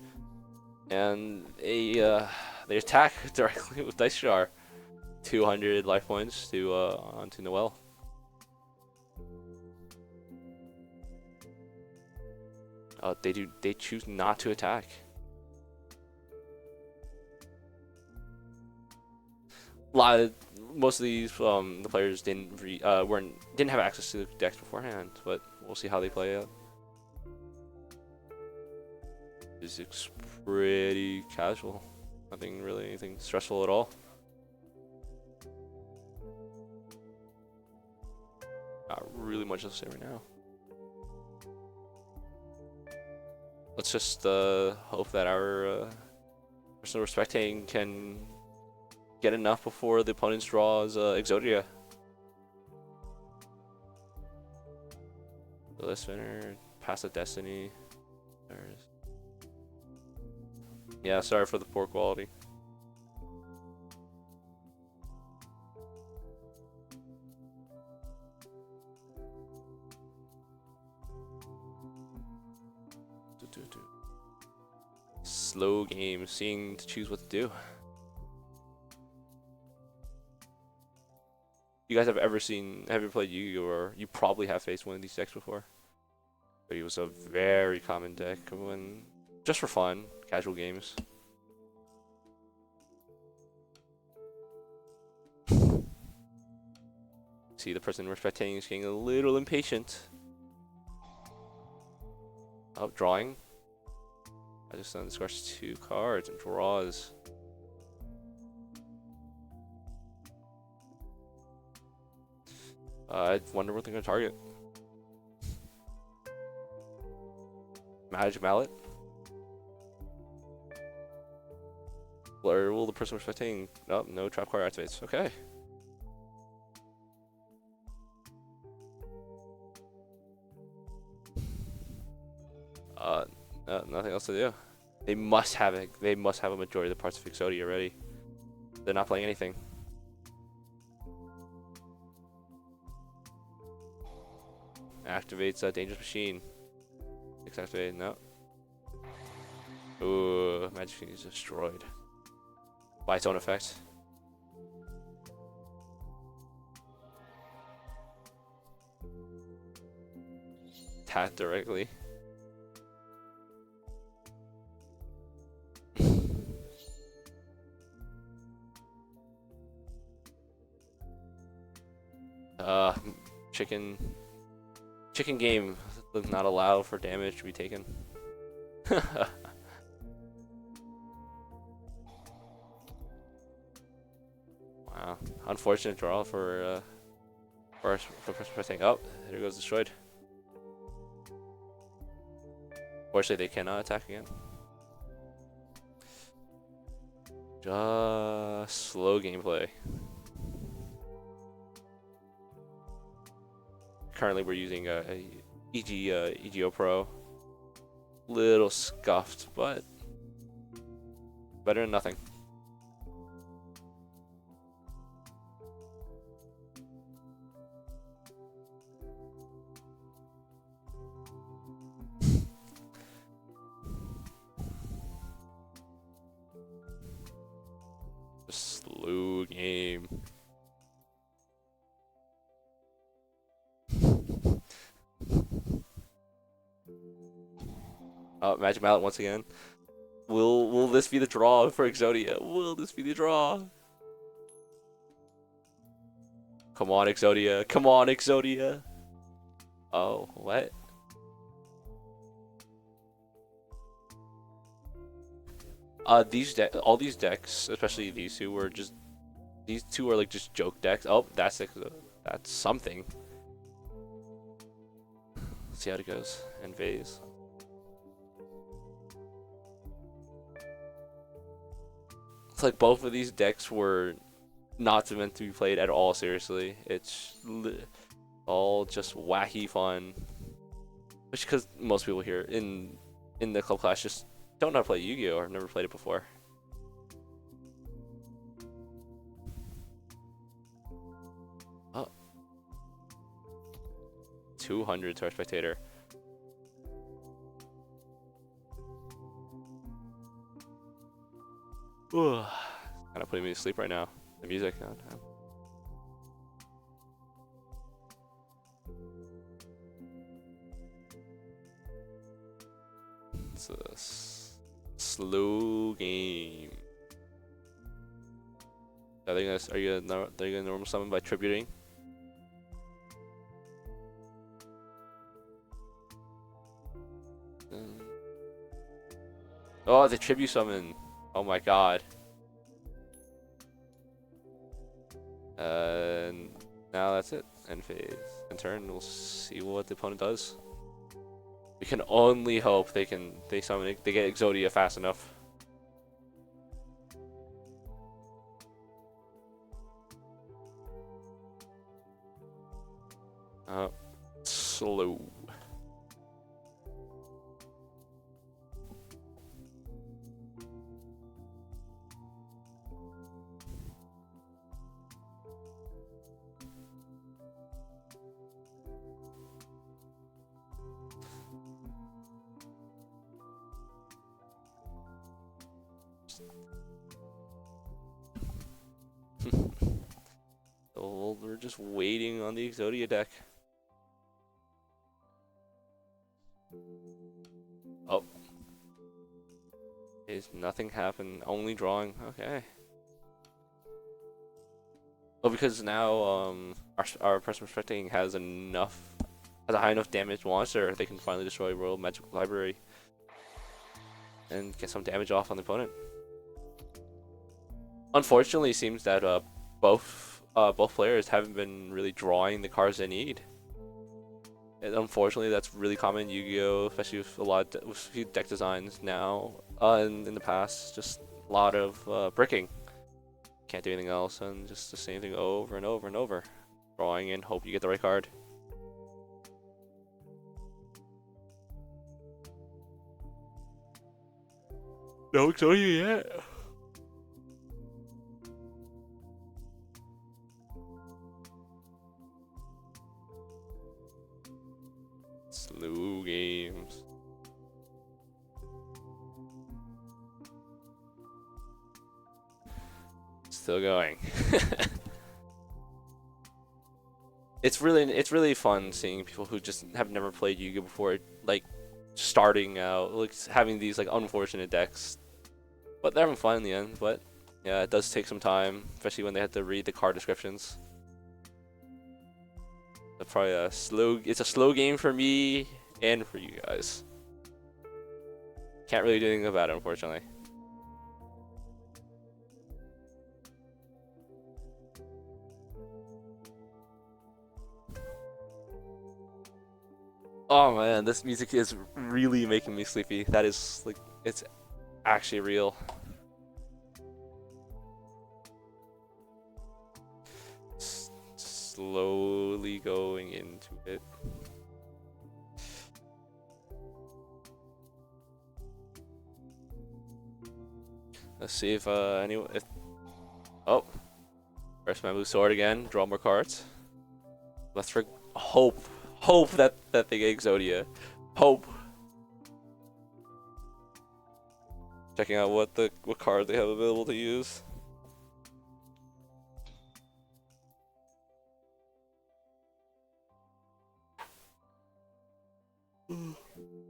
and they attack directly with Dice Jar. 200 life points to onto Noel. They choose not to attack. Most of these the players didn't have access to the decks beforehand, but we'll see how they play out. It's pretty casual. Nothing really anything stressful at all. Not really much to say right now. Let's just hope that our person we're spectating can get enough before the opponent's draws Exodia. The list winner, Pass of Destiny. Yeah, sorry for the poor quality. slow game, seeing to choose what to do. You guys have you played Yu-Gi-Oh, or you probably have faced one of these decks before? But it was a very common deck when, just for fun, casual games. See, the person we're spectating is getting a little impatient. Oh, drawing. I just discards 2 cards and draws. I wonder what they're going to target. Magic Mallet? Or will the person we're spectating... Oh, no trap card activates. Okay. Nothing else to do. They must have it. They must have a majority of the parts of Exodia already. They're not playing anything. Activates a dangerous machine. Activated. No. Ooh, magic machine is destroyed by its own effect. Attack directly. Chicken game does not allow for damage to be taken. Wow, unfortunate draw for pressing. Oh, there goes destroyed. Fortunately, they cannot attack again. Just slow gameplay. Currently, we're using a EGO Pro. Little scuffed, but better than nothing. A slow game. Oh, Magic Mallet once again. Will this be the draw for Exodia? Will this be the draw? Come on, Exodia. Come on, Exodia. Oh, what? All these decks, especially these two, are like just joke decks. Oh, that's something. Let's see how it goes. And Vase. It's like both of these decks were not meant to be played at all seriously. It's all just wacky fun. Which, because most people here in the club class just don't know how to play Yu-Gi-Oh! Or have never played it before. Oh. 200 to our spectator. Kind of putting me to sleep right now. The music. It's a slow game. Are you gonna normal summon by tributing? Oh, the tribute summon. Oh my god. Now that's it. End phase. In turn, we'll see what the opponent does. We can only hope they get Exodia fast enough. Slow. So we're just waiting on the Exodia deck. Oh. Is nothing happened? Only drawing. Okay. Oh, because now our person respecting has a high enough damage monster, they can finally destroy Royal Magic Library and get some damage off on the opponent. Unfortunately, it seems that both players haven't been really drawing the cards they need. And unfortunately, that's really common in Yu-Gi-Oh, especially with with a few deck designs now. And in the past, just a lot of bricking. Can't do anything else, and just the same thing over and over and over. Drawing and hope you get the right card. No Exodia yet. Slow games. Still going. It's really fun seeing people who just have never played Yu-Gi-Oh before, like starting out, like having these like unfortunate decks, but they're having fun in the end. But yeah, it does take some time, especially when they have to read the card descriptions. It's probably it's a slow game for me and for you guys. Can't really do anything about it, unfortunately. Oh man, this music is really making me sleepy. That is like, it's actually real. Slowly going into it. Let's see if anyone. Oh, first my blue sword again. Draw more cards. Let's hope that they get Exodia. Hope. Checking out what card they have available to use.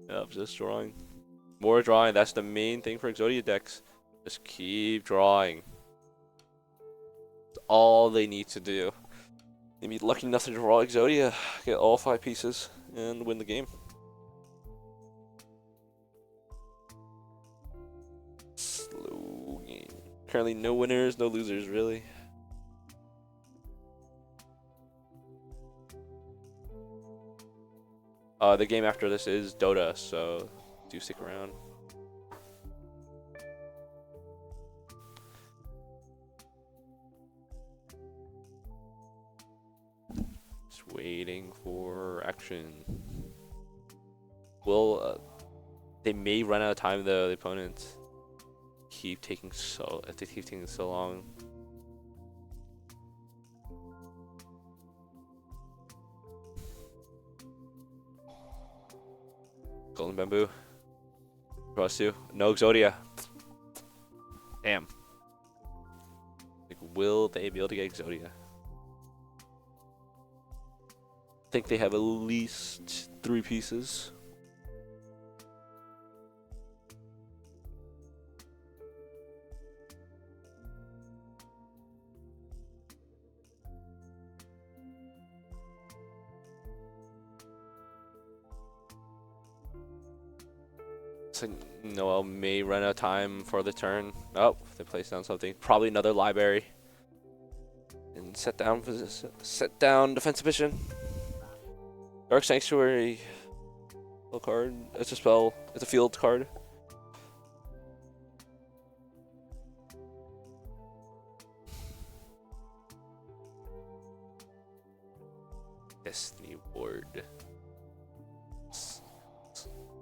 Yep, just drawing. More drawing. That's the main thing for Exodia decks. Just keep drawing. That's all they need to do. They be lucky enough to draw Exodia, get all 5 pieces, and win the game. Slow game. Currently no winners, no losers, really. The game after this is Dota, so do stick around. Just waiting for action. Will they may run out of time though, the opponents if they keep taking so long. Golden Bamboo. Cross 2. No Exodia. Damn. Like, will they be able to get Exodia? I think they have at least 3 pieces. So Noel may run out of time for the turn. Oh, they place down something. Probably another library. And set down defense position. Dark Sanctuary. Spell card. It's a spell. It's a field card. Destiny Ward.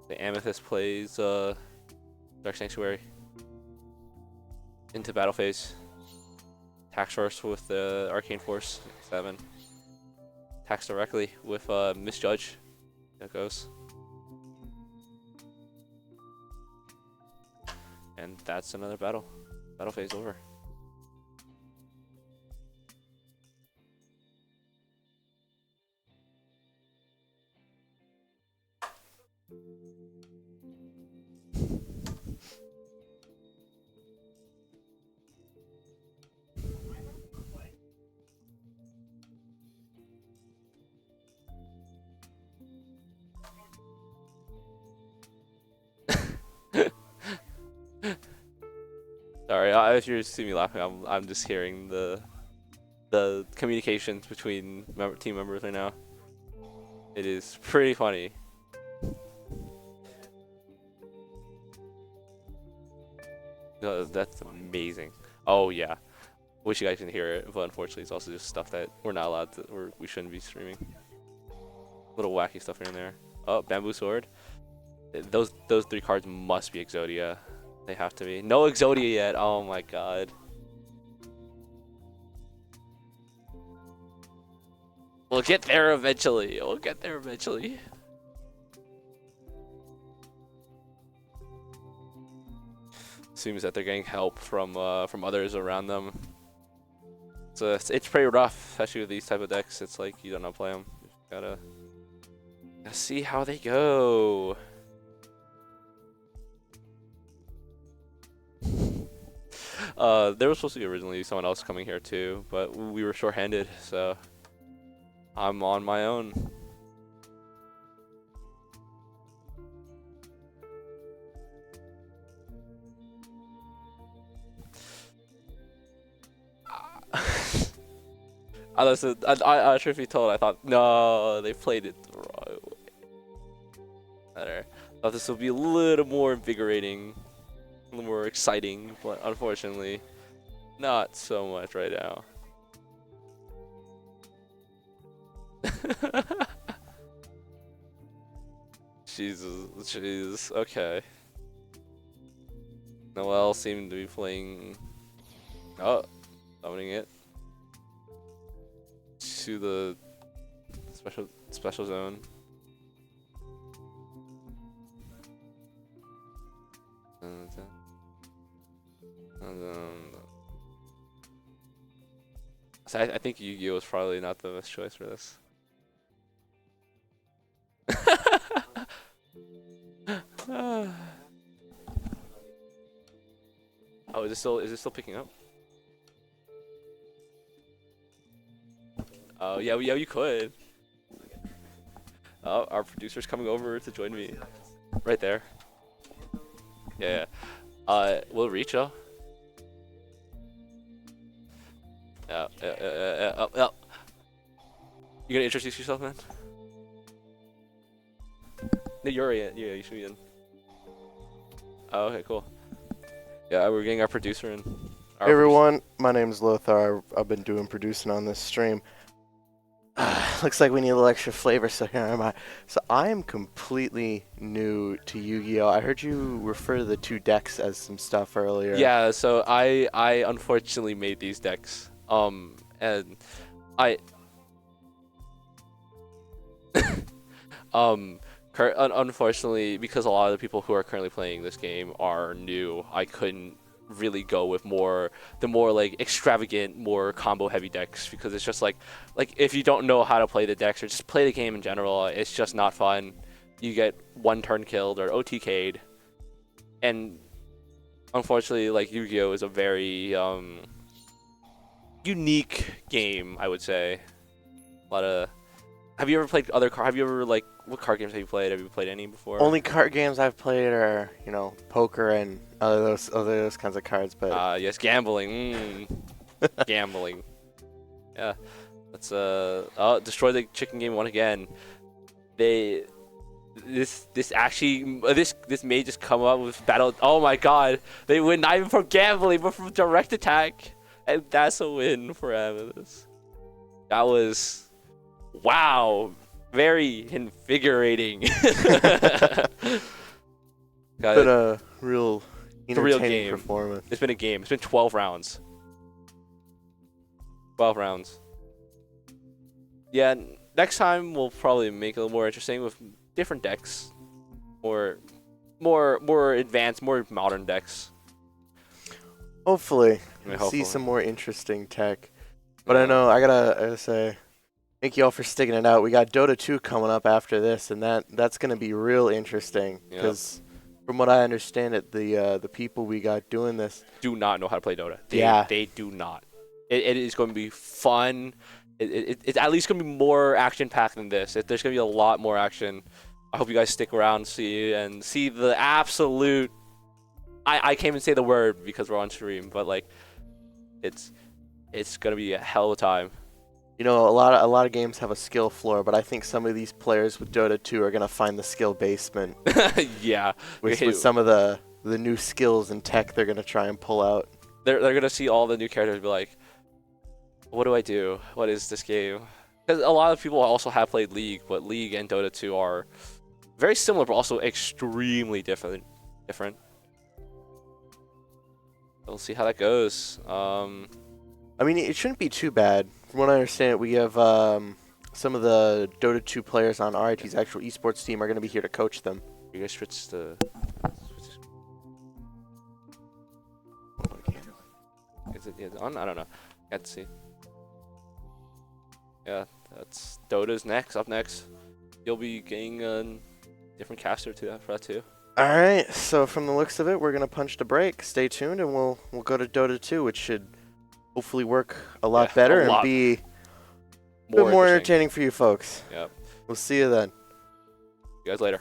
The Amethyst plays Dark Sanctuary into battle phase. Attacks first with the Arcane Force 7. Attacks directly with Misjudge. There it goes. And that's another battle. Battle phase over. Sorry, if you see me laughing, I'm just hearing the communications between team members right now. It is pretty funny. That's amazing. Oh yeah, wish you guys can hear it, but unfortunately, it's also just stuff that we're not allowed to, we shouldn't be streaming. Little wacky stuff here and there. Oh, bamboo sword. Those 3 cards must be Exodia. They have to be. No Exodia yet. Oh my god. We'll get there eventually. We'll get there eventually. Seems that they're getting help from others around them. So it's pretty rough, especially with these type of decks. It's like you don't know how to play them. You just gotta see how they go. There was supposed to be originally someone else coming here too, but we were short-handed, so I'm on my own. I truth be told, I thought, no, they played it the wrong way. Better. Thought this would be a little more invigorating, a little more exciting, but unfortunately, not so much right now. Jesus, okay. Noel seemed to be playing. Oh, summoning it to the special zone. So I think Yu-Gi-Oh is probably not the best choice for this. Oh, is it still picking up? Oh yeah, you could. Oh, our producer's coming over to join me. Right there. Yeah. Will it reach though? Yeah. You gonna introduce yourself, man? No, you're in. Yeah, you should be in. Oh, okay, cool. Yeah, we're getting our producer in. Hey everyone, my name is Lothar. I've been doing producing on this stream. Looks like we need a little extra flavor, so here am I. So I am completely new to Yu-Gi-Oh! I heard you refer to the 2 decks as some stuff earlier. Yeah, so I unfortunately made these decks. And I unfortunately, because a lot of the people who are currently playing this game are new, I couldn't really go with the more like extravagant, more combo heavy decks, because it's just like if you don't know how to play the decks or just play the game in general, it's just not fun. You get 1 turn killed or OTK'd, and unfortunately, like, Yu-Gi-Oh is a very unique game, I would say. A lot of. Have you ever played other have you ever, like, what card games have you played? Have you played any before? Only card games I've played are, poker and other those kinds of cards, but yes, gambling. Gambling. Yeah. Let's destroy the chicken game one again. This may just come up with battle. Oh my god. They win not even from gambling, but from direct attack. And that's a win for Amethyst. That was, wow, very invigorating. Got been a real entertaining performance. It's been a game. It's been 12 rounds. 12 rounds. Yeah, next time we'll probably make it a little more interesting with different decks, more advanced, more modern decks. Hopefully, I mean, see hopefully. some more interesting tech. But I know I gotta say, thank you all for sticking it out. We got Dota 2 coming up after this, and that's gonna be real interesting. Yep. Because from what I understand, the people we got doing this do not know how to play Dota. They do not. It is going to be fun. It's at least going to be more action-packed than this. There's going to be a lot more action. I hope you guys stick around and see the absolute. I can't even say the word because we're on stream, but like, it's going to be a hell of a time. You know, a lot of games have a skill floor, but I think some of these players with Dota 2 are gonna find the skill basement Yeah. with some of the new skills and tech they're gonna try and pull out. They're going to see all the new characters and be like, what do I do? What is this game? Because a lot of people also have played League, but League and Dota 2 are very similar, but also extremely different. We'll see how that goes. I mean, it shouldn't be too bad. From what I understand, we have some of the Dota 2 players on RIT's actual esports team are gonna be here to coach them. You guys switch the. Is it on? I don't know. Got to see. Yeah, that's Dota's next. Up next, you'll be getting a different caster to that for that too. All right. So from the looks of it, we're gonna punch the break. Stay tuned, and we'll go to Dota 2, which should hopefully work a lot better and be a bit more entertaining for you folks. Yep. We'll see you then. See you guys later.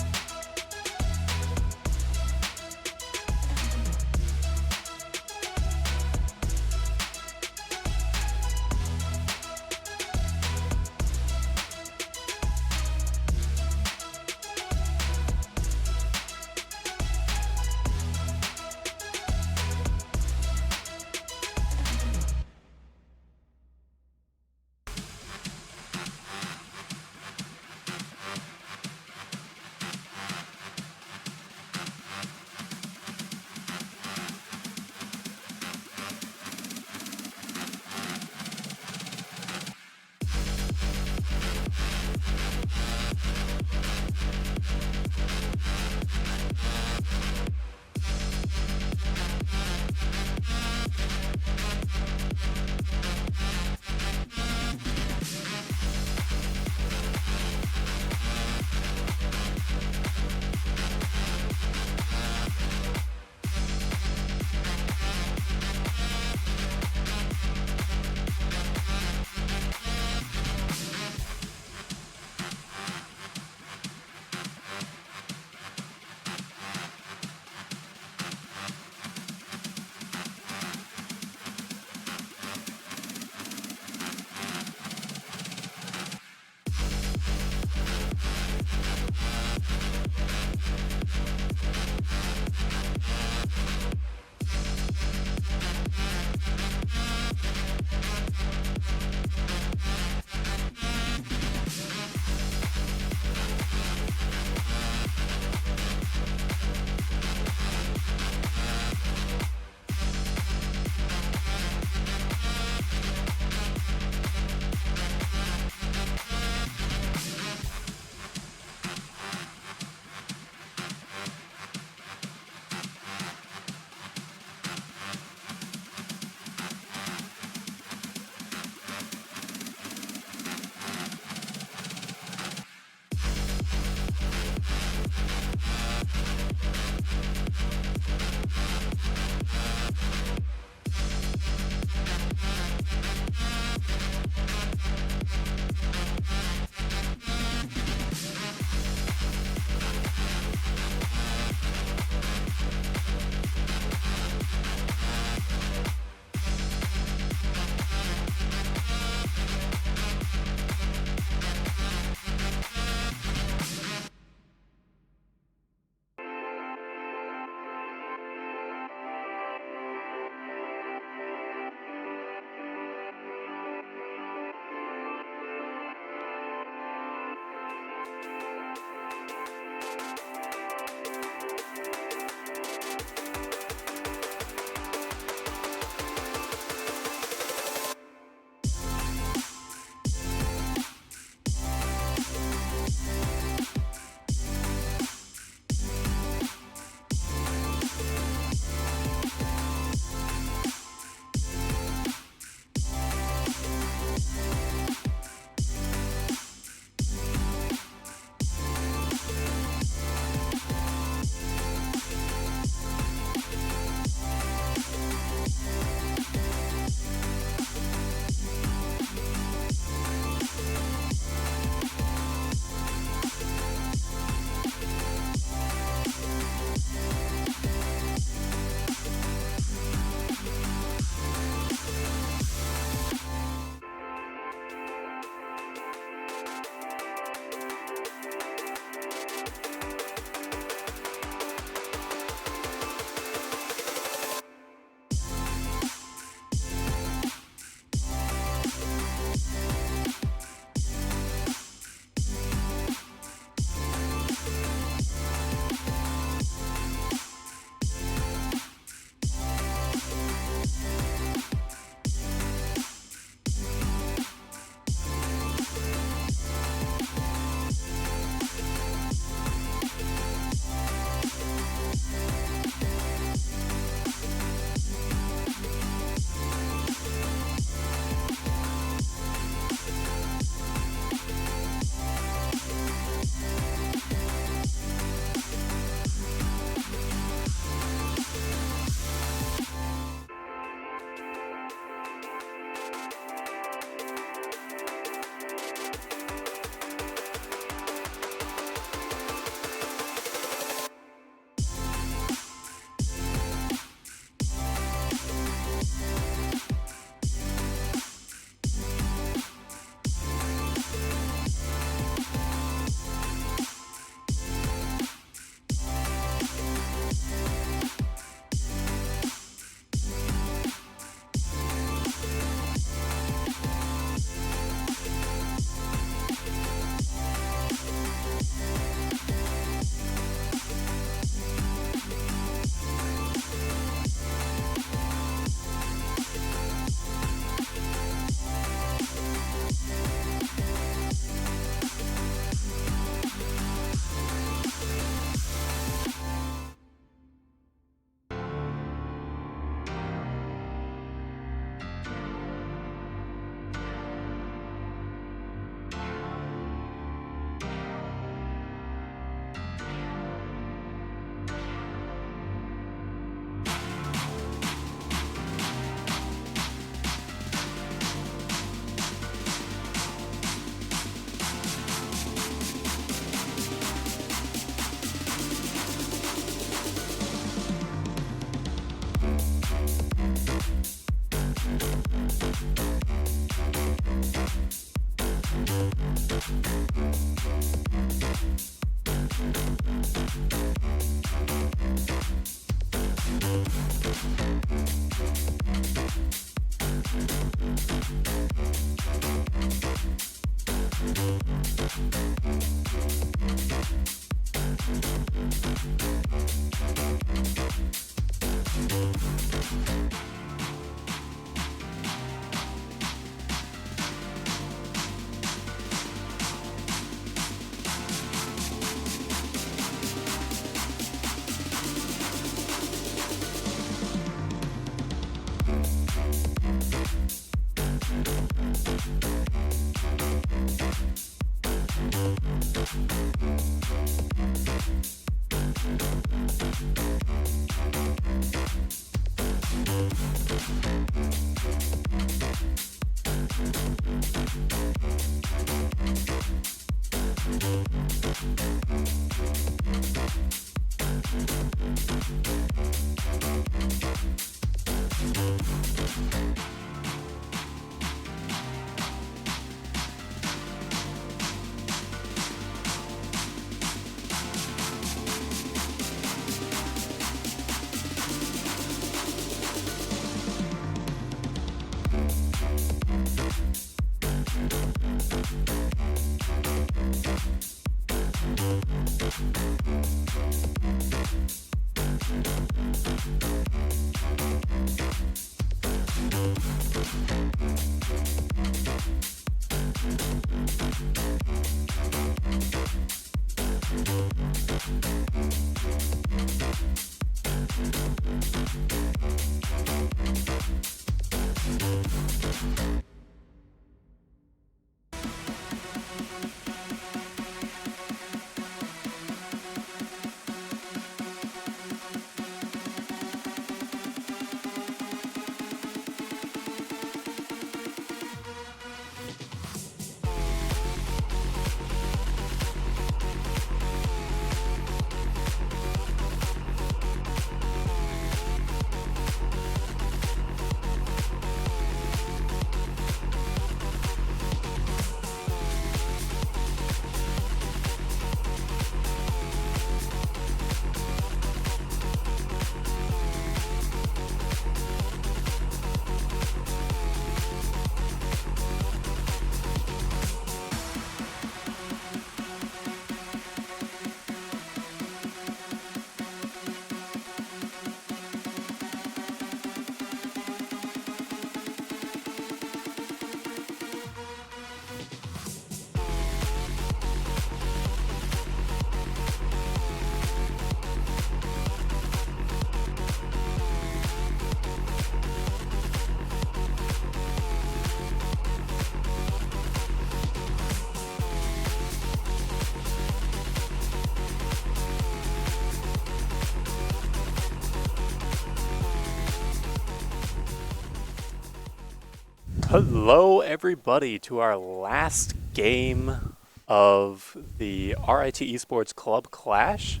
Hello, everybody, to our last game of the RIT Esports Club Clash.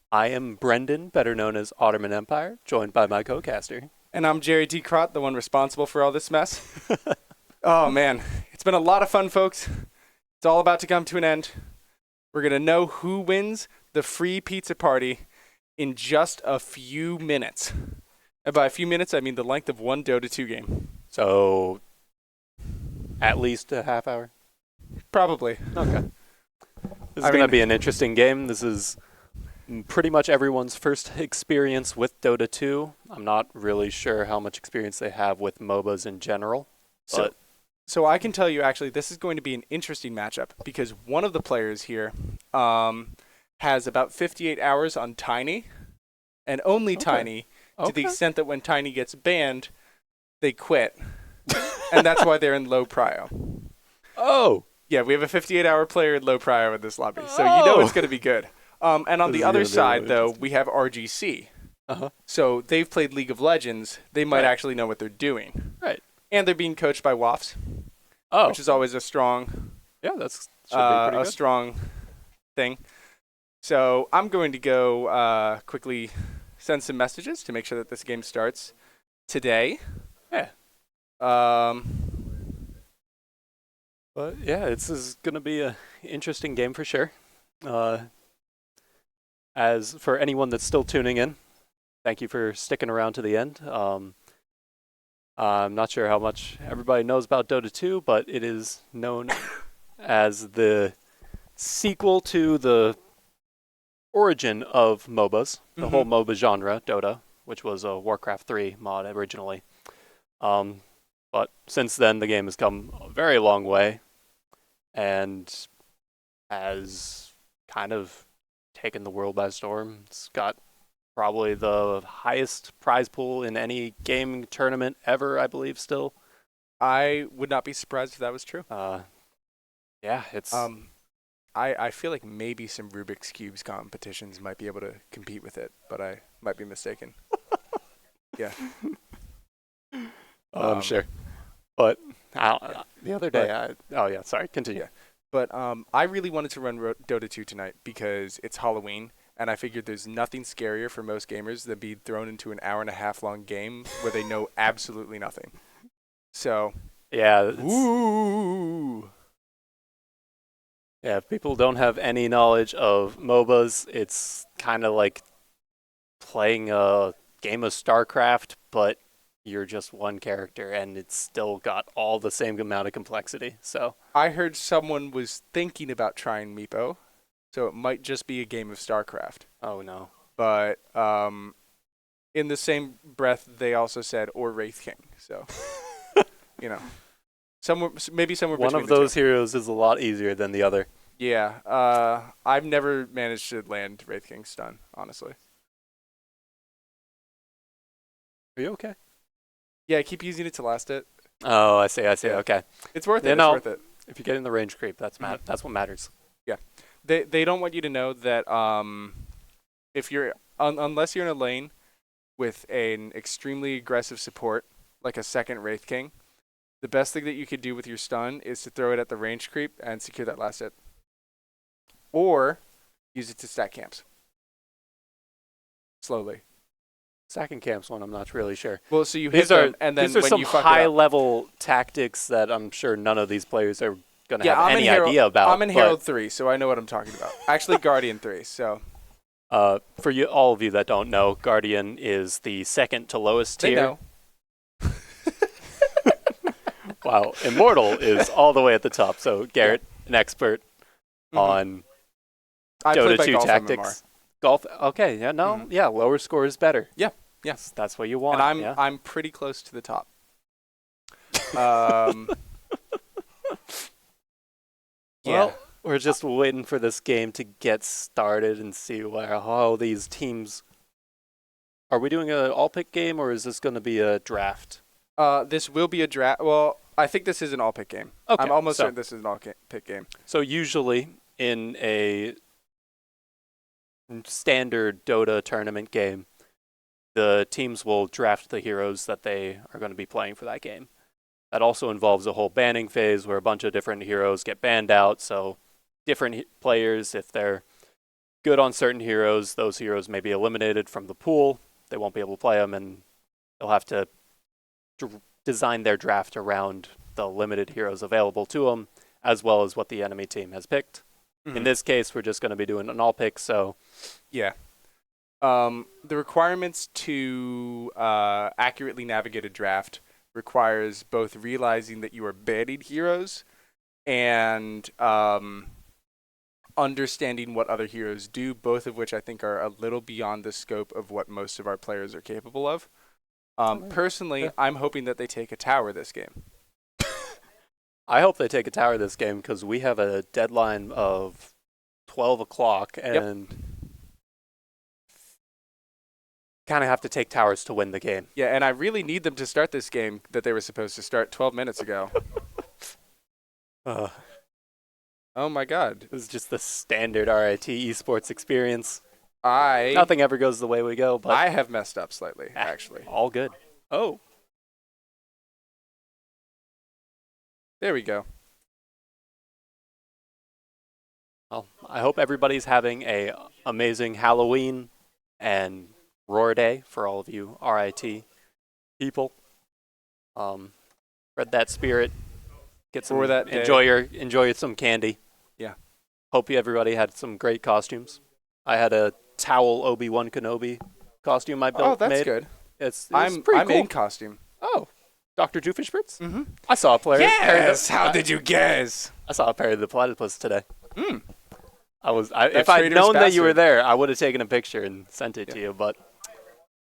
I am Brendan, better known as Ottoman Empire, joined by my co-caster. And I'm Jerry D. Crott, the one responsible for all this mess. Oh, man. It's been a lot of fun, folks. It's all about to come to an end. We're going to know who wins the free pizza party in just a few minutes. And by a few minutes, I mean the length of one Dota 2 game. So, at least a half hour? Probably. Okay. This is going to be an interesting game. This is pretty much everyone's first experience with Dota 2. I'm not really sure how much experience they have with MOBAs in general. So I can tell you, actually, this is going to be an interesting matchup because one of the players here has about 58 hours on Tiny, and only Tiny, to the extent that when Tiny gets banned, they quit. And that's why they're in low prio. Oh! Yeah, we have a 58-hour player in low prio in this lobby, so you know it's going to be good. And on the other side, though, we have RGC. So they've played League of Legends. They might actually know what they're doing. Right. And they're being coached by Wafts, which is always a strong, that's should be pretty good. strong thing. So I'm going to go quickly send some messages to make sure that this game starts today. Yeah. But yeah, this is going to be an interesting game for sure. As for anyone that's still tuning in, thank you for sticking around to the end. I'm not sure how much everybody knows about Dota 2, but it is known as the sequel to the origin of MOBAs, the whole MOBA genre, Dota, which was a Warcraft 3 mod originally. But since then, the game has come a very long way and has kind of taken the world by storm. It's got probably the highest prize pool in any gaming tournament ever, I believe, still. I would not be surprised if that was true. Yeah, it's... I feel like maybe some Rubik's Cubes competitions might be able to compete with it, but I might be mistaken. Yeah. I'm sure. But the other day, sorry, continue. Yeah. But I really wanted to run Dota 2 tonight because it's Halloween, and I figured there's nothing scarier for most gamers than being thrown into an hour-and-a-half long game where they know absolutely nothing. So, Yeah. ooh. Yeah, if people don't have any knowledge of MOBAs, it's kind of like playing a game of StarCraft, but you're just one character, and it's still got all the same amount of complexity. So I heard someone was thinking about trying Meepo, so it might just be a game of StarCraft. oh no. But in the same breath, they also said, or Wraith King. So, you know, maybe somewhere One between of the those two. heroes is a lot easier than the other. Yeah, I've never managed to land Wraith King stun, honestly. Are you okay? Yeah, I keep using it to last it. Oh, I see. Yeah. Okay. It's worth it. You It's know, worth it. if you get in the range creep, that's that's what matters. They don't want you to know that if you're unless you're in a lane with an extremely aggressive support like a second Wraith King, the best thing that you could do with your stun is to throw it at the range creep and secure that last hit, or use it to stack camps slowly. Second camps one, I'm not really sure. Well, so you hit These are them, and then these are when some you fuck high it up, level tactics that I'm sure none of these players are gonna yeah, have any idea about. I'm in but, Herald 3, so I know what I'm talking about. Actually, Guardian 3. So for you, all of you that don't know, Guardian is the second to lowest they tier. know. Wow, Immortal is all the way at the top. So Garrett, an expert Mhm. on I played Dota by 2 Golf tactics. Golf. Okay, yeah, no, Mhm. yeah, lower score is better. Yeah. That's what you want. and yeah. I'm pretty close to the top. Um, yeah. Well, we're just waiting for this game to get started and see how these teams. Are we doing an all-pick game, or is this going to be a draft? This will be a draft. Well, I think this is an all-pick game. Okay, I'm almost so- certain this is an all-pick game. So usually in a standard Dota tournament game, the teams will draft the heroes that they are going to be playing for that game. That also involves a whole banning phase where a bunch of different heroes get banned out. So different players, if they're good on certain heroes, those heroes may be eliminated from the pool. They won't be able to play them, and they'll have to design their draft around the limited heroes available to them, as well as what the enemy team has picked. Mm-hmm. In this case, we're just going to be doing an all pick. So Yeah. The requirements to accurately navigate a draft requires both realizing that you are banning heroes and understanding what other heroes do, both of which I think are a little beyond the scope of what most of our players are capable of. Personally, I'm hoping that they take a tower this game. I hope they take a tower this game because we have a deadline of 12 o'clock and kind of have to take towers to win the game. Yeah, and I really need them to start this game that they were supposed to start 12 minutes ago. Oh my god. This is just the standard RIT Esports experience. I Nothing ever goes the way we go, but I have messed up slightly, actually. all good. Oh, There we go. well, I hope everybody's having a amazing Halloween and Roar Day for all of you RIT people. Spread that spirit. Get some Roar that day. enjoy some candy. Yeah. Hope everybody had some great costumes. I had a towel Obi-Wan Kenobi costume I built. Oh, that's made. good. It's I'm pretty cool. in costume. Oh, Dr. Doofenshmirtz? Mm-hmm. I saw a player. Yes! How did you guess? I saw a Perry the Platypus today. Hmm. If That's I'd Trader's known that you were bastard. there, I would have taken a picture and sent it to Yeah. you, but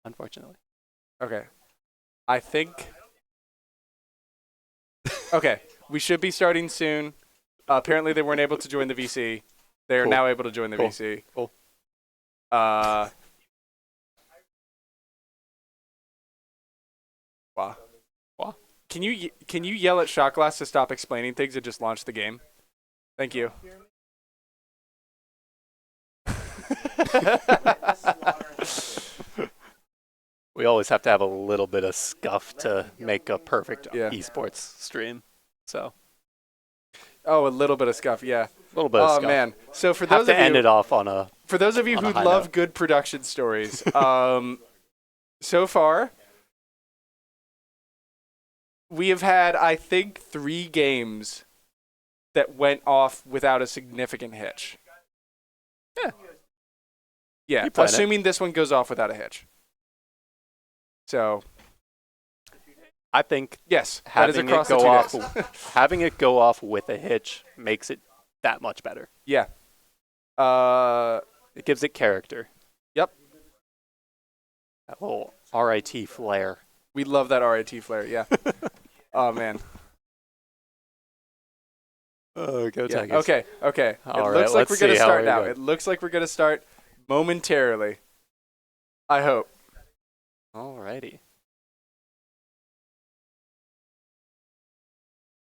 unfortunately. Okay. I think. Okay. We should be starting soon. Apparently, they weren't able to join the VC. They are Cool. now able to join the Cool. VC. Cool. Wow. Wow. Can you yell at Shot Glass to stop explaining things and just launch the game? Thank you. We always have to have a little bit of scuff to make a perfect Yeah. esports stream. So Oh, a little bit of scuff, yeah. a little bit of Oh scuff. man. So for Have those to of end you it off on a. for those of you on a who high love note. good production stories, so far we have had, I think, 3 games that went off without a significant hitch. Yeah. Yeah, Keep playing it. assuming this one goes off without a hitch. So, I think yes, that is having across it the go 2 off, days. having it go off with a hitch makes it that much better. Yeah. It gives it character. Yep. That little RIT flair. We love that RIT flare, yeah. Oh, man. Oh, go Yeah. Tigers. Okay. All It right, looks like let's we're going to see how start we now. go. It looks like we're going to start momentarily. I hope. Alrighty.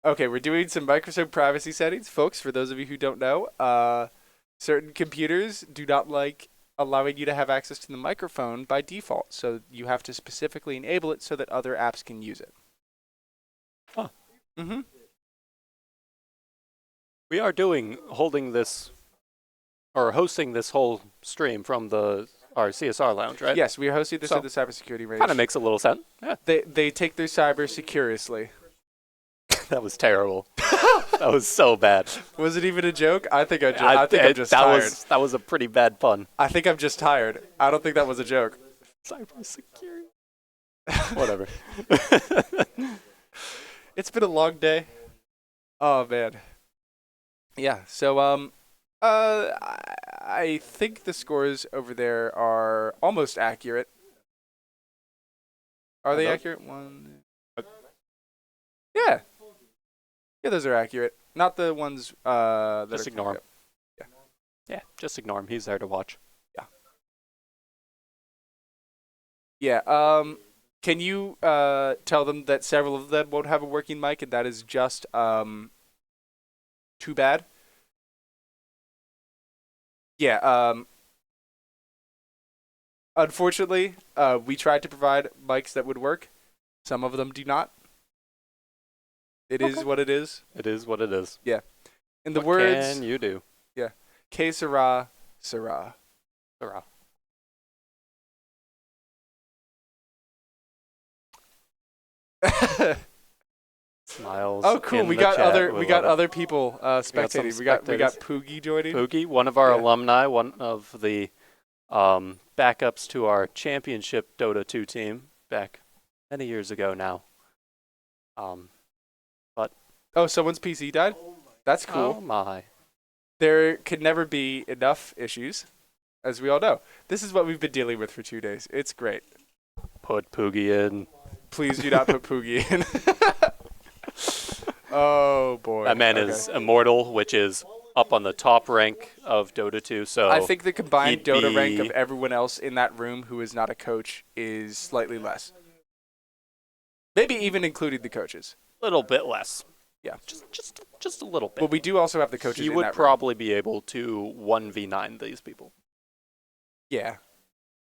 Okay, we're doing some Microsoft privacy settings. Folks, for those of you who don't know, certain computers do not like allowing you to have access to the microphone by default. So you have to specifically enable it so that other apps can use it. Huh. Mm-hmm. We are hosting this whole stream from our CSR lounge, right? Yes, we are hosting this So, at the cybersecurity range. Kind of makes a little sense. Yeah. They take their cyber seriously. That was terrible. That was so bad. Was it even a joke? I think I'm just tired. That was a pretty bad pun. I think I'm just tired. I don't think that was a joke. Cybersecurity. Whatever. It's been a long day. Oh man. Yeah. So I think the scores over there are almost accurate. Are they accurate? Yeah. Yeah, those are accurate. Not the ones that Just are ignore him. Yeah. Yeah, just ignore him. He's there to watch. Yeah. Can you tell them that several of them won't have a working mic, and that is just too bad? Yeah. Unfortunately, we tried to provide mics that would work. Some of them do not. It is what it is. It is what it is. In the What words, can you do? que sera, sera. Hurrah. Smiles. Oh, cool. in We the got chat. other people spectating. We got spectators. Poogie joining. Poogie, one of our Yeah. alumni, one of the backups to our championship Dota 2 team back many years ago now. Oh, someone's PC died? That's cool. Oh my. There could never be enough issues, as we all know. This is what we've been dealing with for 2 days. It's great. Put Poogie in. Please do not put Poogie in. Oh, boy. That man Okay. is immortal, which is up on the top rank of Dota 2. So I think the combined he'd Dota rank of be- everyone else in that room who is not a coach is slightly less. Maybe even including the coaches. a little bit less. Yeah. Just a little bit. But we do also have the coaches He in would that room. probably be able to 1v9 these people. Yeah.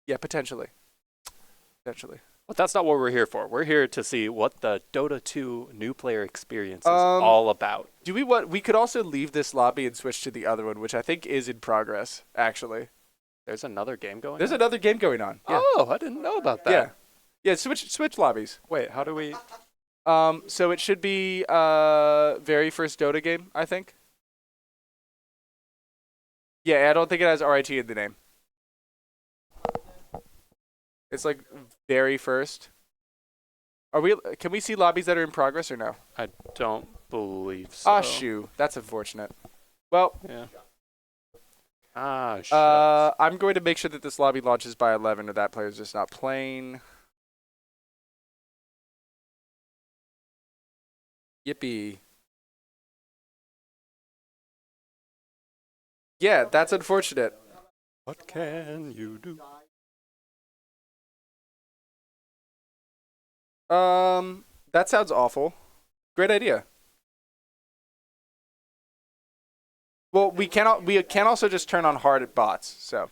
Yeah, potentially. Potentially. But that's not what we're here for. We're here to see what the Dota 2 new player experience is Um, all about. Do we want? We could also leave this lobby and switch to the other one, which I think is in progress. Actually, There's another game going there's on? another game going on. Yeah, Oh, I didn't know about that. yeah. Switch lobbies. Wait, how do we... So it should be very first Dota game, I think. Yeah, I don't think it has RIT in the name. It's like very first. Are we? Can we see lobbies that are in progress or no? I don't believe so. Ah, shoo. That's unfortunate. Well, Yeah. Ah, shit. I'm going to make sure that this lobby launches by 11 or that player's just not playing. Yippee. Yeah, that's unfortunate. What can you do? That sounds awful. Great idea. Well, we can also just turn on hard at bots. So,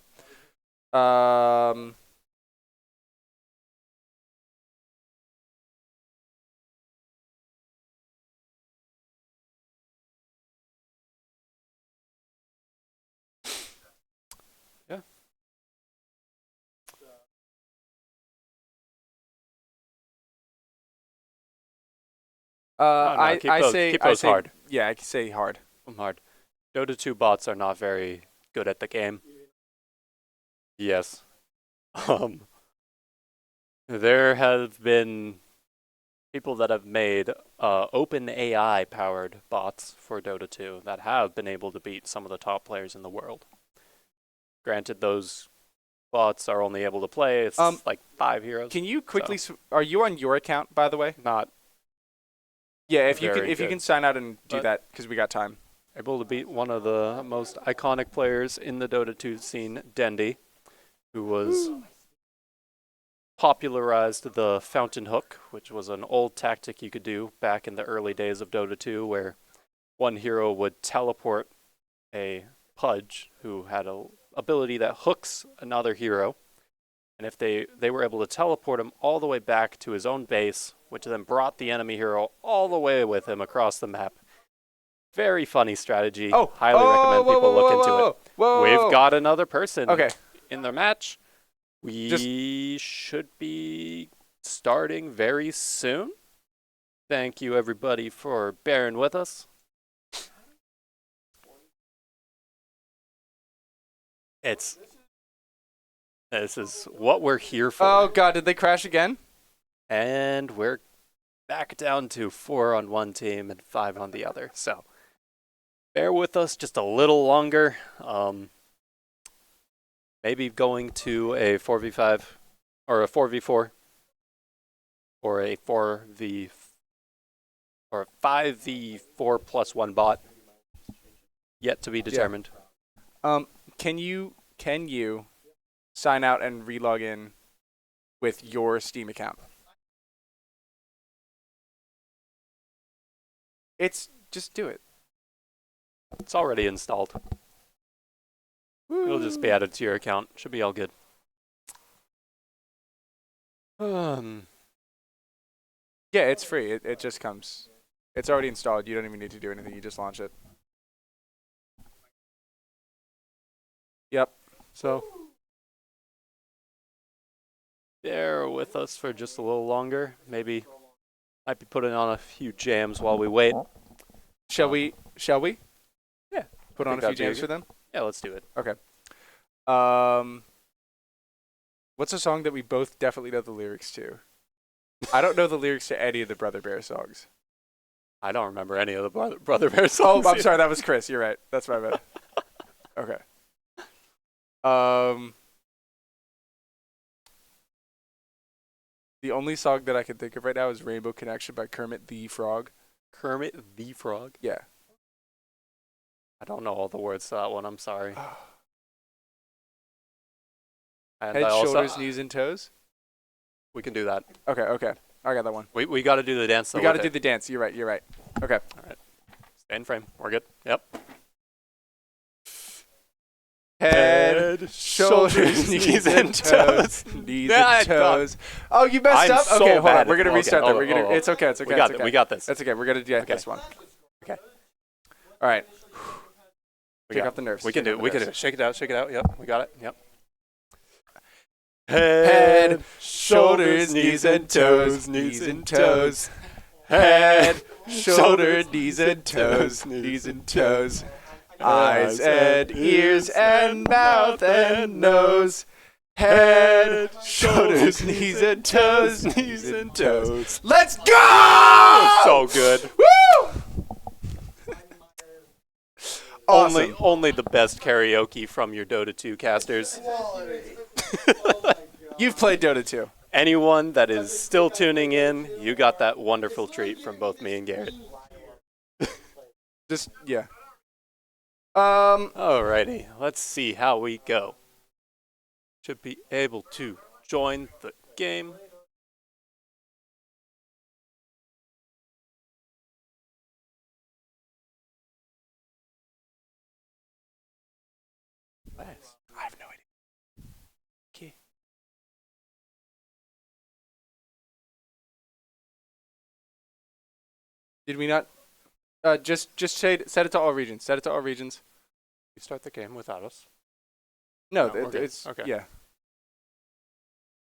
Yeah. No, I keep I those- say keep I those say hard. Yeah, I can say hard. Hard. Dota 2 bots are not very good at the game. Yes. There have been people that have made open AI powered bots for Dota 2 that have been able to beat some of the top players in the world. Granted, those bots are only able to play like 5 heroes. Can you quickly? Are you on your account, by the way? Not Yeah, if you Very can good. sign out and do But- that because we got time. able to beat one of the most iconic players in the Dota 2 scene, Dendi, who was popularized the fountain hook, which was an old tactic you could do back in the early days of Dota 2, where one hero would teleport a Pudge who had a ability that hooks another hero, and if they were able to teleport him all the way back to his own base, which then brought the enemy hero all the way with him across the map. Very funny strategy. Highly recommend people look into it. Whoa, We've got another person Okay. in the match. We should be starting very soon. Thank you, everybody, for bearing with us. This is what we're here for. Oh God, did they crash again? And we're back down to 4 on one team and 5 on the other. So bear with us just a little longer. Maybe going to a 4v5 or a 4v4 or a 4v or a 5v4 plus 1 bot. Yet to be determined. Can you sign out and relog in with your Steam account? Just do it. It's already installed. It'll just be added to your account. Should be all good. Yeah, it's free. It just comes. It's already installed. You don't even need to do anything. You just launch it. Yep. So bear with us for just a little longer. Maybe might be putting on a few jams while we wait. Shall we? Yeah. Put on a few jams for them? Yeah, let's do it. Okay. What's a song that we both definitely know the lyrics to? I don't know the lyrics to any of the Brother Bear songs. I don't remember any of the Brother Bear songs. Oh, I'm sorry. That was Chris. You're right. That's my bad. Okay. The only song that I can think of right now is Rainbow Connection by Kermit the Frog. Kermit the Frog? Yeah. I don't know all the words to that one. I'm sorry. And Head, I also- shoulders, knees, and toes. We can do that. Okay. I got that one. We got to do the dance. Though, We got to with do it. the dance. You're right. Okay. Stay in frame. We're good. Yep. Head, shoulders, knees, and toes. Knees and toes. Oh, you messed I'm up? so Okay, hold bad on. We're at- going to okay, restart that. hold on, hold on. It's okay. It's okay. We got it's it. okay. We got this. That's okay. We're going to do this one. Okay. All right. We Take got off the nerves. We can Take do off it. the We can do nerves. it. Shake it out. Shake it out. Yep. We got it. Yep. Head, shoulders, knees, and toes. Knees and toes. Head, shoulder, knees and toes. Knees and toes. Eyes and ears and mouth and nose. Head, shoulders, knees and toes. Knees and toes. Let's go! So good. Woo! Awesome. Only the best karaoke from your Dota 2 casters. You've played Dota 2. Anyone that is still tuning in, you got that wonderful treat from both me and Garrett. Just, yeah. Alrighty, let's see how we go. Should be able to join the game. Did we not? Just set it to all regions. Set it to all regions. You start the game without us. No, No, we're good. it's Okay. yeah.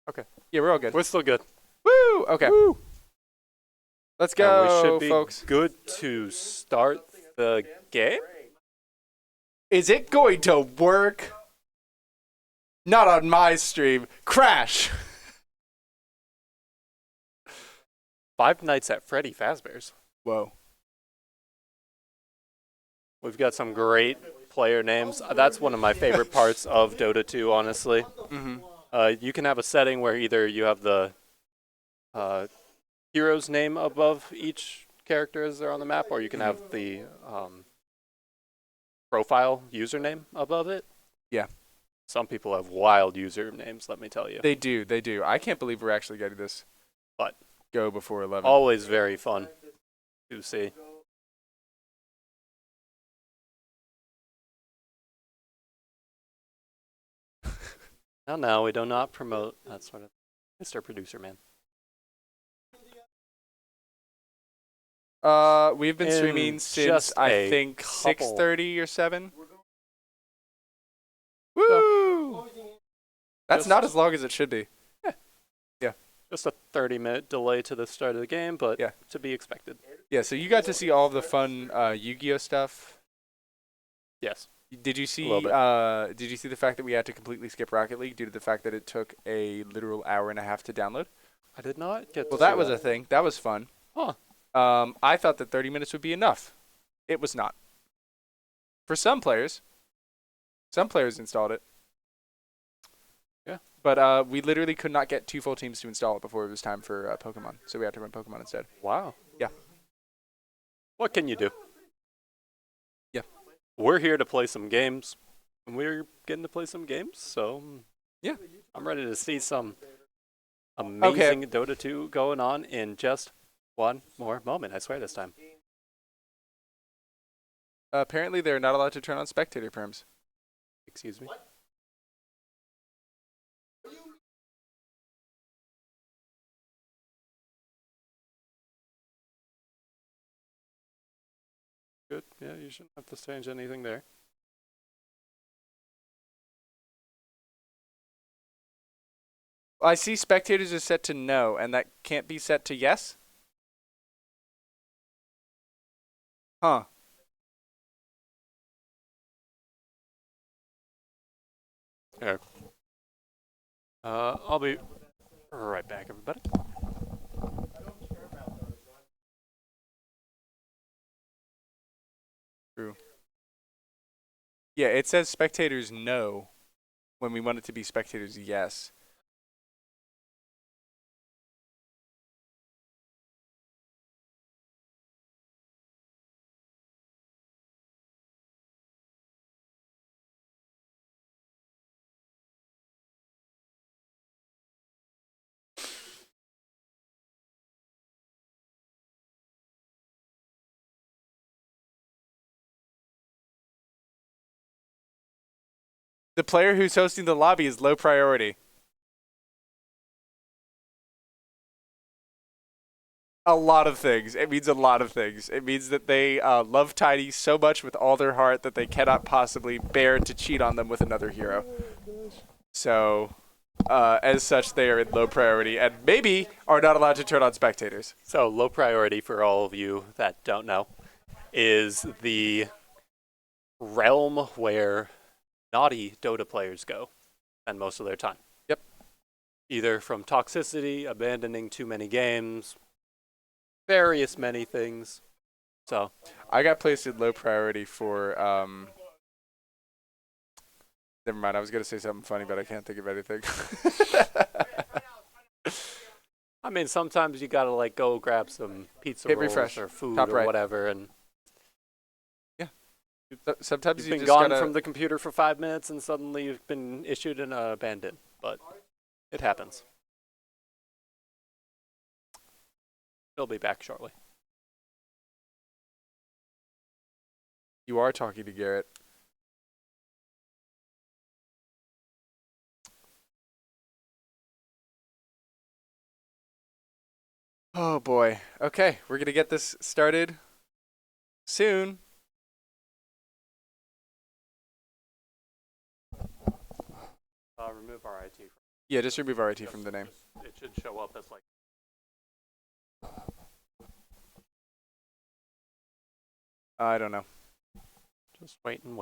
Okay. Yeah, we're all good. We're still good. Woo! Okay. Woo! Let's And go, we should be folks. good to start the game. Is it going to work? Not on my stream. Crash. Five Nights at Freddy Fazbear's. Whoa. We've got some great player names. That's one of my favorite parts of Dota 2, honestly. Mm-hmm. You can have a setting where either you have the hero's name above each character as they're on the map, or you can have the profile username above it. Yeah. Some people have wild usernames, let me tell you. They do. They do. I can't believe we're actually getting this. But go before 11. always very fun to see. No, we do not promote that sort of Mr. Producer Man. We've been In streaming since just I a think couple- 6:30 or 7. Woo! That's Just- not as long as it should be. Just a 30-minute delay to the start of the game, but Yeah. to be expected. Yeah, so you got to see all of the fun Yu-Gi-Oh stuff. Yes. Did you see? little bit. Did you see the fact that we had to completely skip Rocket League due to the fact that it took a literal hour and a half to download? I did not get Well, to that see was a thing. That was fun. Huh. I thought that 30 minutes would be enough. It was not. For some players installed it. Yeah. But we literally could not get 2 full teams to install it before it was time for Pokemon. So we had to run Pokemon instead. Wow. Yeah. What can you do? Yeah. We're here to play some games, and we're getting to play some games, so yeah. I'm ready to see some amazing Dota 2 going on in just one more moment. I swear this time. Apparently, they're not allowed to turn on spectator perms. Excuse me. Good. Yeah, you shouldn't have to change anything there. I see spectators are set to no, and that can't be set to yes? Huh. Here. I'll be right back, everybody. True. Yeah, it says spectators no when we want it to be spectators yes. The player who's hosting the lobby is low priority. A lot of things. It means a lot of things. It means that they love Tiny so much with all their heart that they cannot possibly bear to cheat on them with another hero. So, as such, they are in low priority and maybe are not allowed to turn on spectators. So, low priority for all of you that don't know is the realm where naughty Dota players go spend most of their time. Yep. Either from toxicity, abandoning too many games, various many things. So I got placed in low priority for never mind, I was gonna say something funny, but I can't think of anything. I mean, sometimes you gotta like go grab some pizza Hit rolls refresh. or food Top or right. whatever, and Sometimes you've you been just gone gotta, from the computer for 5 minutes, and suddenly you've been issued an abandon. But it happens. He'll be back shortly. You are talking to Garrett. Oh boy. Okay, we're gonna get this started soon. Remove RIT. Yeah, just remove RIT from the name. It should show up as like. I don't know. Just waiting.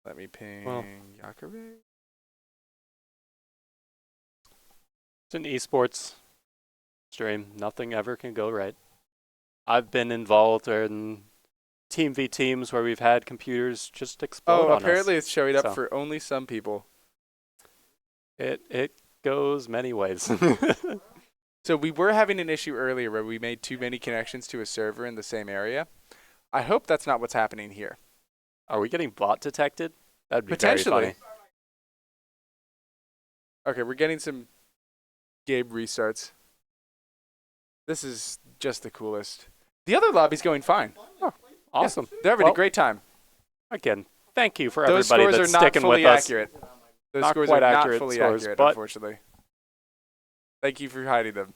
Let me ping Well. Yakare. It's an esports stream. Nothing ever can go right. I've been involved in Team v Teams where we've had computers just explode Oh, on apparently us. it's showing up So. for only some people. It goes many ways. So we were having an issue earlier where we made too many connections to a server in the same area. I hope that's not what's happening here. Are we getting bot detected? That'd be Potentially. very funny. Okay, we're getting some game restarts. This is just the coolest. The other lobby's going fine. Awesome. They're having Well, a great time. Again, thank you for Those everybody scores that's are not sticking fully with us. accurate. Those Not scores quite are not accurate fully scores, accurate, but- unfortunately. Thank you for hiding them.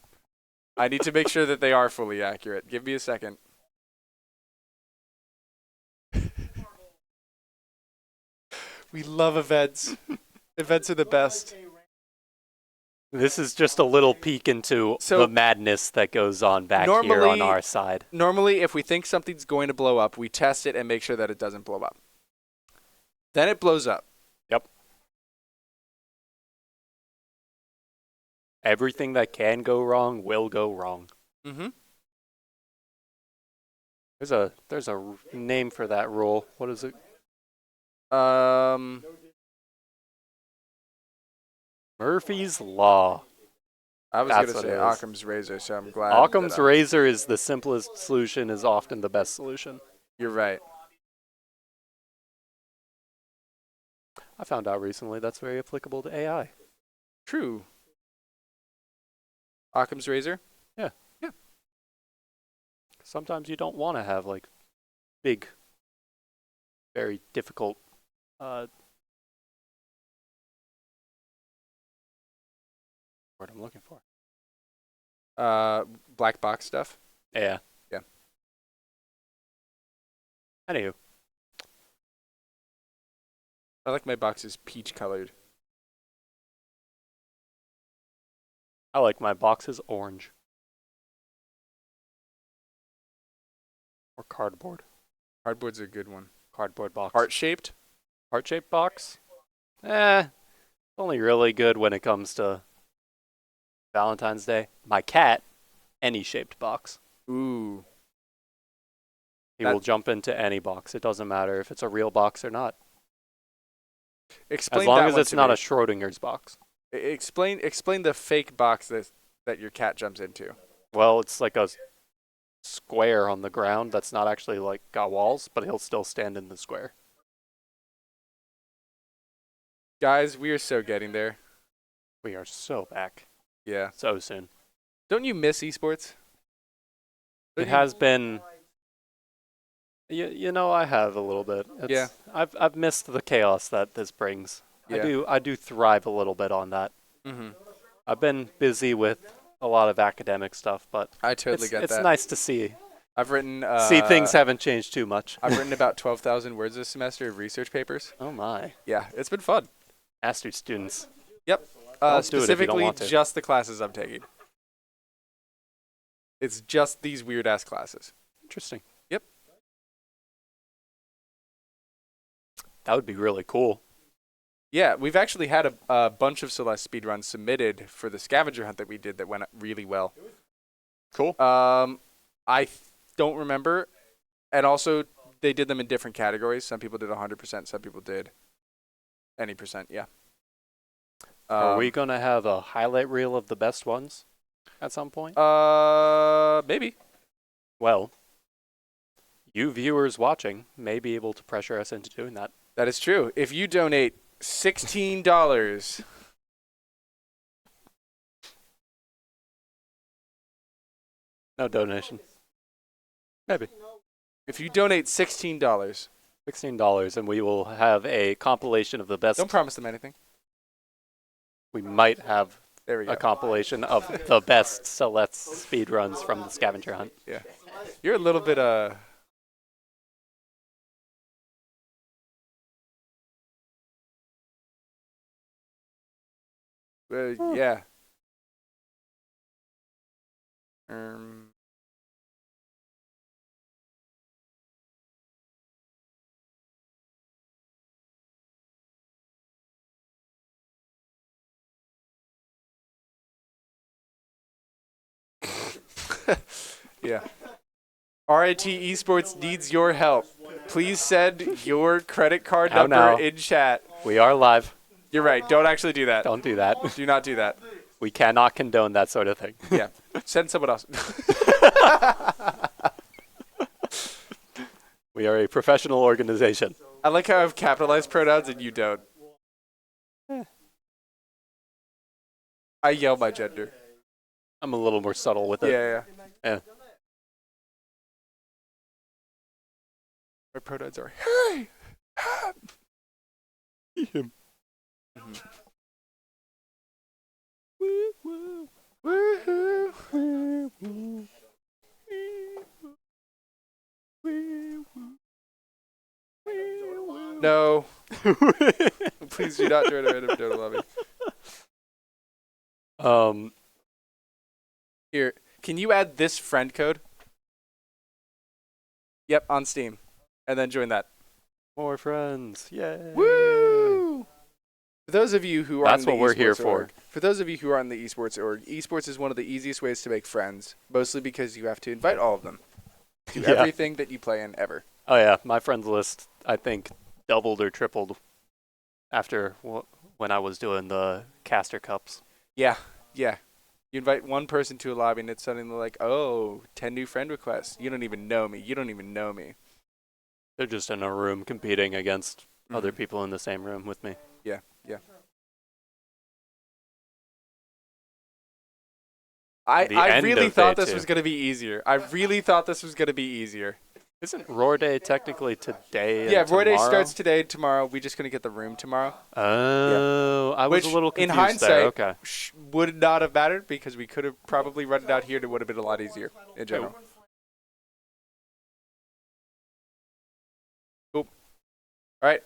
I need to make sure that they are fully accurate. Give me a second. We love events. Events are the best. This is just a little peek into So- the madness that goes on back here on Normally- our side. Normally, if we think something's going to blow up, we test it and make sure that it doesn't blow up. Then it blows up. Everything that can go wrong will go wrong. Mm-hmm. There's a name for that rule. What is it? Murphy's Law. I was That's going to what say it is. Occam's razor, so I'm glad. Occam's that I- razor is the simplest solution, is often the best solution. You're right. I found out recently that's very applicable to AI. True. Occam's razor? Sometimes you don't want to have like big, very difficult word I'm looking for. Black box stuff. Yeah. Yeah. Anywho, I like my boxes peach colored. I like my boxes orange. Or cardboard. Cardboard's a good one. Cardboard box. Heart shaped? Heart-shaped box? Only really good when it comes to Valentine's Day. My cat, any shaped box. Ooh. He That- will jump into any box. It doesn't matter if it's a real box or not. Explain As long that as one it's to not me. a Schrodinger's box. Explain the fake box that your cat jumps into. Well, it's like a square on the ground that's not actually like got walls, but he'll still stand in the square. Guys, we are so getting there. We are so back. Yeah. So soon. Don't you miss esports? Don't It you- has been. You know, I have a little bit. Yeah. I've missed the chaos that this brings. Yeah. I do thrive a little bit on that. Mm-hmm. I've been busy with a lot of academic stuff, but I totally get it's that. nice to see I've written. things haven't changed too much. I've written about 12,000 words this semester of research papers. Oh my, Yeah, it's been fun. master students. Yep. Don't do it if you don't Specifically, want to. just the classes I'm taking. It's just these weird ass classes. Interesting. Yep. That would be really cool. Yeah, we've actually had a bunch of Celeste speedruns submitted for the scavenger hunt that we did that went really well. Cool. Don't remember, and also they did them in different categories. Some people did 100%, some people did any percent. Yeah. Are we gonna have a highlight reel of the best ones at some point? Maybe. Well, you viewers watching may be able to pressure us into doing that. That is true. If you donate $16. No donation. Maybe. If you donate $16, $16, and we will have a compilation of the best. don't promise them anything. we might have There we go. a compilation of the best Celeste speed runs from the scavenger hunt. Yeah. You're a little bit yeah. Yeah. RIT Esports needs your help. Please send your credit card How number now? in chat. We are live. You're right. Don't actually do that. Don't do that. Do not do that. We cannot condone that sort of thing. Yeah. Send someone else. We are a professional organization. I like how I've capitalized pronouns and you don't. I yell my gender. I'm a little more subtle with it. Yeah. Yeah. My pronouns are hey. Him. No. Please do not join a random donor lobby. Here, can you add this friend code? Yep, on Steam. And then join that. More friends. Yay. Woo! For those of you who are That's in the what we're here esports for. org, for those of you who are in the esports org, esports is one of the easiest ways to make friends, mostly because you have to invite all of them to Yeah. everything that you play in ever. Oh yeah, my friends list I think doubled or tripled after when I was doing the caster cups. Yeah. You invite one person to a lobby and it's suddenly like, oh, 10 new friend requests. You don't even know me. You don't even know me. They're just in a room competing against other people in the same room with me. Yeah. I end really of thought day this two. was going to be easier. I really thought this was going to be easier. Isn't Roar Day technically today? Yeah, and Roar Day tomorrow? starts today and tomorrow. We just going to get the room tomorrow. Oh, I was Which, a little in confused hindsight, there. Okay. Would not have mattered because we could have probably run it out here and it would have been a lot easier in general. Cool. All right.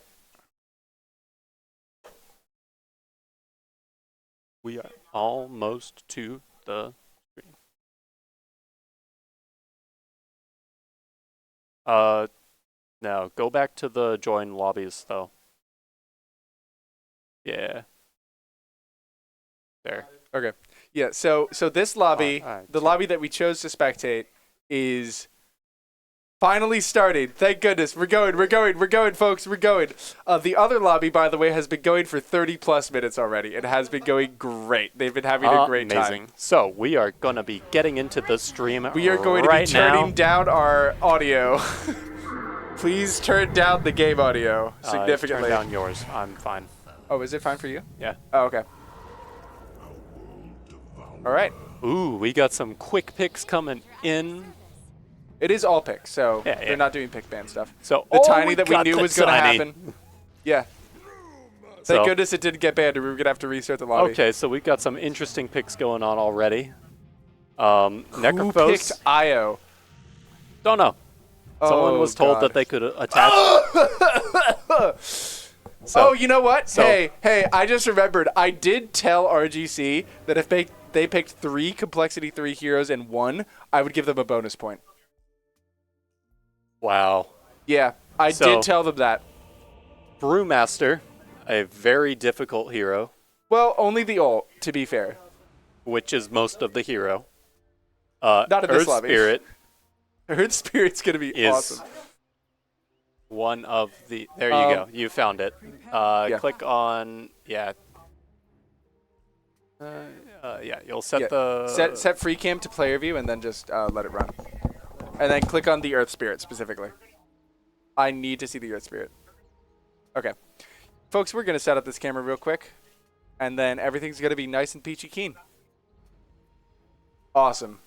We are almost to the screen. No, go back to the join lobbies though. Yeah. There. Okay. Yeah, so this lobby, Alright, the so- lobby that we chose to spectate is finally starting. Thank goodness. We're going, folks. We're going. The other lobby, by the way, has been going for 30-plus minutes already. It has been going great. They've been having a great Amazing. time. So we are going to be getting into the stream We are going to be right turning now. down our audio. Please turn down the game audio significantly. Turn down yours. I'm fine. Oh, is it fine for you? Yeah. Oh, okay. All right. Ooh, we got some quick picks coming in. It is all picks, so Yeah, yeah. they're not doing pick ban stuff. So The oh, tiny that we got knew the was going to tiny. happen. Yeah. Thank So- goodness it didn't get banned, or we were going to have to restart the lobby. Okay, so we've got some interesting picks going on already. Who Necrophos. picked Io? Don't know. Someone Oh, was told God. that they could attach. Oh, you know what? so- Hey, I just remembered. I did tell RGC that if they picked 3 Complexity 3 heroes and 1, I would give them a bonus point. Wow. Yeah, I So- did tell them that. Brewmaster, a very difficult hero, Well, only the ult, to be fair. which is most of the hero. Not in this Earth lobby. Spirit Earth Spirit's going to be is awesome. one of the. There you go. You found it. Yeah. Click on yeah. Yeah, you'll set Yeah. the Set free cam to player view and then just let it run. And then click on the Earth Spirit specifically. I need to see the Earth Spirit. Okay. Folks, we're going to set up this camera real quick. And then everything's going to be nice and peachy keen. Awesome.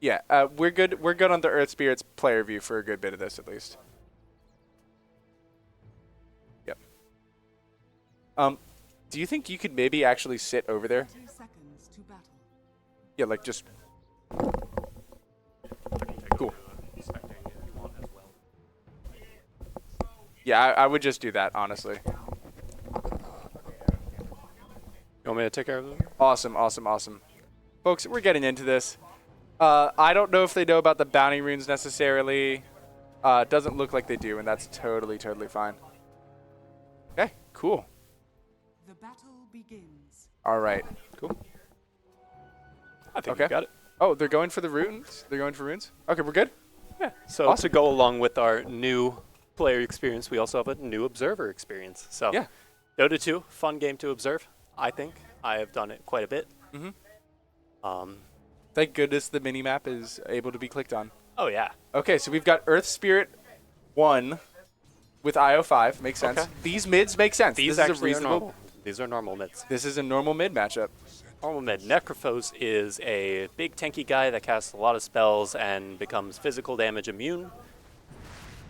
Yeah, we're good. We're good on the Earth Spirits player view for a good bit of this, at least. Yep. Do you think you could maybe actually sit over there? 2 seconds to battle. Yeah, like just. Cool. Yeah, I would just do that, honestly. You want me to take care of them? Awesome, awesome, awesome. Folks, we're getting into this. I don't know if they know about the bounty runes necessarily. It doesn't look like they do, and that's totally, totally fine. Okay, cool. The battle begins. All right. Cool. I think Okay. you got it. Oh, they're going for the runes? They're going for runes? Okay, we're good? Yeah. So Awesome. to go along with our new player experience, we also have a new observer experience. So Yeah. Dota 2, fun game to observe, I think. I have done it quite a bit. Mhm. Um, Thank goodness the mini-map is able to be clicked on. oh, yeah. Okay, so we've got Earth Spirit 1 with IO5. Makes sense. Okay. These mids make sense. These this is a actually are reasonable. normal. These are normal mids. This is a normal mid matchup. Normal mid. Necrophos is a big tanky guy that casts a lot of spells and becomes physical damage immune.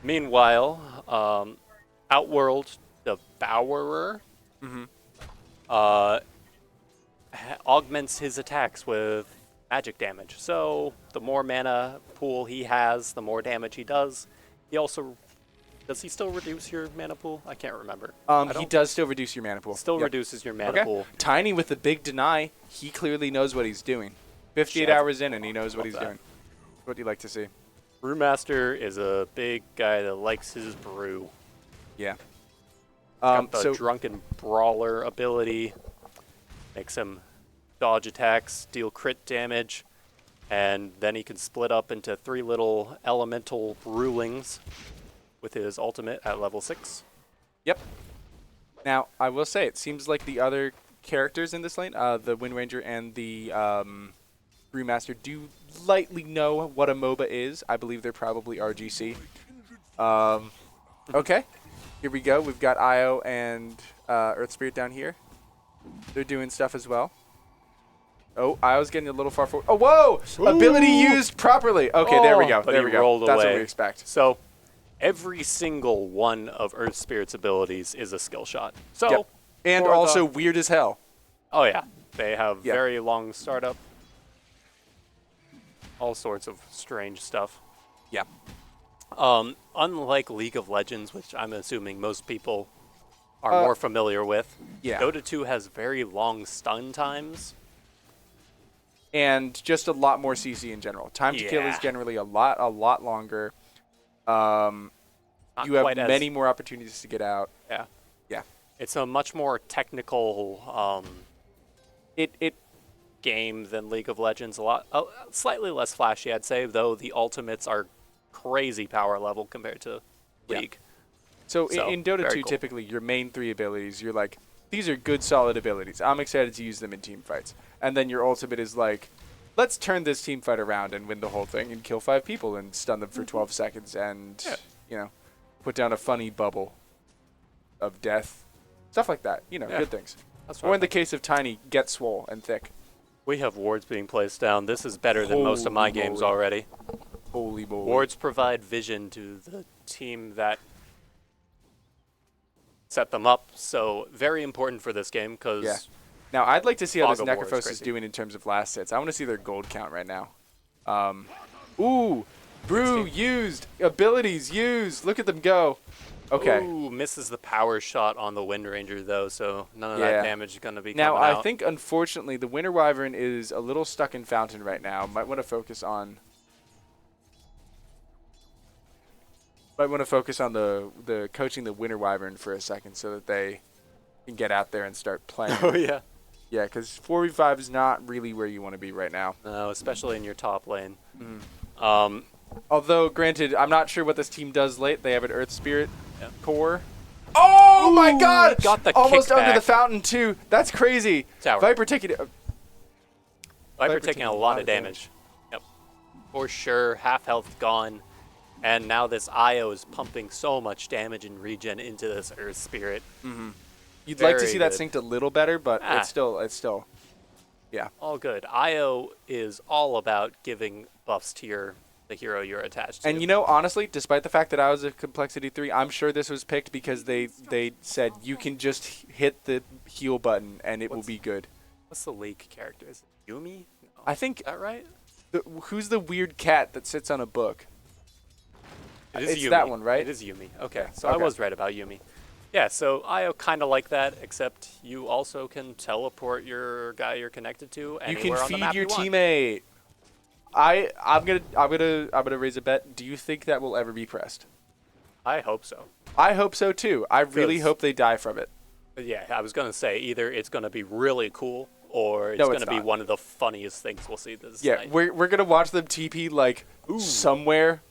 Meanwhile, Outworld Devourer augments his attacks with magic damage. So the more mana pool he has, the more damage he does. He also does he still reduce your mana pool? I can't remember. He does still reduce your mana pool. Still Yep. reduces your mana Okay. pool. Tiny with the big deny. He clearly knows what he's doing. 58 Chef. hours in, and he knows what he's Love that. doing. What do you like to see? Brewmaster is a big guy that likes his brew. Yeah. Got the So drunken brawler ability, makes him dodge attacks, deal crit damage, and then he can split up into 3 little elemental rulings with his ultimate at level 6. Yep. Now, I will say, it seems like the other characters in this lane, the Wind Ranger and the Brewmaster, do lightly know what a MOBA is. I believe they're probably RGC. Okay. Here we go. We've got Io and Earth Spirit down here. They're doing stuff as well. Oh, Io's getting a little far forward. Oh, whoa! Ability used properly. Okay, there we go. But There he we go. rolled That's what away. we expect. So every single one of Earth Spirit's abilities is a skill shot. So, Yep. And for also the- weird as hell. oh yeah, they have Yeah. very long startup. All sorts of strange stuff. Yeah. Unlike League of Legends, which I'm assuming most people are Uh, more familiar with, yeah. Dota 2 has very long stun times. And just a lot more CC in general. Time to kill is Yeah. generally a lot longer. Not You have quite as- many more opportunities to get out. Yeah. Yeah. It's a much more technical It game than League of Legends. Slightly less flashy, I'd say, though the ultimates are crazy power level compared to Yeah. League. So, So, in Dota very 2, cool. typically your main 3 abilities, you're like, these are good, solid abilities. I'm excited to use them in team fights. And then your ultimate is like, let's turn this team fight around and win the whole thing and kill 5 people and stun them for 12 seconds and, Yeah. you know, put down a funny bubble of death. Stuff like that. You know, Yeah. good things. That's Or in the case of Tiny, get swole and thick. We have wards being placed down. This is better than most of my Holy games moly. already. Holy moly. Wards provide vision to the team that set them up, so very important for this game because Yeah. Now, I'd like to see how Fog this of War is Necrophos is crazy. doing in terms of last hits. I want to see their gold count right now. Ooh, brew used, abilities used. Look at them go. Okay. Ooh, misses the power shot on the Wind Ranger though, so none of Yeah. that damage is going to be Now, coming out. I think, unfortunately, the Winter Wyvern is a little stuck in Fountain right now. Might want to focus on... the coaching the Winter Wyvern for a second so that they can get out there and start playing. Oh yeah. Yeah, because 4v5 is not really where you want to be right now. No, especially in your top lane. Although, granted, I'm not sure what this team does late. They have an Earth Spirit Yeah. core. Oh my God! he got the Almost under the kickback. fountain too. That's crazy. Tower. Viper taking it. Viper taking a lot of damage. Yep. For sure, half health gone. And now this Io is pumping so much damage and regen into this Earth Spirit. You'd like to Very see that good. synced a little better, but Ah. it's still, yeah. All good. Io is all about giving buffs to the hero you're attached to. And you know, honestly, despite the fact that I was a complexity 3, I'm sure this was picked because they said you can just hit the heal button and it will be good. What's the Lake character? Is it Yumi? No. I think Is that right? who's the weird cat that sits on a book? It is It's Yumi. that one, right? It is Yumi. Okay, so Okay. I was right about Yumi. Yeah, so I kind of like that, except you also can teleport your guy you're connected to You anywhere can on the feed map your you want. teammate. I'm gonna raise a bet. Do you think that will ever be pressed? I hope so. I hope so too. I really Because- hope they die from it. But yeah, I was gonna say either it's gonna be really cool or it's No, gonna it's be not. one of the funniest things we'll see this Yeah, night. we're gonna watch them TP like somewhere.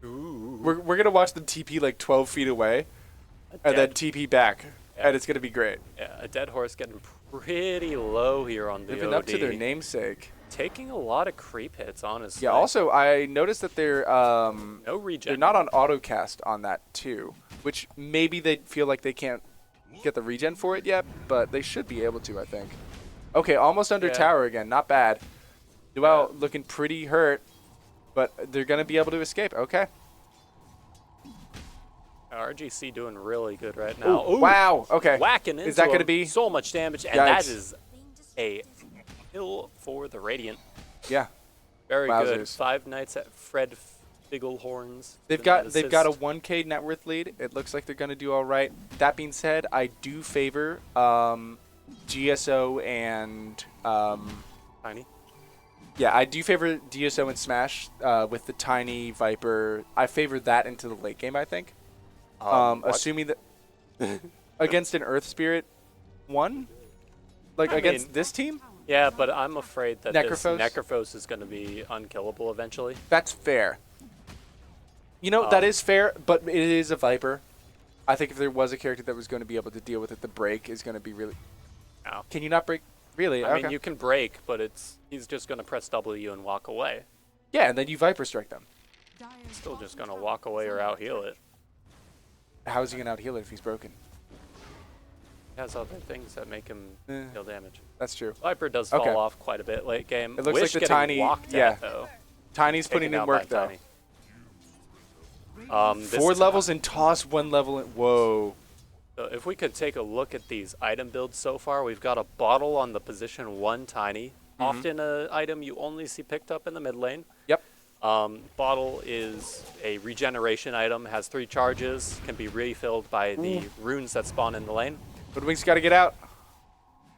We're gonna watch them TP like 12 feet away, and then TP back, Yeah. and it's gonna be great. Yeah, a dead horse getting pretty low here on the Living OD. up to their namesake. Taking a lot of creep hits, honestly. Yeah. Also, I noticed that they're no regen. they're not on autocast on that too, which maybe they feel like they can't get the regen for it yet, but they should be able to, I think. Okay, almost under Yeah. tower again. Not bad. Duel looking pretty hurt, but they're gonna be able to escape. Okay. RGC doing really good right now. Ooh, wow. Okay. Whacking into Is that gonna him. be? So much damage, and that Yikes. is a kill for the Radiant. Yeah. Very good. Wowzers. 5 Knights at Fred Figglehorns. They've got a 1K net worth lead. It looks like they're gonna do all right. That being said, I do favor GSO and Tiny. yeah, I do favor DSO and Smash with the Tiny Viper. I favor that into the late game, I think. What? Assuming that against an Earth Spirit one, like I against mean- this team, Yeah, but I'm afraid that Necrophos? this Necrophos is going to be unkillable eventually. that's fair. You know, that is fair, but it is a Viper. I think if there was a character that was going to be able to deal with it, the break is going to be really. No. Can you not break? Really? I Okay. mean, you can break, but he's just going to press W and walk away. Yeah, and then you Viper strike them. Still just going to walk away or out heal it. How is he going to out heal it if he's broken? He has other things that make him deal damage. That's true. Viper does Okay. fall off quite a bit late game. It looks Wish like the getting Tiny- walked yeah. at, though. Tiny's putting Taken in out work by though. Tiny. This 4 is levels and toss 1 level. Whoa. So if we could take a look at these item builds so far, we've got a bottle on the position 1 Tiny. Often an item you only see picked up in the mid lane. Yep. Bottle is a regeneration item, has 3 charges, can be refilled by the runes that spawn in the lane. Hoodwink's got to get out.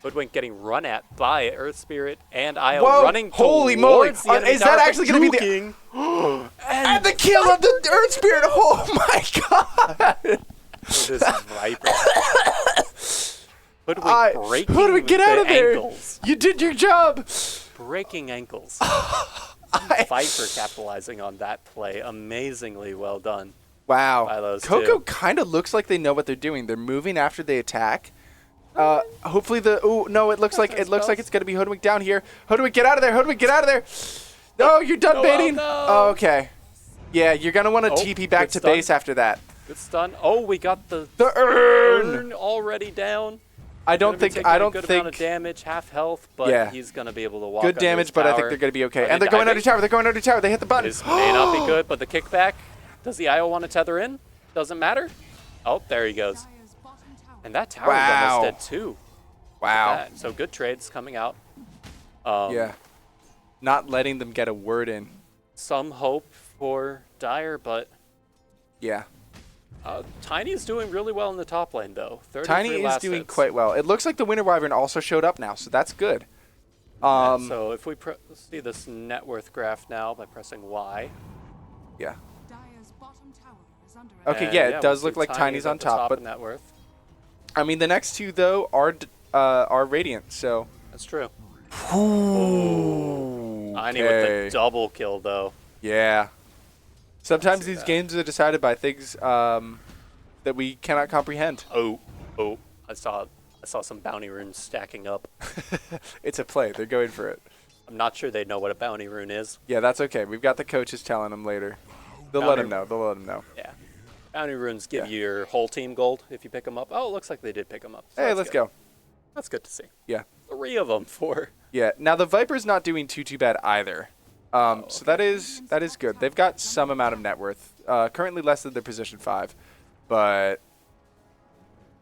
Hoodwink getting run at by Earth Spirit and Io Whoa, running holy moly. towards the enemy Is that tower, actually gonna be the- juking. And the kill of the Earth Spirit. Oh my god. This Viper. Hoodwink breaking Hoodwink, get the out of there. ankles. You did your job. Breaking ankles. Viper capitalizing on that play. Amazingly well done. Wow. By those Coco two. kind of looks like they know what they're doing. They're moving after they attack. Hopefully the no, it looks like it's going to be Hoodwink down here. Hoodwink, get out of there. Hoodwink, get out of there. No, you're done No, baiting. no. Oh, okay. Yeah, you're going to want to Oh, TP back good to stun. base after that. Good stun. Oh, we got the The urn. urn already down. I don't Gonna be think taking I a don't good amount of think damage, half health, but Yeah. he's gonna be able to walk. good under damage, his but I think tower. they're going to be okay. Are And they they're going under diving? tower. They're going under tower. They hit the button. This may not be good, but the kickback. Does the IO want to tether in? Doesn't matter. Oh, there he goes. And that tower is Wow. almost dead too. Wow. That. So good trades coming out. Yeah. Not letting them get a word in. Some hope for Dire, but Yeah. Tiny is doing really well in the top lane though. 33 Tiny is last doing hits. quite well. It looks like the Winter Wyvern also showed up now, so that's good. So if we see this net worth graph now by pressing Y. Yeah. Dire's bottom tower is under Okay, and yeah, it we'll does see look like Tiny Tiny's is on at the top, but of net worth. I mean the next two though are Radiant, so. That's true. Ooh. Tiny with the double kill though. Yeah. Sometimes see these that. games are decided by things that we cannot comprehend. Oh, I saw some bounty runes stacking up. It's a play. They're going for it. I'm not sure they know what a bounty rune is. Yeah, that's okay. We've got the coaches telling them later. They'll let them know. They'll let them know. Yeah. Bounty runes give Yeah. you your whole team gold if you pick them up. Oh, it looks like they did pick them up. So Hey, that's let's good. go. That's good to see. Yeah. 3 of them for. Yeah. Now the Viper's not doing too bad either. So that is good. They've got some amount of net worth. Currently less than their position 5, but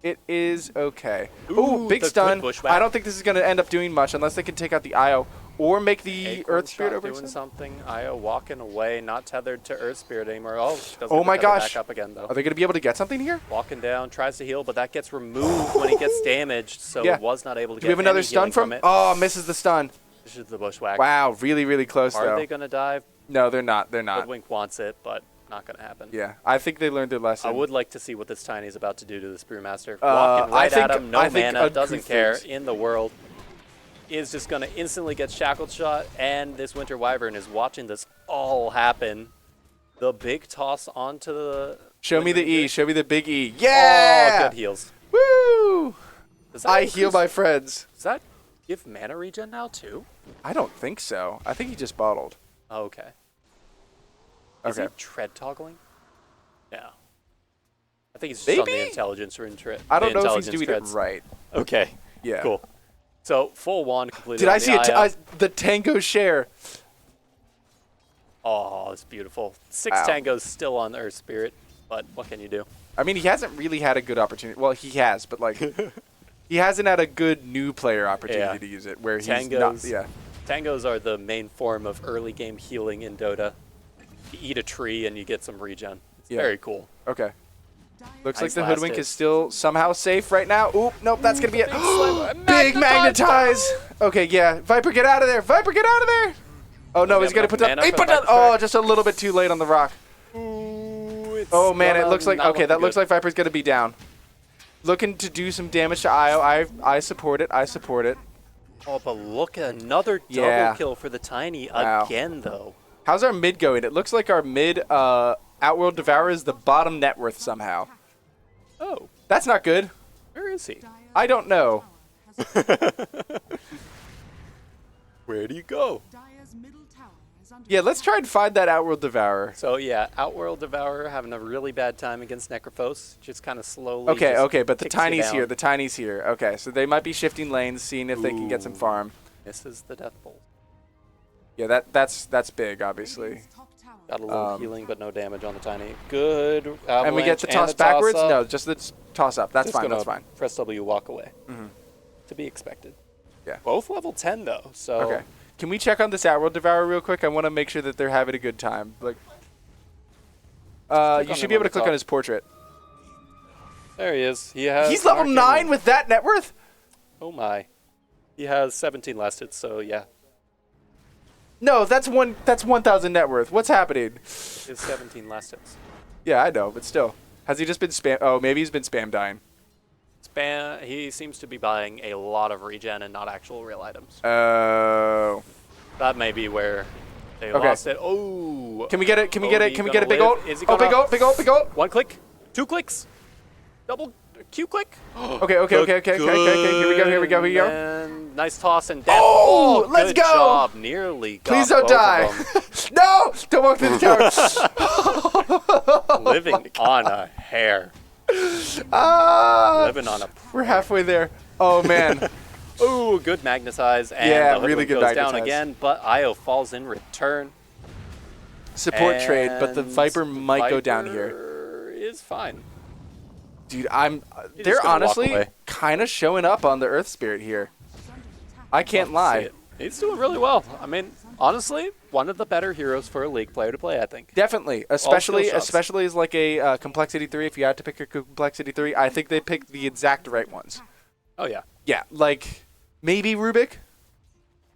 it is okay. Ooh, big the good stun. bushwhack. I don't think this is going to end up doing much unless they can take out the IO or make the Acorn Earth Spirit shot over. doing something. Io walking away, not tethered to Earth Spirit anymore. Oh, does Oh get my the tether gosh. Back up again though. Are they going to be able to get something here? Walking down, tries to heal, but that gets removed when he gets damaged, so Yeah. was not able to Do get we have another any stun healing from? it. Oh, misses the stun. This is the bushwhack. Wow, really, really close Are though. they gonna dive? No, they're not. They're not. Hoodwink wants it, but not gonna happen. Yeah, I think they learned their lesson. I would like to see what this Tiny is about to do to the Brewmaster. Uh, Walking right I think- at him, no I think mana, doesn't uncouth care things. in the world. Is just gonna instantly get shackled shot, and this Winter Wyvern is watching this all happen. The big toss onto the. Show me the Winter E. Wyvern. Show me the big E. Yeah. Oh, good heals. Woo! Does that I increase- heal my friends. Does that give mana regen now too? I don't think so. I think he just bottled. Oh, okay. Is Okay. he tread toggling? No. I think he's just on the Maybe? intelligence or tread. I don't know if he's doing it right. Okay. Yeah. Cool. So full wand completed. Did on I the see it? IO. The tango share. Oh, it's beautiful. 6 Ow. tangos still on Earth Spirit, but what can you do? I mean, he hasn't really had a good opportunity. Well, he has, but like, he hasn't had a good new player opportunity Yeah. to use it. Where he's Tangos. not. Yeah. Tangos are the main form of early game healing in Dota. You eat a tree and you get some regen. It's Yeah. very cool. Okay. Looks like Nice the last hoodwink hit. is still somehow safe right now. Oop, nope, that's gonna be it. slam- Big Magnetize! magnetize. Okay, yeah. Viper, get out of there. Viper, get out of there. Oh no, we he's have gonna enough put down. mana He for put the down. Viper Oh, track? just a little bit too late on the rock. Oh man, it looks like okay. That looks like Viper's gonna be down. Looking to do some damage to Io. I support it. I support it. Oh, but look at another double Yeah. kill for the Tiny Wow. again, though. How's our mid going? It looks like our mid Outworld Devourer is the bottom net worth somehow. Oh, That's not good. where is he? I don't know. Where do you go? Dire's middle tower is under Yeah, let's try and find that Outworld Devourer. So yeah, Outworld Devourer having a really bad time against Necrophos. Just kind of slowly. Okay, just okay, but the kicks you Tiny's down. here. The Tiny's here. Okay, so they might be shifting lanes, seeing if they can get some Ooh. farm. Misses the Death Bolt. Yeah, that's big, obviously. Radiant's top tower. Got a little Um, healing, but no damage on the Tiny. Good. And we get the toss backwards? No, just the toss up. That's fine. That's fine. Press W, walk away. Mhm. To be expected. Yeah. Both level 10 though. So. Okay. Can we check on this Outworld Devourer real quick? I want to make sure that they're having a good time. Like, click you on should him be able on to the click top. on his portrait. There he is. He has. He's level Arcane 9 Ring. with that net worth? Oh my. He has 17 last hits, so yeah. No, that's 1,000 net worth. What's happening? His 17 last hits. Yeah, I know, but still. Has he just been spam? Oh, maybe he's been spam dying. Spam. He seems to be buying a lot of regen and not actual real items. Oh. That may be where they Okay. lost it. Oh. Can we get it? Can we get it? Odie Can we get a gonna big ult? live? Is he Oh, big gonna- ult, big ult, big ult. 1 click. 2 clicks. Double Q click. Okay, okay, okay, okay, okay, okay. Here we go, here we go, here we go. And nice toss and death. Oh, let's good go. job. Nearly got Please don't both die. of them. No! Don't walk through the tower. Living on a hair. Ah! Living on a. We're halfway there. Oh, man. Ooh, good magnetize. And Yeah, the really hoodwink good goes down magnetize. again, but Io falls in return. Support trade, but the And Viper might go down here. Viper is fine. Dude, He's they're just gonna walk honestly away. kind of showing up on the Earth Spirit here. I can't See lie. it. He's doing really well. I mean, honestly, one of the better heroes for a league player to play, I think. Definitely, especially shots. especially as like a complexity 3. If you had to pick a complexity 3, I think they picked the exact right ones. Oh yeah, Yeah, like maybe Rubik,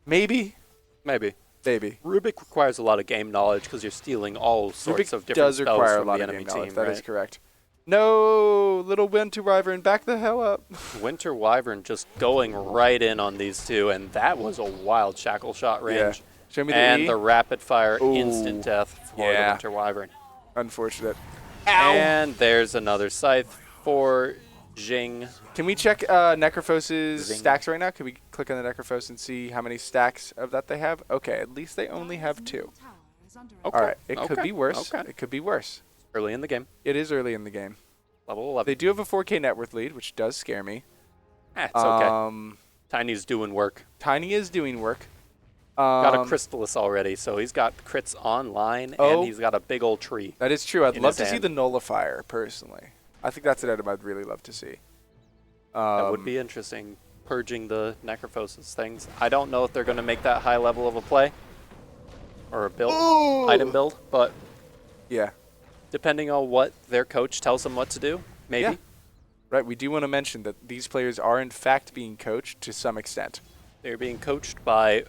maybe, maybe. maybe. Rubik requires a lot of game knowledge because you're stealing all sorts Rubik of different does spells require a from lot the of enemy game knowledge. team. That right? is correct. No, little Winter Wyvern, back the hell up. Winter Wyvern just going right in on these two, and that was a wild shackle shot range. Show me the And E. the rapid fire Ooh. instant death for Yeah. the Winter Wyvern. Unfortunate. And there's another scythe for Jing. Can we check Necrophos's Zing. stacks right now? Can we click on the Necrophos and see how many stacks of that they have? Okay, at least they only have 2. Tower is under Okay. All right, it could okay, be worse. Okay. It could be worse. Early in the game, It is early in the game. level 11. They do have a 4K net worth lead, which does scare me. It's okay. Um, Tiny's doing work. Tiny is doing work. Got a Crystallis already, so he's got crits online, Oh. and he's got a big old tree. That is true. I'd in love his to see hand. the Nullifier, personally. I think that's an item I'd really love to see. That would be interesting, purging the Necrophosis things. I don't know if they're going to make that high level of a play or a build, item build, but Yeah. depending on what their coach tells them what to do, maybe. Yeah. Right, we do want to mention that these players are in fact being coached to some extent. They're being coached by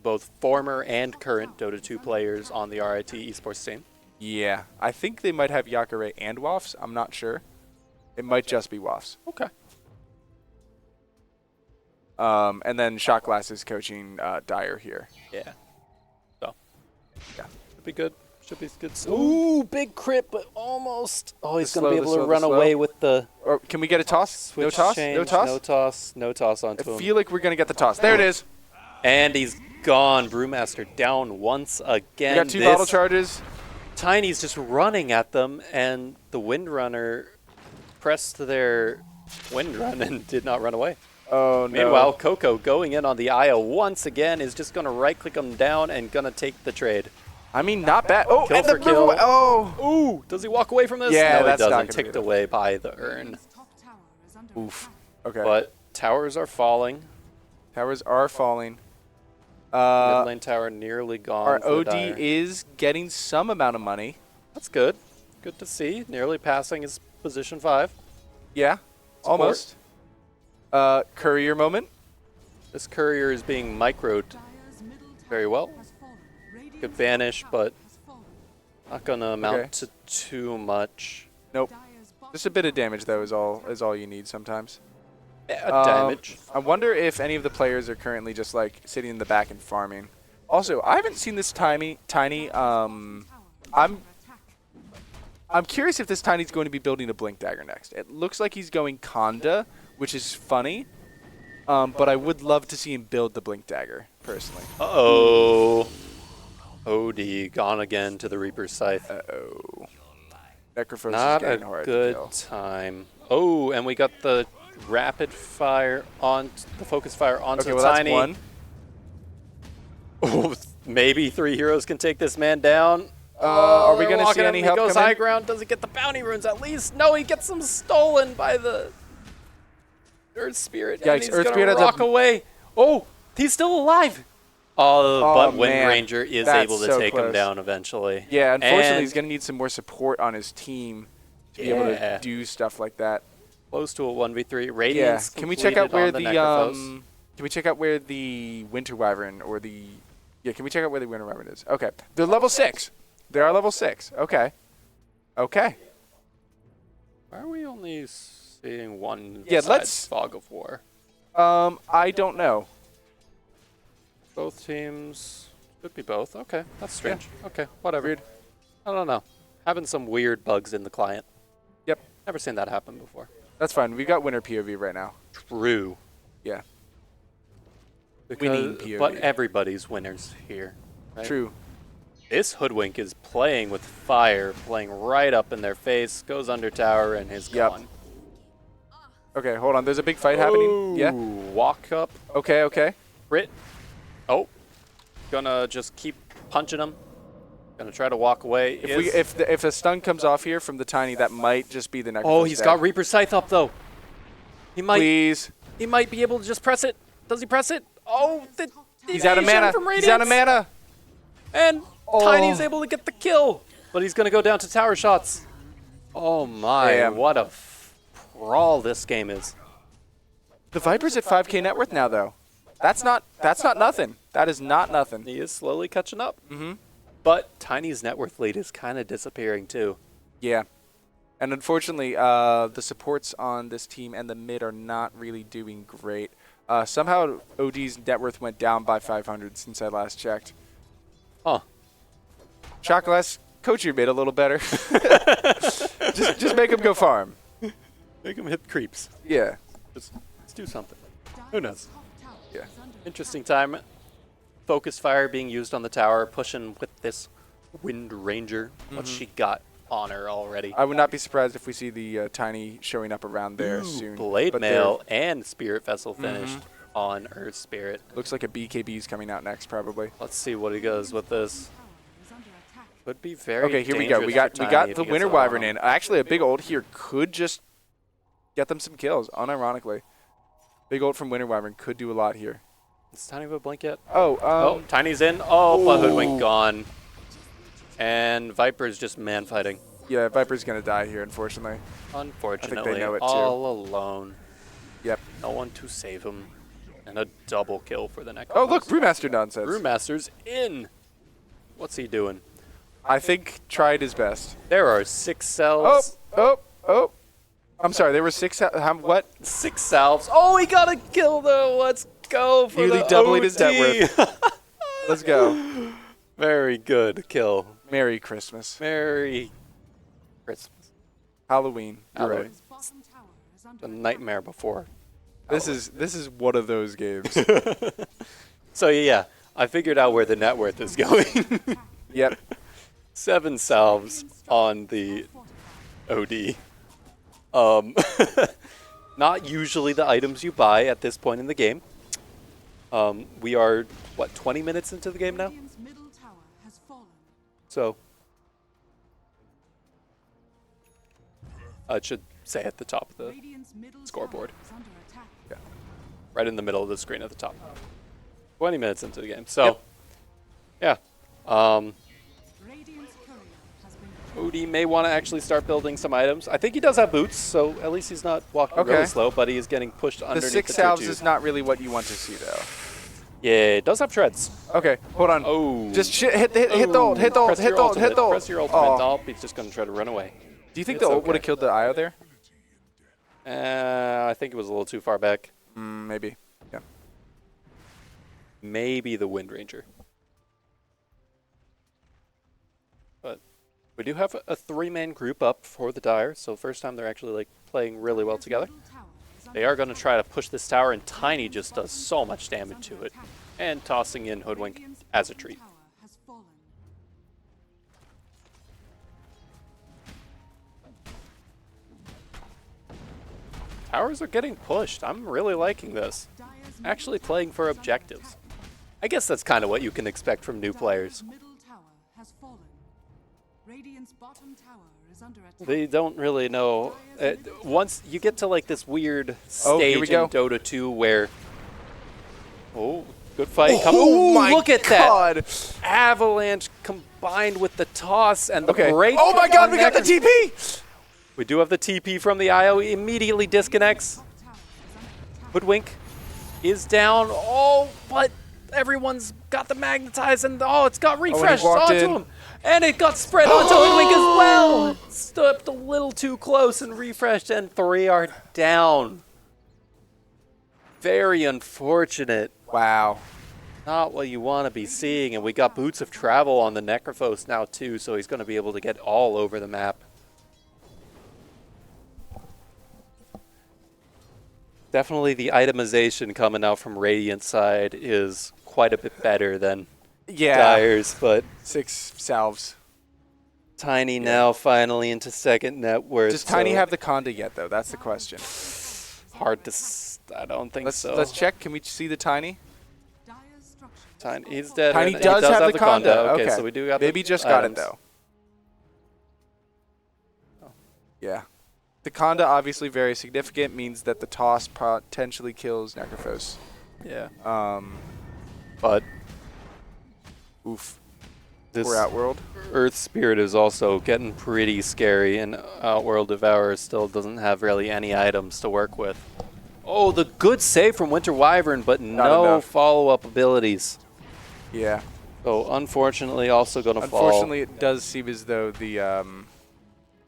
both former and current Dota 2 players on the RIT Esports team. Yeah. I think they might have Yakare and Wafs. I'm not sure. It might just be Wafs. Okay. And then Shot Glass is coaching Dyer here. Yeah. So, Yeah. should be good. Should be good. Ooh, big crit, but almost. Oh, he's The going to slow, be the able to slow, the run slow. away with the Or can we get a toss? No switch toss? change. No toss? No toss. No toss I onto him. feel like we're going to get the toss. There it is. And he's gone. Brewmaster down once We again. got 2 This bottle charges. Tiny's just running at them, and the Windrunner pressed their Windrun and did not run away. Oh, no. Meanwhile, Coco going in on the IO once again is just going to right-click him down and going to take the trade. I mean, not bad. Oh, Kill and for the kill. Oh. Ooh, does he walk away from this? Yeah, no, that's he not doesn't. gonna be Ticked enough. away by the urn. Radiant's top tower is under Oof. attack. Okay. But towers are falling. Towers are falling. Mid lane tower nearly gone. Our for OD Dyer. is getting some amount of money. That's good. Good to see. Nearly passing his position 5. Yeah, almost. Courier moment. This courier is being microed Dire's middle tower very well. has fallen. Radiant's Could vanish, top but has fallen. not going to amount Okay. to too much. Nope. Dire's bottom Just a bit of damage though is all you need sometimes. Damage. I wonder if any of the players are currently just like sitting in the back and farming. Also, I haven't seen this tiny. I'm curious if this Tiny's going to be building a Blink Dagger next. It looks like he's going Conda, which is funny. But I would love to see him build the Blink Dagger, personally. Uh-oh. OD gone again to the Reaper's Scythe. Uh-oh. Necrophosis Not is getting a hard to good kill. time. Oh, and we got the rapid fire on the focus fire onto Okay, the well Tiny. that's one. Oh, maybe 3 heroes can take this man down. Are we they're going to see walking him. any help He goes come high in? ground. Does he get the bounty runes at least? No, he gets them stolen by the Earth Spirit. and Yikes, he's Earth gonna Spirit has a- rock away. Oh, he's still alive. Oh, Oh, but Wind man. Ranger is That's able to so take him close. down eventually. Yeah, unfortunately, And he's going to need some more support on his team to be able to Yeah. do stuff like that. Close to a 1v3. Yeah. Radiance. Can we check out where completed the on Necrophos. Can we check out where the Winter Wyvern or the Can we check out where the Winter Wyvern is? Okay. They're level 6. They are level 6. Okay. Okay. Why are we only seeing one Yeah, besides let's- Fog of War? I don't know. Both teams could be both. Okay, that's strange. Okay, whatever. Weird. I don't know. Having some weird bugs in the client. Yep. Never seen that happen before. That's fine. We've got Winter POV right now. True. Yeah. Winning POV. But everybody's winners here. Right? True. This Hoodwink is playing with fire, playing right up in their face, goes under tower, and is Yep. gone. Okay, hold on. There's a big fight happening. Yeah. Walk up, Okay, okay. Crit. Oh. Gonna just keep punching him. Gonna try to walk away. If the stun comes off here from the Tiny, that might just be the next. Oh, he's got Reaper Scythe up though. He might Please. he might be able to just press it. Does he press it? Oh, the He's out of evasion mana. from He's out of Radiance. mana. And Oh. Tiny's able to get the kill, but he's gonna go down to tower shots. Oh my! Damn. What a brawl this game is. The Viper's at 5K net worth now, though. That's not nothing. That is not nothing. He is slowly catching up. Mm-hmm. But Tiny's net worth lead is kind of disappearing too. Yeah. And unfortunately, the supports on this team and the mid are not really doing great. Somehow OD's net worth went down by 500 since I last checked. Huh. Chocolate, coach your mid a little better. just make him go farm. Make him hit creeps. Yeah. Let's do something. Who knows? top tower Yeah. is under Interesting time. Focus fire being used on the tower, pushing with this Wind Ranger. What's she got on her already? I would not be surprised if we see the Tiny showing up around there Ooh, soon. Blade but Mail and Spirit Vessel finished. on Earth Spirit. Looks like a BKB is coming out next, probably. Let's see what he does with this. Would be very Okay, here we go. We got the Winter Wyvern in. Actually, a big ult here could just get them some kills, unironically. Big ult from Winter Wyvern could do a lot here. Is Tiny have a blink yet? Oh, Tiny's in. Oh, but Hoodwink gone. And Viper's just man fighting. yeah, Viper's going to die here, unfortunately. Unfortunately, know it too. all alone. Yep. No one to save him. And a double kill for the next. Oh, look, Brewmaster nonsense. Brewmaster's in. What's he doing? I think tried his best. There are 6 cells. Oh. I'm sorry, there were 6. What? 6 salves. Oh, he got a kill though. Let's go for Nearly the doubling his net OD. worth. Let's go. Very good kill. Merry Christmas. Merry Christmas. Halloween. You're right. Dire's bottom tower is under A nightmare before. This is one of those games. So yeah, I figured out where the net worth is going. Yep. 7 salves on the OD. Not usually the items you buy at this point in the game. We are, what, 20 minutes into the game now? Radiant's middle tower has fallen. So, it should say at the top of the, Radiant's middle scoreboard. tower is under attack. right in the middle of the screen at the top. 20 minutes into the game. So, yeah. Radiant's courier has been OD may want to actually start building some items. I think he does have boots, so at least he's not walking Okay. really slow, but he is getting pushed The underneath 6 the salves tutu. is not really what you want to see, though. Yeah, it does have treads. Okay, hold on. Oh. Just hit the ult, hit the ult, Press hit your the ult, hit the ult. Press your ultimate. Oh. Oh, he's just going to try to run away. Do you think It's the ult okay. would have killed the IO there? I think it was a little too far back. Maybe. Yeah. Maybe the Wind Ranger. But we do have a 3-man group up for the Dire, so first time they're actually like playing really well together. middle tower is They are going to try to push this tower, and Tiny just does so much damage to it. And tossing in Hoodwink Radiant's as a bottom treat. tower has fallen. Towers are getting pushed. I'm really liking this. Dire's Actually playing for objectives. I guess that's kind of what you can expect from new players. Dire's middle tower has fallen. Radiant's bottom tower is under attack. They don't really know. Once you get to like this weird Oh, here stage we in go. Dota 2 where, oh, good fight. Oh my look at God. that avalanche combined with the toss and the Okay. break. Oh my God, on we got the Necro- TP! We do have the TP from the IO. He immediately disconnects. Tower is under attack. Hoodwink is down. Oh, but everyone's got the magnetize, and oh, it's got refreshed walked onto in. him. And it got spread onto Hoodwink as well. Stepped a little too close and refreshed, and 3 are down. Very unfortunate. Wow. Not what you want to be seeing. And we got Boots of Travel on the Necrophos now, too, so he's going to be able to get all over the map. Definitely the itemization coming out from Radiant side is quite a bit better than Yeah. Dire's, but 6 salves. Tiny now finally into second net worth. Does Tiny so have the Conda yet, though? That's the question. hard to I don't think so. Let's check. Can we see the Tiny? Dire's structures Tiny, he's dead. Tiny and does he have the Conda. Okay, so we do got Maybe the just got it, items. though. Yeah. The Conda, obviously very significant, means that the toss potentially kills Necrophos. Yeah. But Oof. This we're Outworld. Earth Spirit is also getting pretty scary, and Outworld Devourer still doesn't have really any items to work with. Oh, the good save from Winter Wyvern, but no enough. follow-up abilities. Yeah. So unfortunately, also going to fall. Unfortunately, it does seem as though the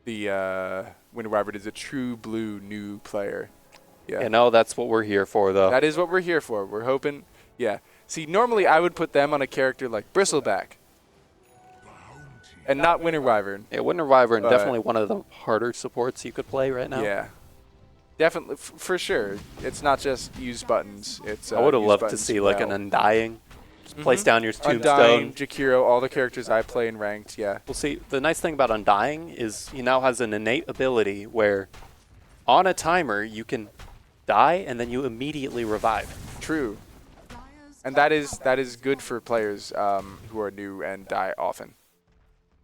Winter Wyvern is a true blue new player. Yeah. You know, that's what we're here for, though. That is what we're here for. We're hoping. Yeah. See, normally I would put them on a character like Bristleback. And not Winter Wyvern. Yeah, Winter Wyvern, But- definitely one of the harder supports you could play right now. Yeah. Definitely, for sure. It's not just use buttons. It's I would have use loved to buttons see like an well. Undying. Just place down your Undying, tombstone. Jakiro, all the characters I play in ranked, yeah. Well, see, the nice thing about Undying is he now has an innate ability where on a timer you can die and then you immediately revive. true. Dyer's And that is good for players who are new and die often.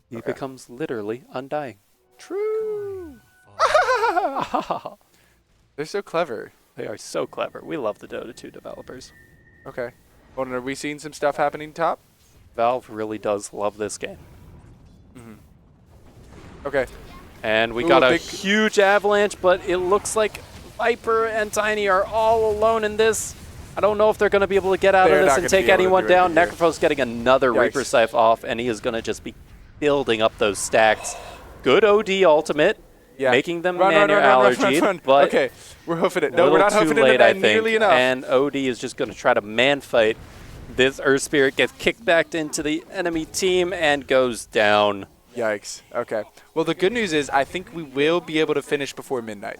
He becomes literally undying. True. They're so clever. They are so clever. We love the Dota 2 developers. Okay. Hold on, are we seeing some stuff happening top? Valve really does love this game. Okay. And we Ooh, got a a big- huge avalanche, but it looks like Viper and Tiny are all alone in this. I don't know if they're going to be able to get out They're of not this and gonna take be able to anyone do down. anything here. Necrophos getting another Yikes. Reaper Scythe off, and he is going to just be building up those stacks. Good OD ultimate, Yeah. making them Run, man your allergy, run. but Okay, we're hoofing it. a No, we're little not too hoofing late, it I in think. nearly enough. And OD is just going to try to man fight. This Earth Spirit gets kicked back into the enemy team and goes down. Yikes. Okay. Well, the good news is I think we will be able to finish before midnight.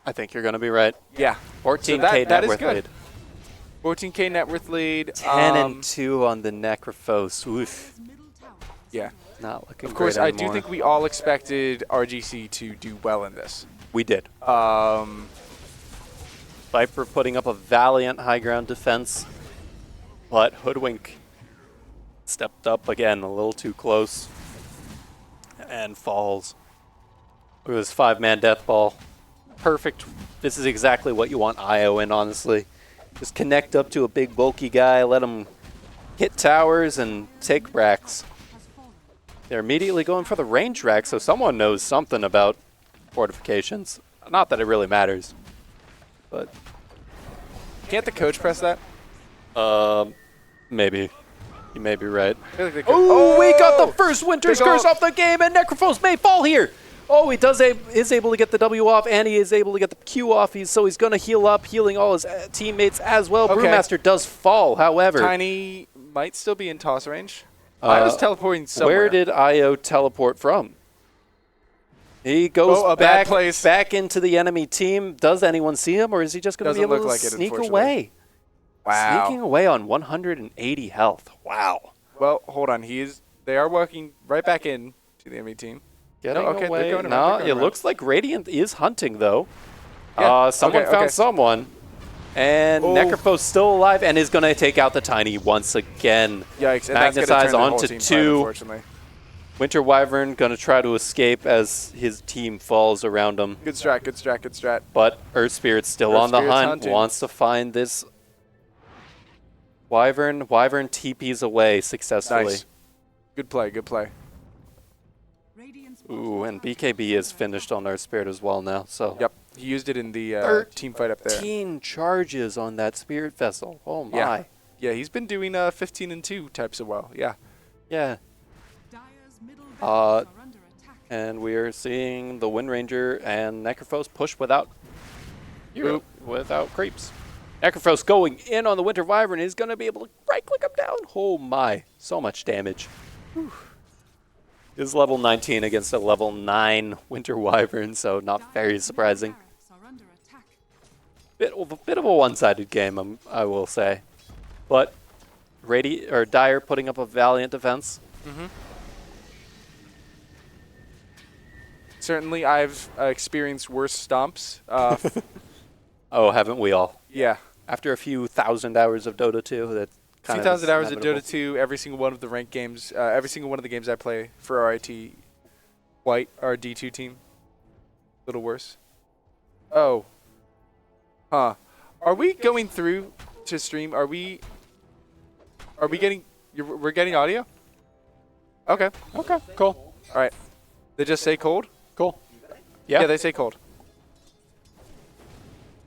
I think you're going to be right. Yeah. 14K that net is worth good. lead. 14K net worth lead. 10 and 2 on the Necrophos. Oof. middle tower Yeah. Not looking Of course, great I do anymore. think we all expected RGC to do well in this. we did. Viper putting up a valiant high ground defense, but Hoodwink stepped up again a little too close and falls. Look at this 5-man death ball. Perfect. This is exactly what you want IO in, honestly. Just connect up to a big bulky guy, let him hit towers and take racks. has fallen. They're immediately going for the range rack, so someone knows something about fortifications. Not that it really matters, but Can't the coach press that? maybe. You may be right. I feel like they could. Oh, we got the first Winter's Big Curse ol'- off the game, and Necrophos may fall here. Oh, he is able to get the W off, and he is able to get the Q off. So he's going to heal up, healing all his teammates as well. Okay. Brewmaster does fall, however. Tiny might still be in toss range. I was teleporting somewhere. Where did IO teleport from? He goes Oh, a bad back, place. back into the enemy team. Does anyone see him, or is he just going to be Doesn't able look to like it, sneak unfortunately. away? Wow. Sneaking away on 180 health. Wow. Well, hold on. They are working right back in to the enemy team. Getting okay, they're away. going around, No, they're going it around. looks like Radiant is hunting, though. Yeah, Someone okay, found okay. someone. And Oh. Necrophos still alive and is going to take out the Tiny once again. Yikes. And that's going to turn Magnetize the whole onto team fight, 2. unfortunately. Winter Wyvern going to try to escape as his team falls around him. Good strat, good strat, good strat. But Earth Spirit's still Earth on the Spirit's hunt, hunting. wants to find this Wyvern. Wyvern TPs away successfully. Nice. Good play, good play. Radiant's Ooh, and BKB is finished on Earth Spirit as well now. So Yep. He used it in the 13 team fight up there. 13 charges on that Spirit Vessel. Oh my. Yeah. Yeah, he's been doing 15 and 2 types of well. Yeah. Yeah. Dyer's middle Uh, barracks are under attack. And we are seeing the Wind Ranger and Necrophos push without creeps. Necrophos going in on the Winter Wyvern is going to be able to right-click him down. Oh my, so much damage. Whew. Is level 19 against a level 9 Winter Wyvern, so not very Dyer's surprising. middle barracks are under attack. Bit of a one-sided game, I will say. But Dyer putting up a valiant defense. Certainly, I've experienced worse stomps. Oh, haven't we all? Yeah. After a few thousand hours of Dota 2, that's kind of 2,000 hours of inevitable. Dota 2, every single one of the ranked games, every single one of the games I play for RIT White, our D2 team. A little worse. Oh. Huh. Are we going through to stream? Are we getting, we're getting audio? Okay. Okay, cool. All right. They just say cold? Cool. Yeah. Yeah, they say cold.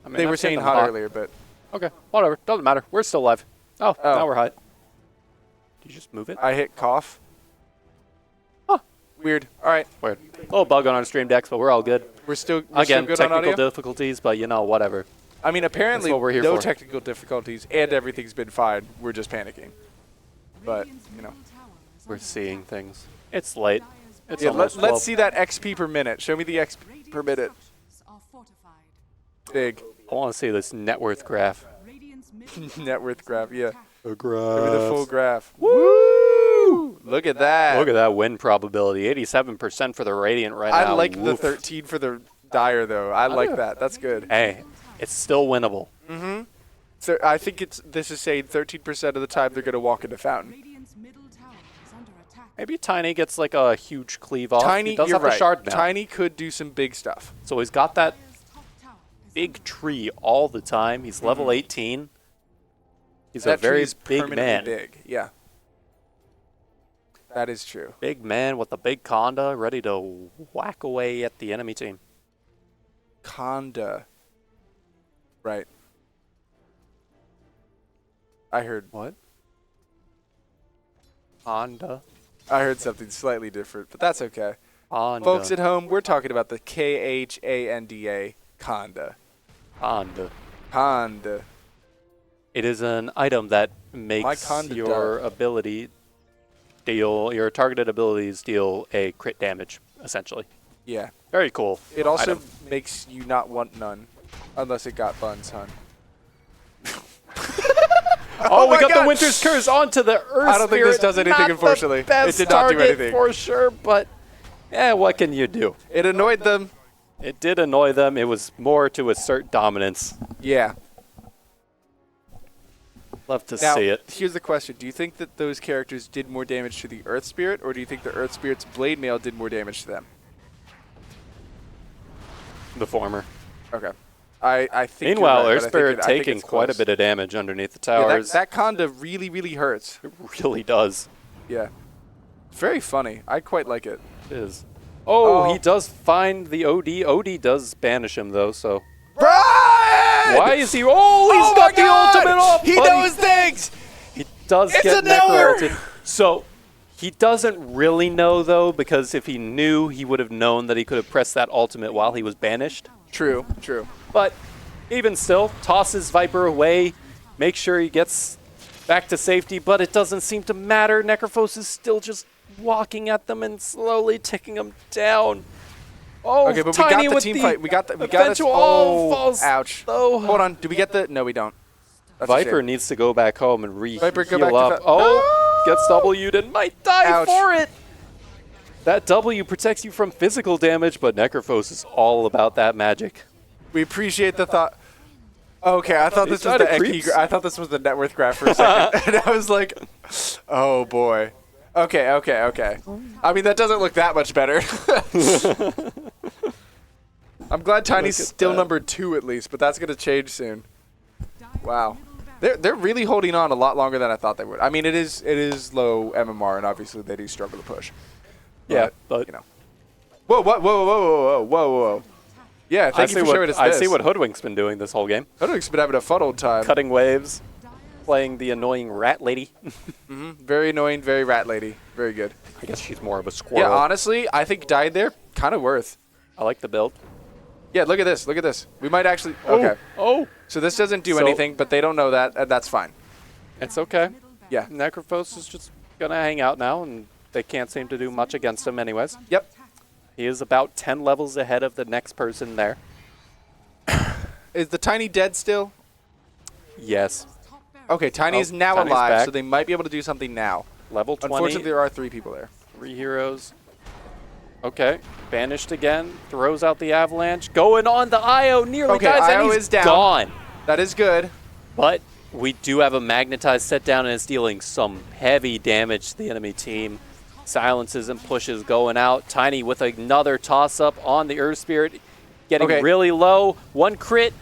I mean, They I've were seen saying them hot earlier, but Okay, whatever. Doesn't matter. We're still live. Oh, Oh. now we're hot. Did you just move it? I hit cough. Huh. Weird. All right. Weird. A little bug on our stream decks, but we're all good. We're still Again, good on technical audio? difficulties, but you know, whatever. I mean, apparently, what we're here no for. technical difficulties, and everything's been fine. We're just panicking. But, Radiant's you know. middle tower is We're under seeing attack. things. It's late. Dyer's It's Yeah, almost 12. let's see that XP per minute. Show me the XP per Radiant's minute. structures are fortified. Big I want to see this net worth graph. Radiant's middle net worth graph, yeah. The Give me the full graph. Woo! Look at that. Look at that win probability. 87% for the Radiant right I now. like the Woof. 13 for the Dire, though. I like that. That's good. Hey, it's still winnable. I think this is saying 13% of the time they're going to walk into Fountain. Radiant's middle tower is under attack. Maybe Tiny gets like a huge cleave off. Tiny, he does you're have the right. shard now. Tiny could do some big stuff. So he's got that Dire's top tower is big tree all the time. He's level 18. He's a That tree very is big permanently man. big. Yeah. That is true. Big man with a big conda ready to whack away at the enemy team. Conda. Right. I heard What? Conda. I heard something slightly different, but that's okay. Conda. Folks at home, we're talking about the Khanda. Conda. Conda. Conda. It is an item that makes Conda your died. ability your targeted abilities deal a crit damage, essentially. Yeah. Very cool. It also item. makes you not want none. Unless it got buns, hon. Oh, we my got God. the Winter's Curse onto the Earth I don't think this Spirit. does anything, Not unfortunately. The best It did not do target anything. for sure, but what can you do? It annoyed them. It did annoy them. It was more to assert dominance. Yeah. Love to Now, see it. here's the question. Do you think that those characters did more damage to the Earth Spirit, or do you think the Earth Spirit's Blade Mail did more damage to them? The former. Okay. I think Meanwhile, you're right, Earth but Spirit I think taking it's quite a close. bit of damage underneath the Yeah, towers. that Conda really, really hurts. It really does. Yeah. Very funny. I quite like it. It is. Oh, Oh. he does find the OD. OD does banish him, though, so. Brian! Why is he? Oh, he's Oh got my the God! ultimate off. He buddy. knows things! He does It's get a knower! necro ulted. So, he doesn't really know, though, because if he knew, he would have known that he could have pressed that ultimate while he was banished. True, true. But even still, tosses Viper away, makes sure he gets back to safety, but it doesn't seem to matter. Necrophos is still just walking at them and slowly ticking them down. Oh, Okay, but we Tiny got the with team fight. We got us. eventual- Oh, falls ouch. low. Hold on. Do we get the? No, we don't. That's a Viper shame. needs to go back home and Viper, go back to up. fa- Oh, gets W'd and might die Ouch. for it. That W protects you from physical damage, but Necrophos is all about that magic. We appreciate the thought. Okay, I thought He's this was trying the to Eki creeps. I thought this was the net worth graph for a second, and I was like, "Oh boy." Okay. I mean, that doesn't look that much better. I'm glad Tiny's Look at still that. number 2 at least, but that's gonna change soon. Wow, they're really holding on a lot longer than I thought they would. I mean, it is low MMR, and obviously they do struggle to push. Yeah, but you know. Whoa. Yeah, thank you for showing us I this. see what Hoodwink's been doing this whole game. Hoodwink's been having a fun old time. Cutting waves, playing the annoying rat lady. Very annoying, very rat lady. Very good. I guess she's more of a squirrel. Yeah, honestly, I think died there, kind of worth. I like the build. Yeah, look at this. Look at this. We might actually. Okay. Oh, So this doesn't do So- anything, but they don't know that, and that's fine. it's okay. Yeah. Necrophos is just gonna hang out now, and they can't seem to do much against him anyways. Yep. He is about 10 levels ahead of the next person there. Is the Tiny dead still? Yes. Okay, Tiny Oh, is now Tiny's alive, back. so they might be able to do something now. Level 20. Unfortunately, there are 3 people there. 3 heroes. Okay. Banished again. Throws out the avalanche. Going on the IO. Nearly Okay, dies, and IO he's is down. gone. That is good. But we do have a magnetized set down, and it's dealing some heavy damage to the enemy team. Silences and pushes going out. Tiny with another toss-up on the Earth Spirit. Getting Okay. really low. 1 crit.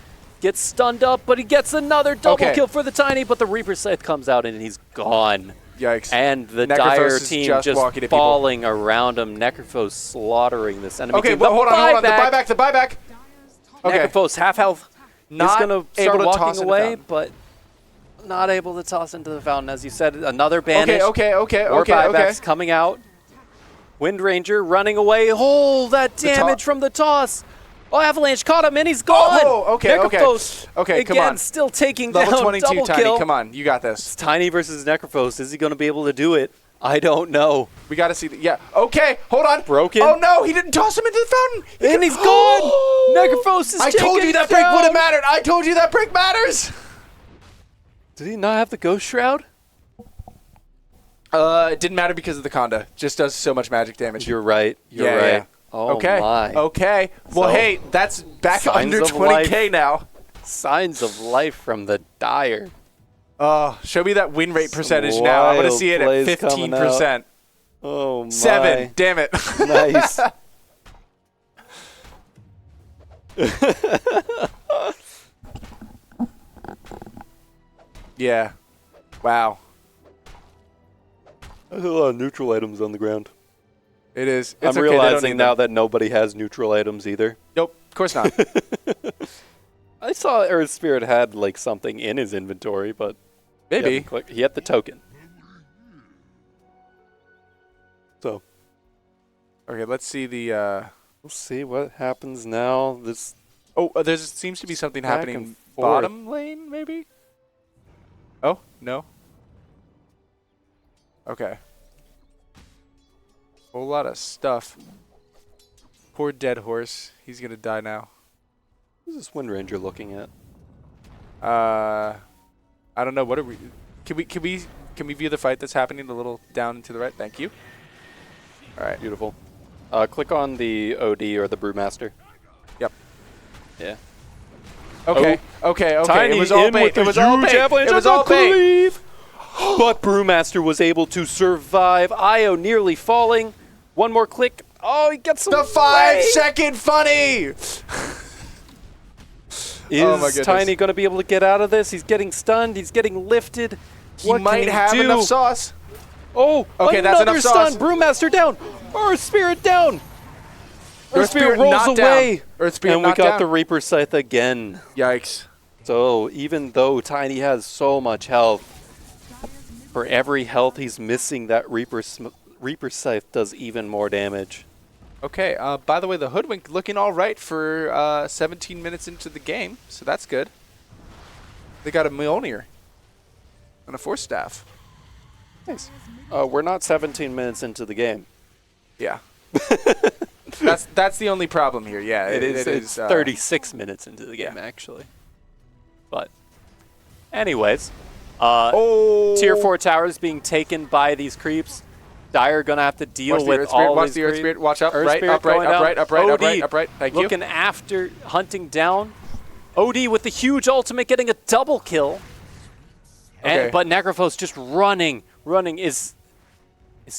Gets stunned up, but he gets another double Okay. kill for the Tiny, but the Reaper Scythe comes out, and he's gone. Yikes. And the Necrophos Dire is team just just walking at people. falling around him. Necrophos slaughtering this enemy Okay, team. but hold on. The buyback. buyback. Okay. Necrophos half health. Not He's going to start able to toss walking into away, fountain. but not able to toss into the fountain. As you said, another banish. Okay. More buybacks coming out. Wind Ranger running away. Oh, that The to- damage from the toss. Oh, Avalanche caught him, and he's gone. Oh, okay. Necrophos, Okay, come again, on. still taking Level down 22, double Tiny. kill. Come on. You got this. It's Tiny versus Necrophos. Is he going to be able to do it? I don't know. We got to see. Yeah. Okay. Hold on. Broken. Oh, no. He didn't toss him into the fountain. And he's gone. Necrophos is I told taken you that break down. would have mattered. I told you that break matters. Did he not have the Ghost Shroud? It didn't matter because of the Conda. Just does so much magic damage. You're right. You're Yeah, right. yeah. Oh okay. my. Okay. Well, So, hey, that's back signs under of 20K now. Signs of life from the Dire. Oh, show me that win rate Some percentage now. I want to wild see it at plays coming 15%. Oh, my. 7. Damn it. Nice. Yeah. Wow. There's a lot of neutral items on the ground. It is. I'm It's okay, they don't realizing need now them. that nobody has neutral items either. Nope, of course not. I saw Earth Spirit had like something in his inventory, but Maybe. he had the token. So Okay, let's see the. we'll see what happens now. This There seems to be something Back happening and forth. bottom lane, maybe? Oh, no. Okay. Whole lot of stuff. Poor dead horse. He's gonna die now. who's this Wind Ranger looking at? I don't know. What are we? Can we view the fight that's happening a little down and to the right? Thank you. All right. Beautiful. Click on the OD or the Brewmaster. Yep. Yeah. Okay. Okay. Okay. Tiny It was all in bait. with It the was all huge bait. avalanche It was of all the bait. cleave. But Brewmaster was able to survive. Io nearly falling. One more click. Oh, he gets some. The 5-second funny. Is Oh my goodness. Tiny going to be able to get out of this? He's getting stunned. He's getting lifted. He What might can have do? enough sauce. Oh, Okay, that's another enough sauce. stun. Brewmaster down. Earth Spirit down. Earth Spirit knocked down. Earth Spirit and we knocked got down. the Reaper Scythe again. Yikes. So even though Tiny has so much health, for every health he's missing, that Reaper Scythe does even more damage. Okay, by the way, the Hoodwink looking all right for 17 minutes into the game, so that's good. They got a Mjolnir and a Force Staff. Nice. We're not 17 minutes into the game. Yeah. that's the only problem here. Yeah, It's 36 minutes into the game, actually. But anyways, Tier 4 towers being taken by these creeps. Dire gonna have to deal Watch the with Earth Spirit, all watch these the Earth creeps. Spirit. Watch up, Earth right, Spirit upright, going down. upright, upright, OD upright, upright. Thank you. looking after, hunting down. OD with the huge ultimate, getting a double kill. Okay. But Necrophos just running. Is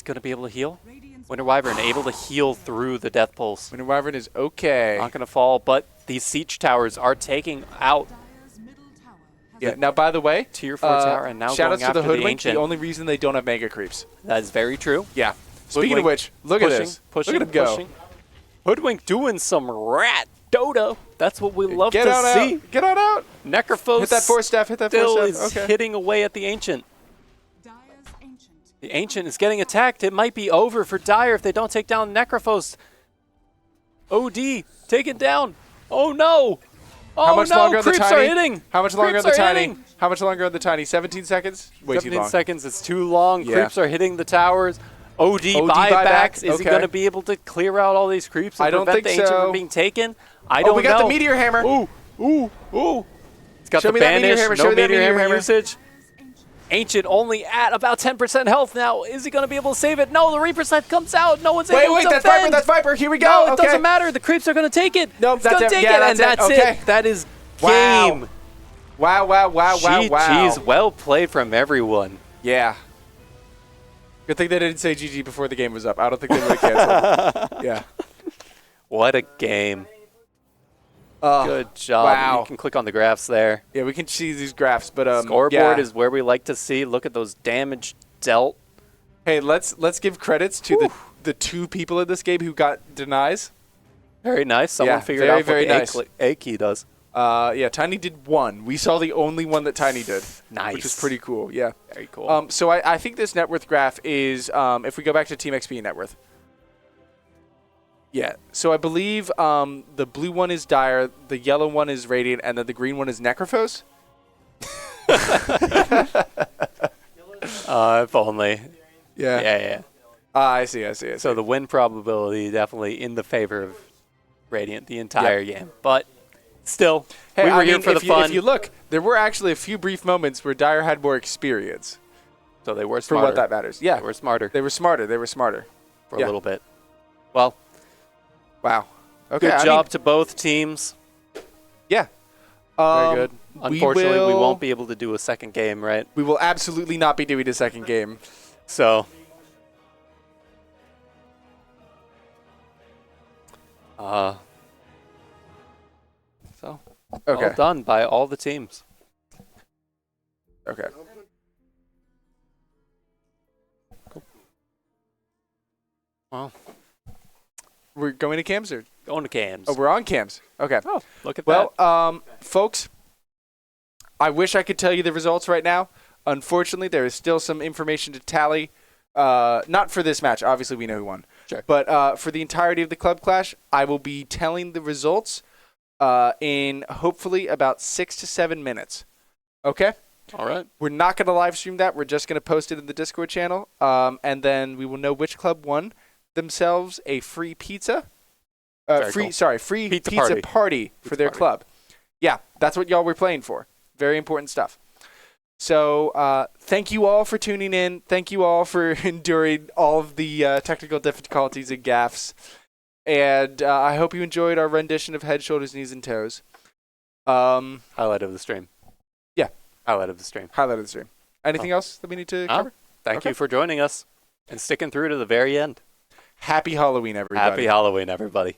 gonna be able to heal? Winter Wyvern able to heal through the Death Pulse. Winter Wyvern is okay. Not gonna fall, but these siege towers are taking out Dire's middle tower has Yeah. Now, by the way, Tier 4 tower, and now shout going outs to after the the Hoodwink. Ancient. The only reason they don't have Mega Creeps. That is very true. Yeah. Speaking of Hoodwink which, look at pushing, this. Pushing, Look at him go. pushing. Hoodwink doing some rat Dota. That's what we love Get to on see. out. Get on out. Necrophos Hit that Force Staff. Hit that still Force is Staff. Okay. hitting away at the Ancient. Dire's ancient. The Ancient is getting attacked. It might be over for Dire if they don't take down Necrophos. OD, take it down. Oh no. Oh How much no, longer on the creeps Tiny? are hitting. How much longer on Creeps the are Tiny? hitting. How much longer on the Tiny? 17 seconds? Way too 17 long. seconds, it's too long. Yeah. Creeps are hitting the towers. OD buybacks, buybacks. Is he okay. going to be able to clear out all these creeps and I don't prevent think the Ancient so. from being taken? I don't know. we got the Meteor Hammer. Ooh. It's got Show the me that Meteor banish, Hammer, show no me that Meteor Meteor Hammer Hammer. usage. Ancient only at about 10% health now. Is he going to be able to save it? No, the Reaper Scythe comes out. No one's able Wait, to that's defend. Viper, that's Viper. Here we go. No, it Okay. doesn't matter. The creeps are going to take it. Nope, It's that's going to it. take Yeah, it, and that's that's it. Okay. it. That is Wow. game. Wow. GG's, well played from everyone. Yeah. Good thing they didn't say GG before the game was up. I don't think they would have canceled. Yeah. What a game. Good job. wow. You can click on the graphs there. Yeah, we can see these graphs, but Scoreboard yeah. is where we like to see. Look at those damage dealt. Hey, let's give credits to the two people in this game who got denies. Very nice. Someone Yeah, figured very, out very what nice. A key does. Yeah, Tiny did one. We saw the only one that Tiny did. Nice. Which is pretty cool. Yeah. Very cool. So I think this net worth graph is if we go back to Team XP net worth. Yeah. So I believe the blue one is Dire, the yellow one is Radiant, and then the green one is Necrophos. If only. Yeah. Yeah. I see. So the win probability definitely in the favor of Radiant the entire game. But still, Hey, we were I here mean, for the fun. If you look, there were actually a few brief moments where Dire had more experience. So they were For smarter. what that matters. Yeah. They were smarter They were smarter. for yeah. a little bit. Well, Wow. Okay. good I job mean, to both teams. yeah. Very good. Unfortunately, we will- won't be able to do a second game, right? We will absolutely not be doing a second game. So, so Okay. all done by all the teams. Okay. Well, We're going to cams or? going to cams. Oh, we're on cams. Okay. Oh, look at that. Well, folks, I wish I could tell you the results right now. Unfortunately, there is still some information to tally. Not for this match. Obviously, we know who won. Sure. But for the entirety of the Club Clash, I will be telling the results in hopefully about 6 to 7 minutes. Okay? All right. We're not going to live stream that. We're just going to post it in the Discord channel. And then we will know which club won themselves a free pizza. Very cool. Free Pizza pizza party. party for Pizza their party. club. Yeah, that's what y'all were playing for. Very important stuff. So thank you all for tuning in. Thank you all for enduring all of the technical difficulties and gaffes. And I hope you enjoyed our rendition of Head, Shoulders, Knees, and Toes. Highlight of the stream. Yeah. Highlight of the stream. Highlight of the stream. Anything else that we need to cover? Thank Okay. you for joining us and sticking through to the very end. Happy Halloween, everybody. Happy Halloween, everybody.